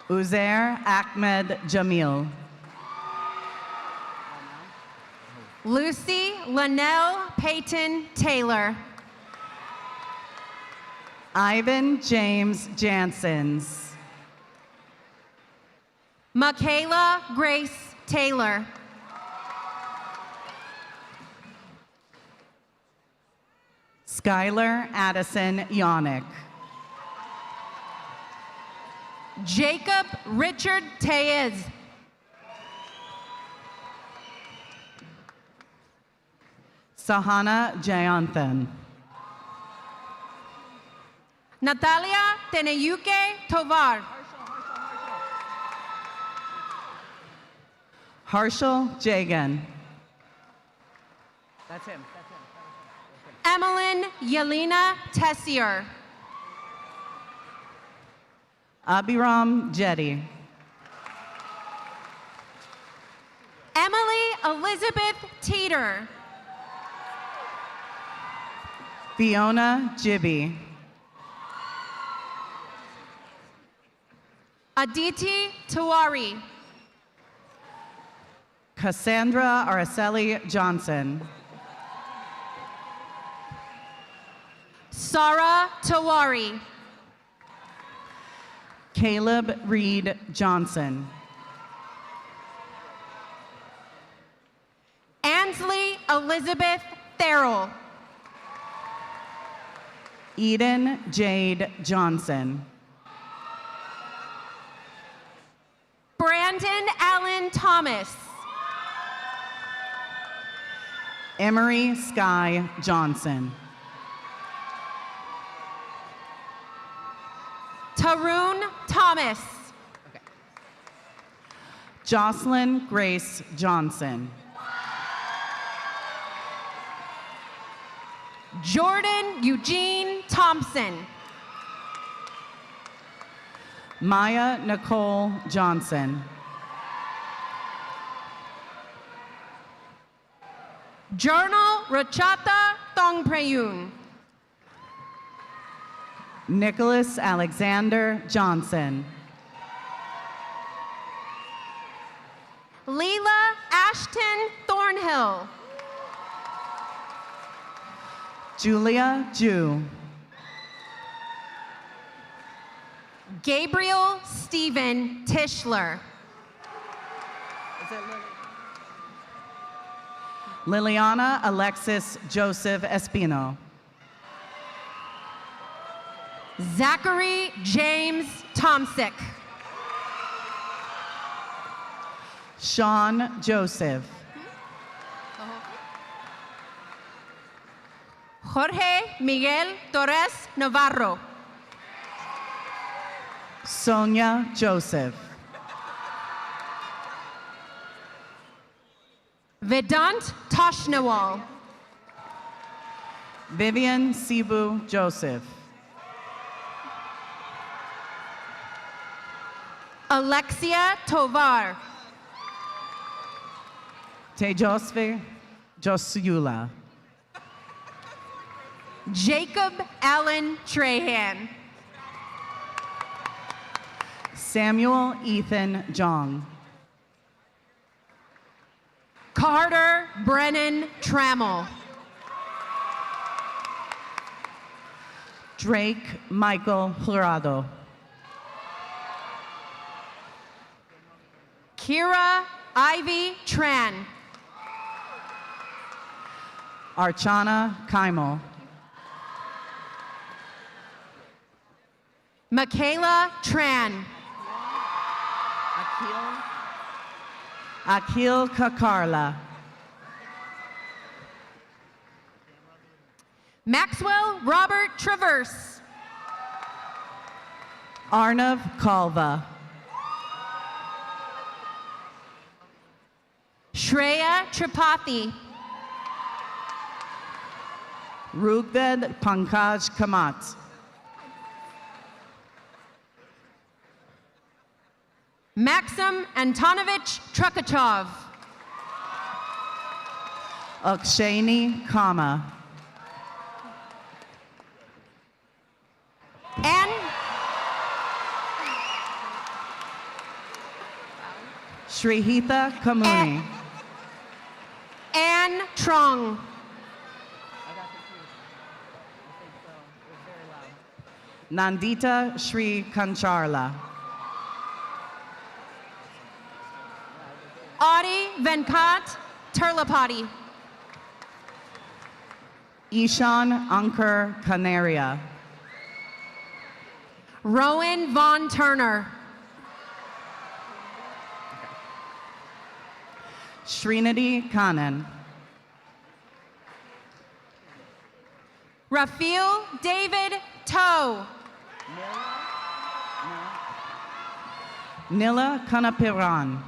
Uzair Ahmed Jamil. Lucy Linnell Payton Taylor. Ivan James Jansens. Michaela Grace Taylor. Skylar Addison Yannick. Jacob Richard Tayez. Sahana Jayanthan. Natalia Teneyuke Tovar. Harshal Jagan. That's him. Emmeline Yelena Tessier. Abiram Jetty. Emily Elizabeth Teeter. Fiona Gibby. Aditi Tiwari. Cassandra Araceli Johnson. Sarah Tiwari. Caleb Reed Johnson. Ansley Elizabeth Farrell. Eden Jade Johnson. Brandon Allen Thomas. Emery Sky Johnson. Tarun Thomas. Jocelyn Grace Johnson. Jordan Eugene Thompson. Maya Nicole Johnson. Journal Rachata Thongprayun. Nicholas Alexander Johnson. Leela Ashton Thornhill. Julia Jew. Gabriel Stephen Tischler. Liliana Alexis Joseph Espino. Zachary James Tomsick. Sean Joseph. Jorge Miguel Torres Navarro. Sonia Joseph. Vedant Toshnawal. Vivian Sibu Joseph. Alexia Tovar. Tejosve Josula. Jacob Allen Trahan. Samuel Ethan Jong. Carter Brennan Trammell. Drake Michael Jurado. Kira Ivy Tran. Archana Kaimo. Michaela Tran. Akil Kakarla. Maxwell Robert Traverse. Arnav Kalva. Shreya Tripathi. Rugved Pankaj Kamat. Maxim Antonovich Trukachov. Akshani Kama. And Shrihita Kamuni. Anne Trong. Nandita Shri Kancharla. Adi Venkat Turlapati. Ishan Ankur Kanaria. Rowan Von Turner. Srinidhi Kanan. Rafael David Toe. Nila Kanapiran.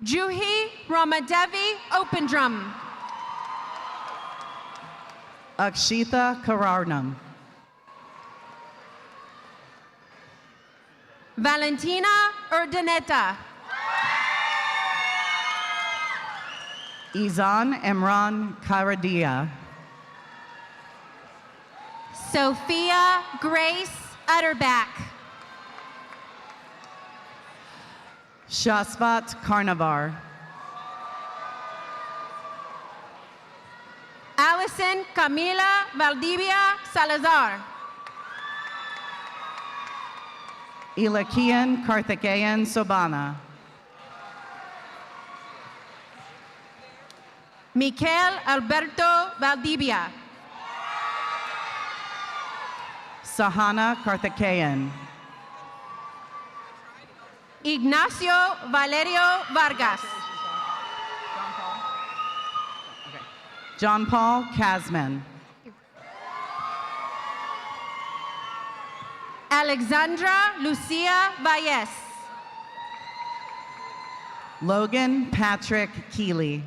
Juhi Ramadevi Opendrum. Akshita Kararnam. Valentina Urdaneta. Izan Emran Karadia. Sophia Grace Utterback. Shasvat Karnavar. Allison Camila Valdivia Salazar. Ilakian Karthikeyan Sobana. Mikel Alberto Valdivia. Sahana Karthikeyan. Ignacio Valerio Vargas. John Paul Kasman. Alexandra Lucia Valles. Logan Patrick Keeley.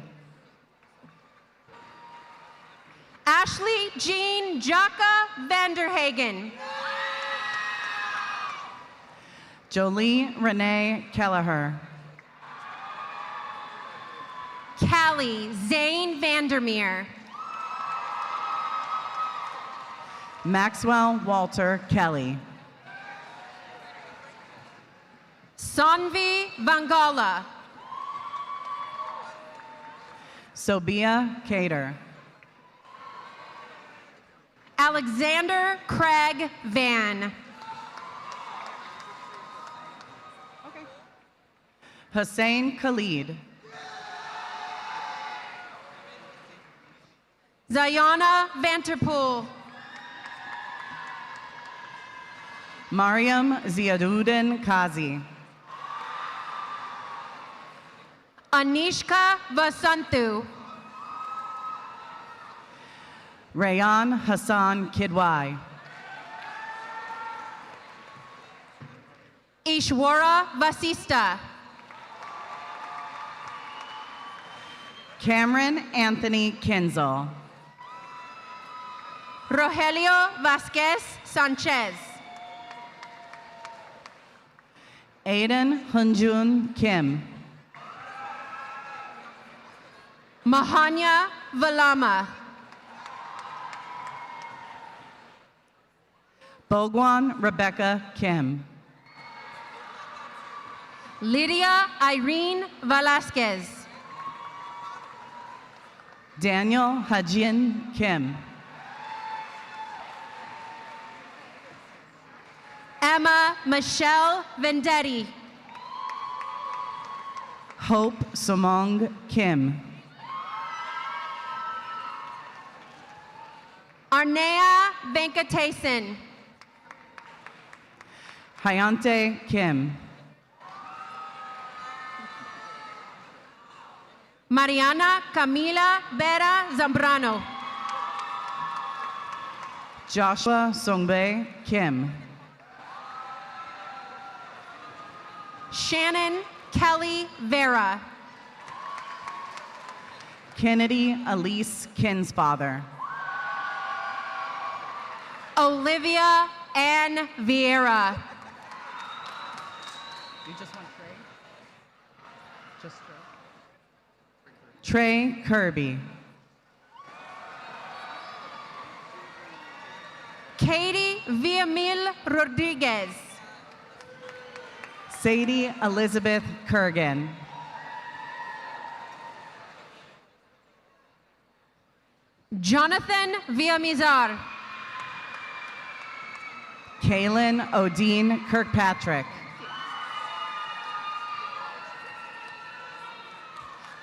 Ashley Jean Jaka Vanderhagen. Jolie Renee Kelleher. Callie Zane Vandermeer. Maxwell Walter Kelly. Sanvi Bangala. Sobia Cater. Alexander Craig Van. Hussein Khalid. Zayana Vanterpool. Mariam Ziaduddin Kazi. Anishka Vasantu. Rayan Hassan Kidwai. Ishwara Vasista. Cameron Anthony Kinzel. Rogelio Vasquez Sanchez. Aiden Hunjun Kim. Mahanya Valama. Bogwan Rebecca Kim. Lydia Irene Velasquez. Daniel Hajin Kim. Emma Michelle Vendetti. Hope Somong Kim. Arnea Venkatesan. Hayante Kim. Mariana Camila Vera Zambrano. Joshua Songbe Kim. Shannon Kelly Vera. Kennedy Elise Kinsfather. Olivia Ann Vieira. You just want Trey? Just Trey. Trey Kirby. Katie Villamil Rodriguez. Sadie Elizabeth Kurgan. Jonathan Villamizar. Kaylin Odine Kirkpatrick.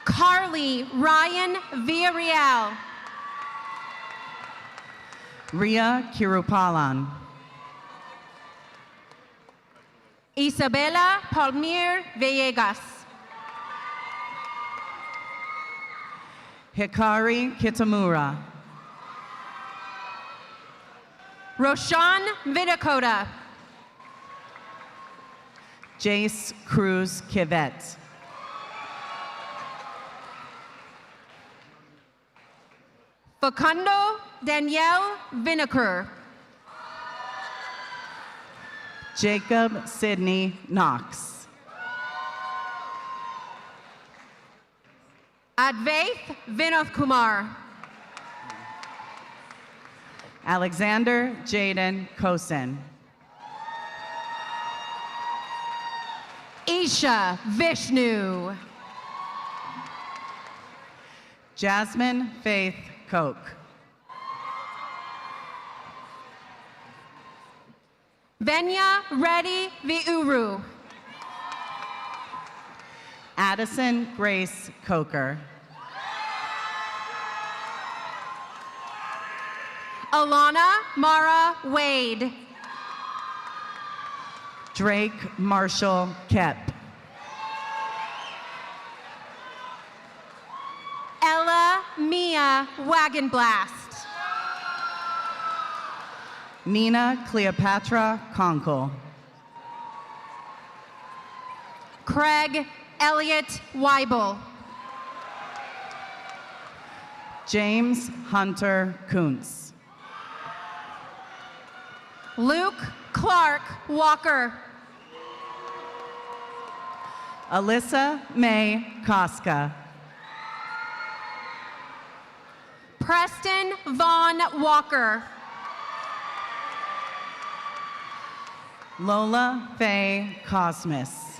Carly Ryan Villarreal. Ria Kirupalan. Isabela Palmir Villegas. Hikari Kitamura. Roshan Vidakota. Jace Cruz Kivet. Facundo Danielle Vineker. Jacob Sidney Knox. Advaith Vinod Kumar. Alexander Jaden Kosin. Isha Vishnu. Jasmine Faith Koch. Venya Reddy Viuru. Addison Grace Coker. Alana Mara Wade. Drake Marshall Kep. Ella Mia Wagonblast. Nina Cleopatra Conkle. Craig Elliott Weibel. James Hunter Kuntz. Luke Clark Walker. Alyssa May Koska. Preston Vaughn Walker. Lola Faye Cosmas.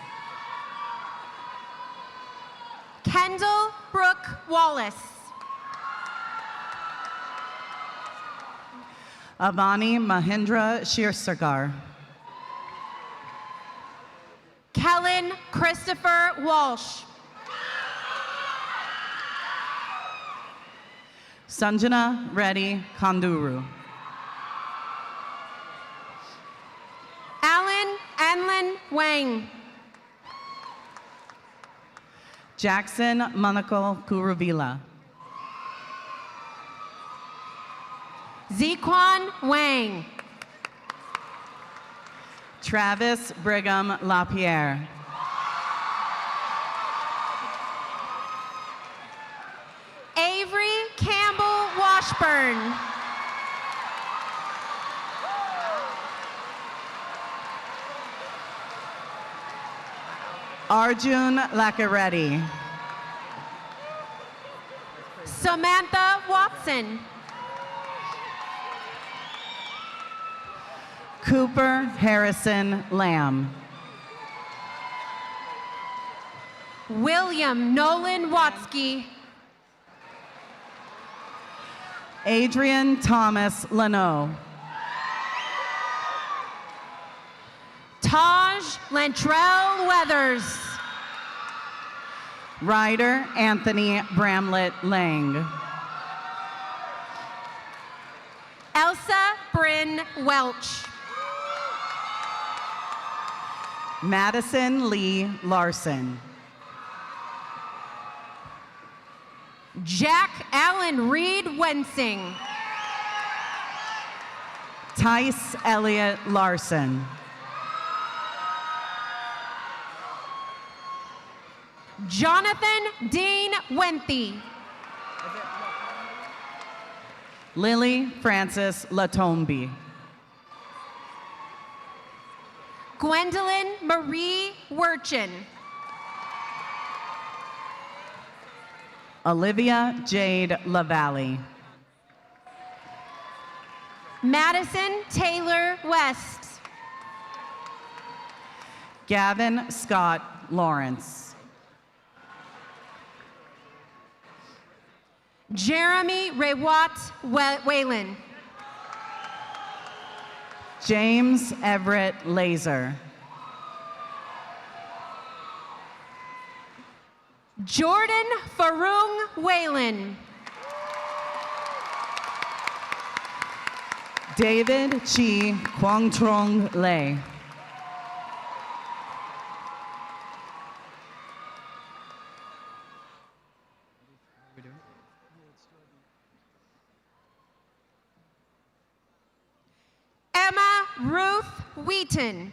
Kendall Brooke Wallace. Avani Mahindra Shirsagar. Kellen Christopher Walsh. Sanjana Reddy Konduru. Alan Anlin Wang. Jackson Monaco Kuruvila. Zequan Wang. Travis Brigham LaPierre. Avery Campbell Washburn. Arjun Lakareddy. Samantha Watson. Cooper Harrison Lamb. William Nolan Watsky. Adrian Thomas Lano. Taj Lantrell Weathers. Ryder Anthony Bramlett Lang. Elsa Bryn Welch. Madison Lee Larson. Jack Allen Reed Wensing. Tice Elliott Larson. Jonathan Dean Wenthy. Lily Frances Latombi. Gwendolyn Marie Werchin. Olivia Jade LaValle. Madison Taylor West. Gavin Scott Lawrence. Jeremy Rewat Whalen. James Everett Laser. Jordan Farung Whalen. David Chi Kwangtrong Lei. Emma Ruth Wheaton.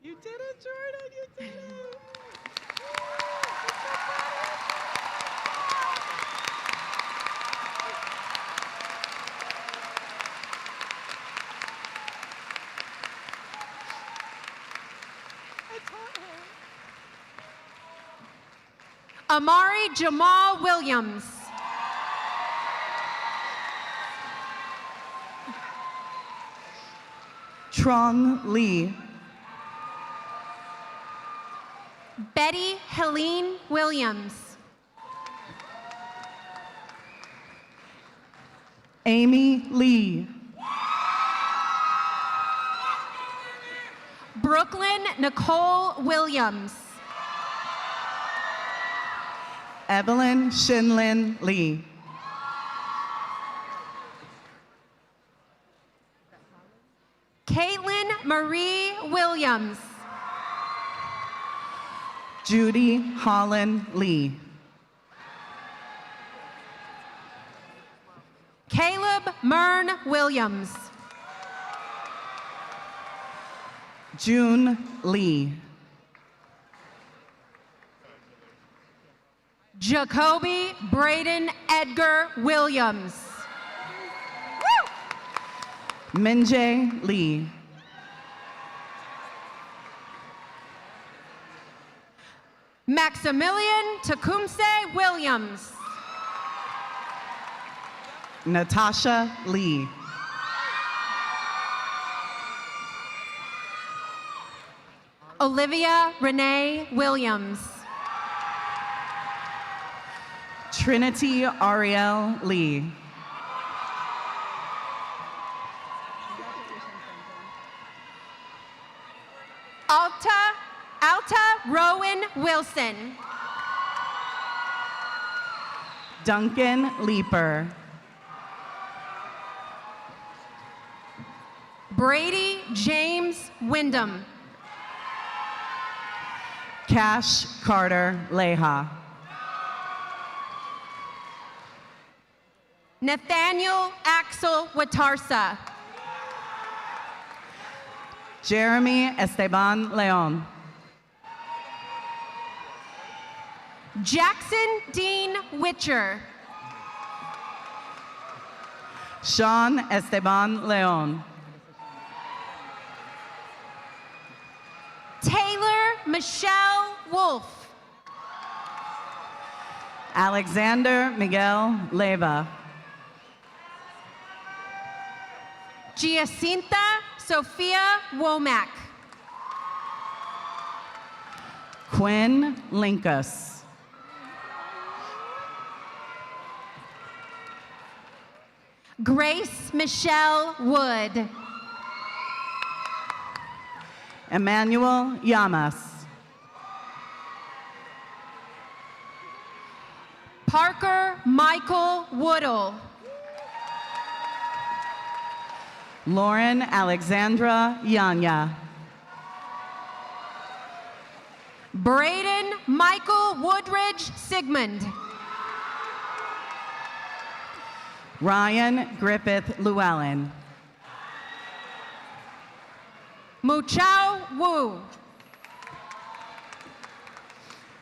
You did it, Jordan, you did it. Amari Jamal Williams. Trong Lee. Betty Helene Williams. Amy Lee. Brooklyn Nicole Williams. Evelyn Shinlin Lee. Caitlin Marie Williams. Judy Holland Lee. Caleb Mern Williams. June Lee. Jacoby Braden Edgar Williams. Minjae Lee. Maximilian Tecumseh Williams. Natasha Lee. Olivia Renee Williams. Trinity Ariel Lee. Alta Rowan Wilson. Duncan Leeper. Brady James Wyndham. Cash Carter Leha. Nathaniel Axel Watarsa. Jeremy Esteban Leon. Jackson Dean Witcher. Sean Esteban Leon. Taylor Michelle Wolf. Alexander Miguel Leva. Giacinta Sophia Womack. Quinn Linkus. Grace Michelle Wood. Emmanuel Yamas. Parker Michael Woodall. Lauren Alexandra Yanya. Braden Michael Woodridge Sigmund. Ryan Griffith Llewellyn. Muchao Wu.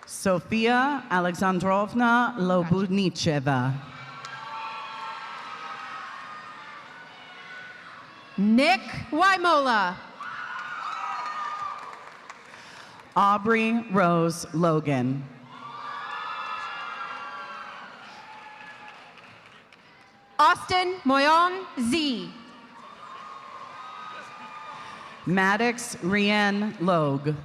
Sofia Alexandrovna Lobunicheva. Nick Waimola. Aubrey Rose Logan. Austin Moyon Z. Maddox Rian Logue.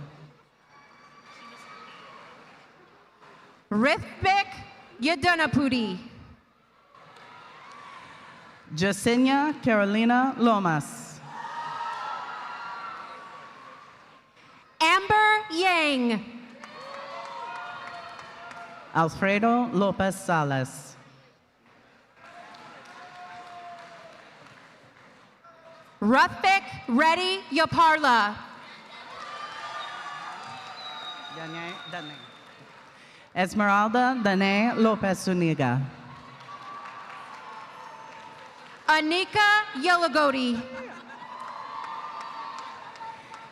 Rithvik Yadunapudi. Jacinia Carolina Lomas. Amber Yang. Alfredo Lopez Salas. Rafik Reddy Yaparla. Esmeralda Dane Lopez Zuniga. Anika Yelagodi.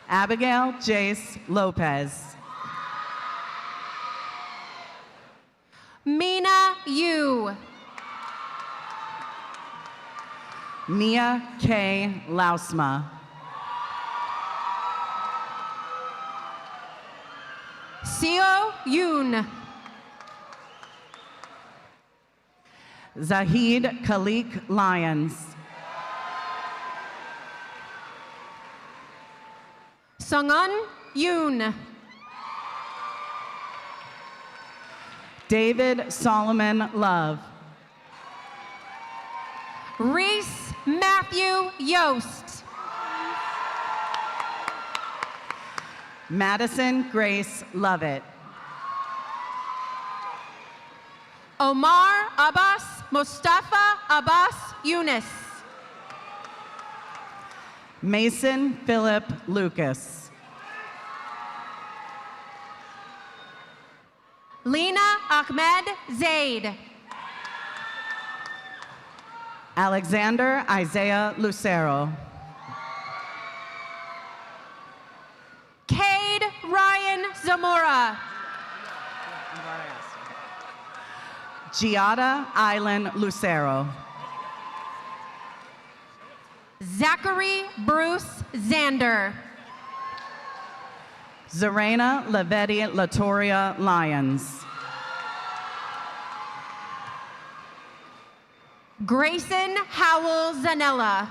Abigail Jace Lopez. Mina Yu. Mia K. Lausma. Seo Yoon. Zahid Khalik Lyons. Sungun Yoon. David Solomon Love. Reese Matthew Yost. Madison Grace Lovett. Omar Abbas Mustafa Abbas Yunus. Mason Philip Lucas. Lena Ahmed Zaid. Alexander Isaiah Lucero. Cade Ryan Zamora. Giada Island Lucero. Zachary Bruce Zander. Zarena Lavetti Latoria Lyons. Grayson Howell Zanella.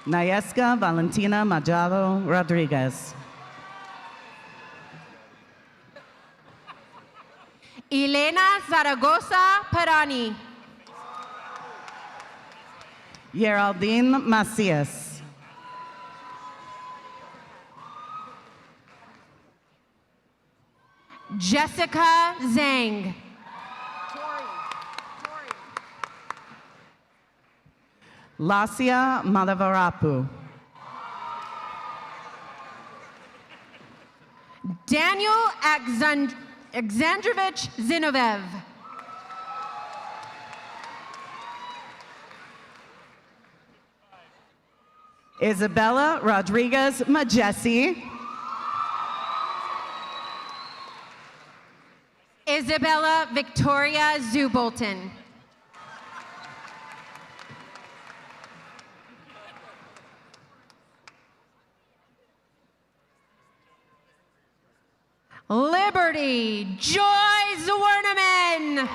Nayeska Valentina Machado Rodriguez. Elena Zaragoza Parani. Geraldine Macias. Jessica Zhang. Lasia Madavarapu. Daniel Alexandrovich Zinovev. Isabella Rodriguez Majessi. Isabella Victoria Zubolton. Liberty Joy Zwerneman.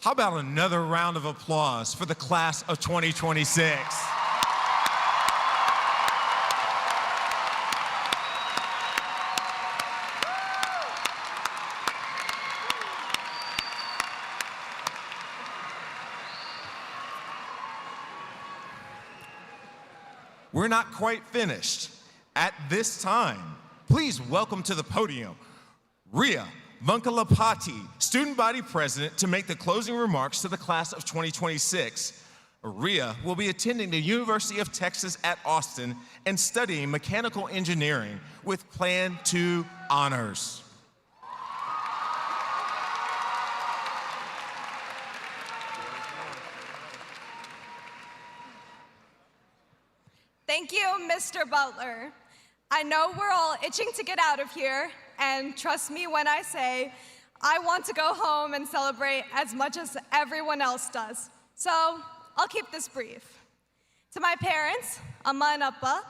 How about another round of applause for the class of 2026? We're not quite finished. At this time, please welcome to the podium Ria Vankalapati, Student Body President, to make the closing remarks to the class of 2026. Ria will be attending the University of Texas at Austin and studying mechanical engineering with Plan 2 honors. Thank you, Mr. Butler. I know we're all itching to get out of here, and trust me when I say, I want to go home and celebrate as much as everyone else does. So I'll keep this brief. To my parents, Amma and Appa,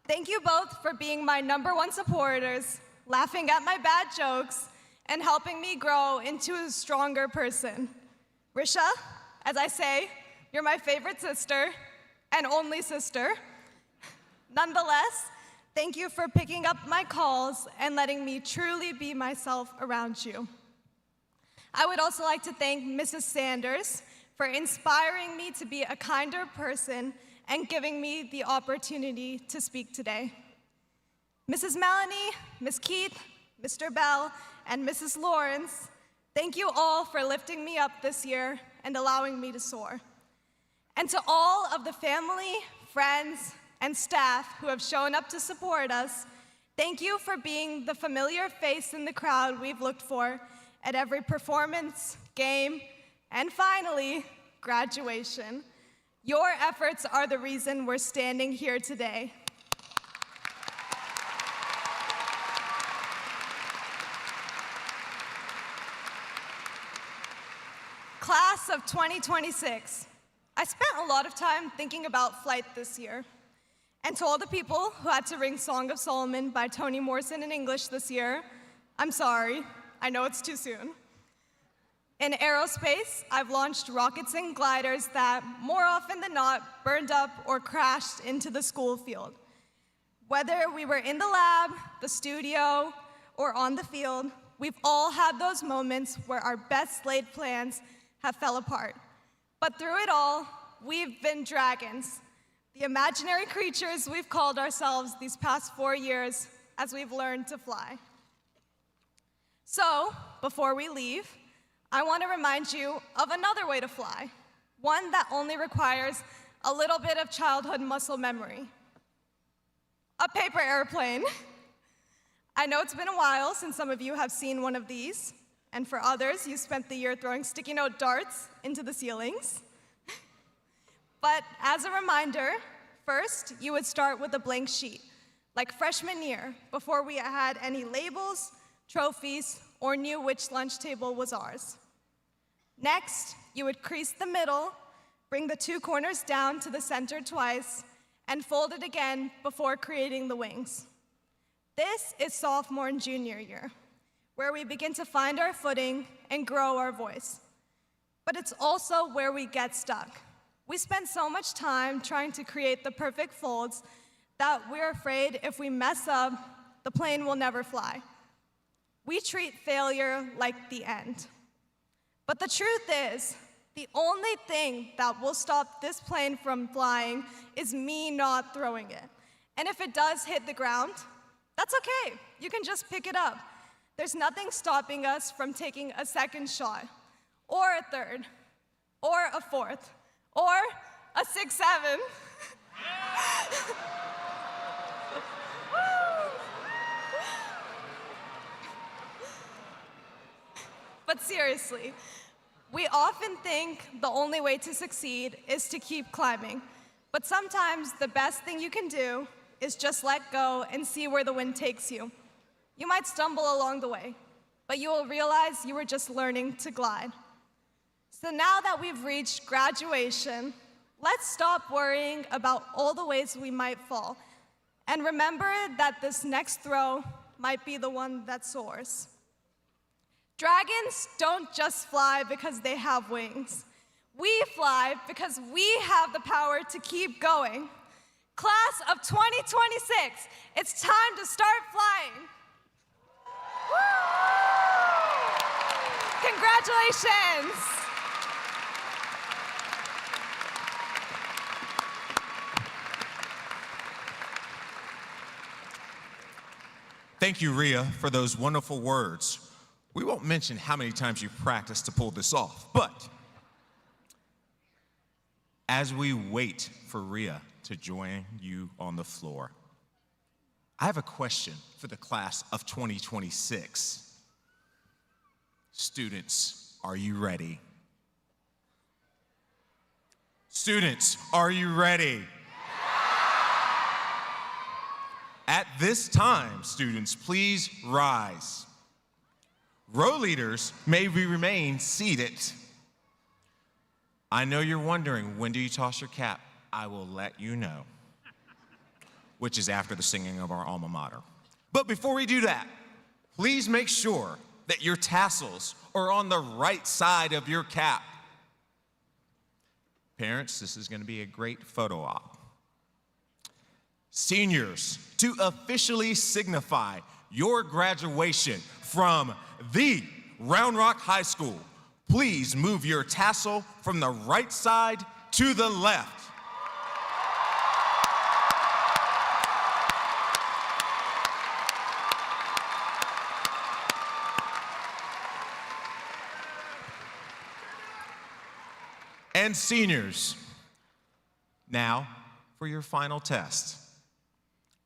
thank you both for being my #1 supporters, laughing at my bad jokes, and helping me grow into a stronger person. Risha, as I say, you're my favorite sister, and only sister. Nonetheless, thank you for picking up my calls and letting me truly be myself around you. I would also like to thank Mrs. Sanders for inspiring me to be a kinder person and giving me the opportunity to speak today. Mrs. Melanie, Ms. Keith, Mr. Bell, and Mrs. Lawrence, thank you all for lifting me up this year and allowing me to soar. And to all of the family, friends, and staff who have shown up to support us, thank you for being the familiar face in the crowd we've looked for at every performance, game, and finally, graduation. Your efforts are the reason we're standing here today. Class of 2026. I spent a lot of time thinking about flight this year. And to all the people who had to ring Song of Solomon by Toni Morrison in English this year, I'm sorry, I know it's too soon. In aerospace, I've launched rockets and gliders that, more often than not, burned up or crashed into the school field. Whether we were in the lab, the studio, or on the field, we've all had those moments where our best laid plans have fell apart. But through it all, we've been dragons, the imaginary creatures we've called ourselves these past 4 years as we've learned to fly. So, before we leave, I want to remind you of another way to fly, one that only requires a little bit of childhood muscle memory. A paper airplane. I know it's been a while since some of you have seen one of these, and for others, you spent the year throwing sticky note darts into the ceilings. But as a reminder, first, you would start with a blank sheet, like freshman year, before we had any labels, trophies, or knew which lunch table was ours. Next, you would crease the middle, bring the 2 corners down to the center twice, and fold it again before creating the wings. This is sophomore and junior year, where we begin to find our footing and grow our voice. But it's also where we get stuck. We spend so much time trying to create the perfect folds that we're afraid if we mess up, the plane will never fly. We treat failure like the end. But the truth is, the only thing that will stop this plane from flying is me not throwing it. And if it does hit the ground, that's okay. You can just pick it up. There's nothing stopping us from taking a second shot, or a third, or a fourth, or a 6-7. But seriously, we often think the only way to succeed is to keep climbing. But sometimes the best thing you can do is just let go and see where the wind takes you. You might stumble along the way, but you will realize you were just learning to glide. So now that we've reached graduation, let's stop worrying about all the ways we might fall, and remember that this next throw might be the one that soars. Dragons don't just fly because they have wings. We fly because we have the power to keep going. Class of 2026, it's time to start flying. Woo! Congratulations. Thank you, Rhea, for those wonderful words. We won't mention how many times you practiced to pull this off, but as we wait for Rhea to join you on the floor, I have a question for the class of 2026. Students, are you ready? Students, are you ready? At this time, students, please rise. Row leaders may remain seated. I know you're wondering, when do you toss your cap? I will let you know, which is after the singing of our alma mater. But before we do that, please make sure that your tassels are on the right side of your cap. Parents, this is going to be a great photo op. Seniors, to officially signify your graduation from the Round Rock High School, please move your tassel from the right side to the left. and seniors. Now, for your final test.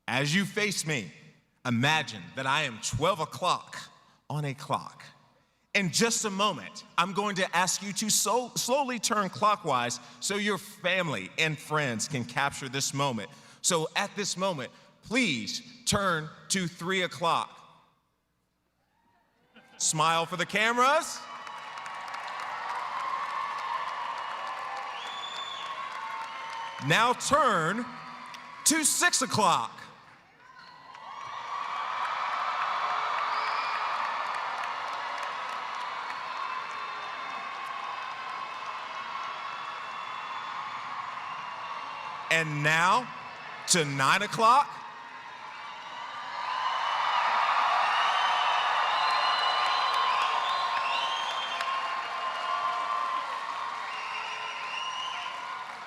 As you face me, imagine that I am 12 o'clock on a clock. In just a moment, I'm going to ask you to slowly turn clockwise so your family and friends can capture this moment. So at this moment, please turn to 3 o'clock. Smile for the cameras. Now turn to 6 o'clock. And now to 9 o'clock.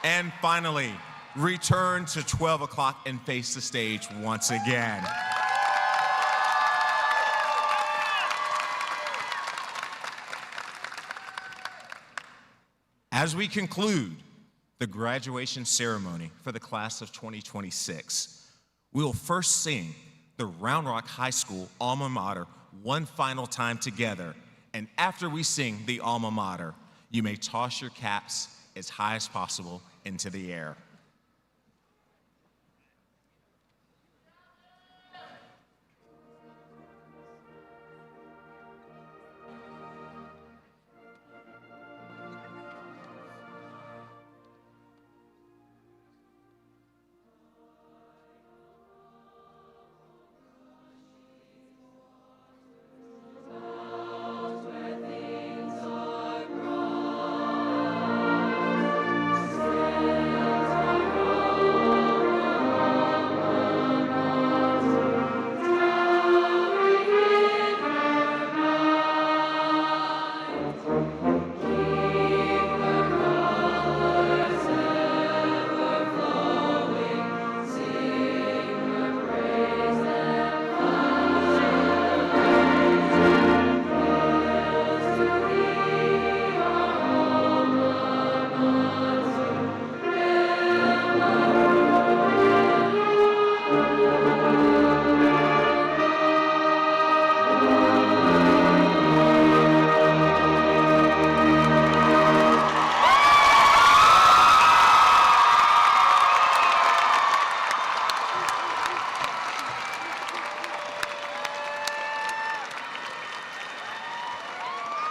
And finally, return to 12 o'clock and face the stage once again. As we conclude the graduation ceremony for the class of 2026, we will first sing the Round Rock High School alma mater one final time together. And after we sing the alma mater, you may toss your caps as high as possible into the air.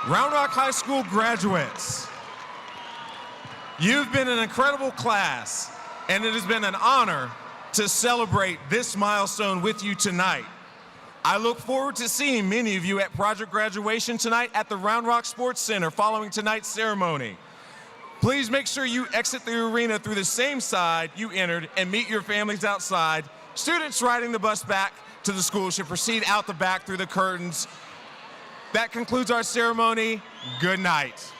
Round Rock High School graduates, you've been an incredible class, and it has been an honor to celebrate this milestone with you tonight. I look forward to seeing many of you at project graduation tonight at the Round Rock Sports Center following tonight's ceremony. Please make sure you exit the arena through the same side you entered and meet your families outside. Students riding the bus back to the school should proceed out the back through the curtains. That concludes our ceremony. Good night.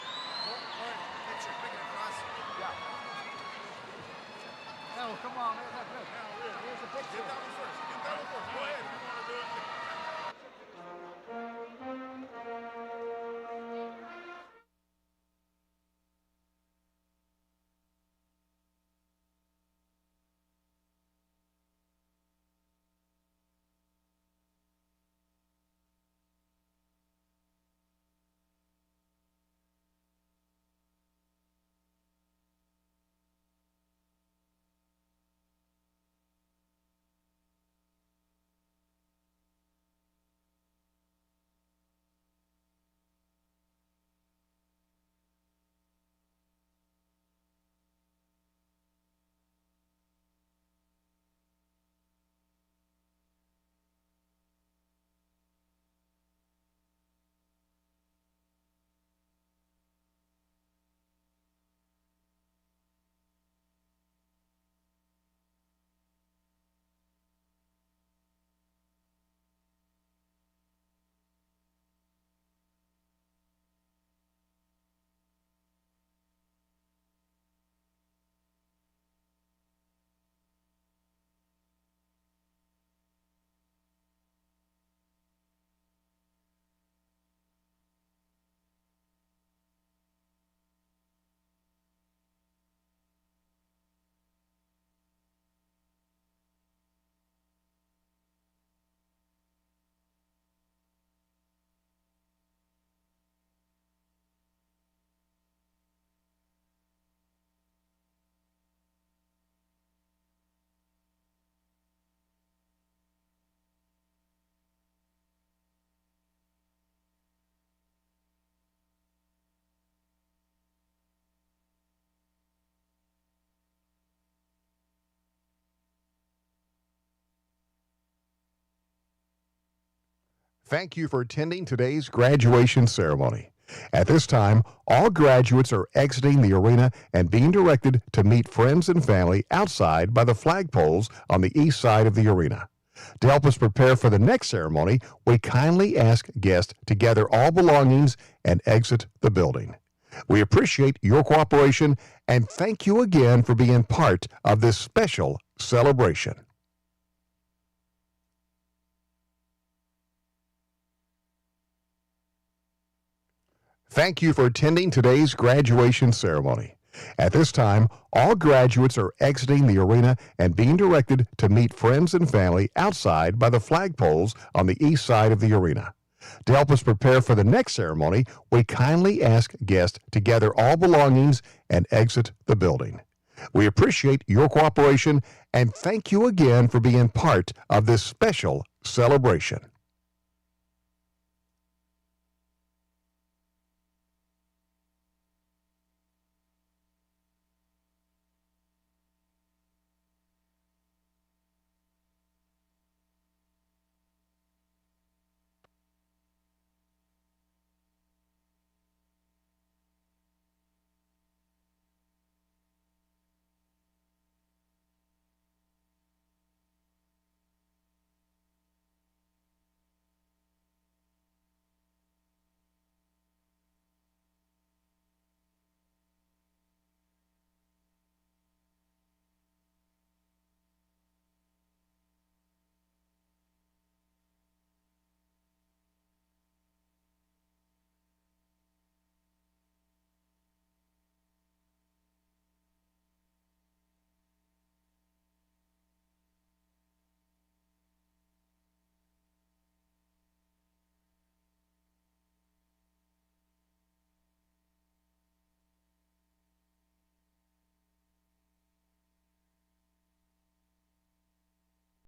Thank you for attending today's graduation ceremony. At this time, all graduates are exiting the arena and being directed to meet friends and family outside by the flagpoles on the east side of the arena. To help us prepare for the next ceremony, we kindly ask guests to gather all belongings and exit the building. We appreciate your cooperation and thank you again for being part of this special celebration. Thank you for attending today's graduation ceremony. At this time, all graduates are exiting the arena and being directed to meet friends and family outside by the flagpoles on the east side of the arena. To help us prepare for the next ceremony, we kindly ask guests to gather all belongings and exit the building. We appreciate your cooperation and thank you again for being part of this special celebration.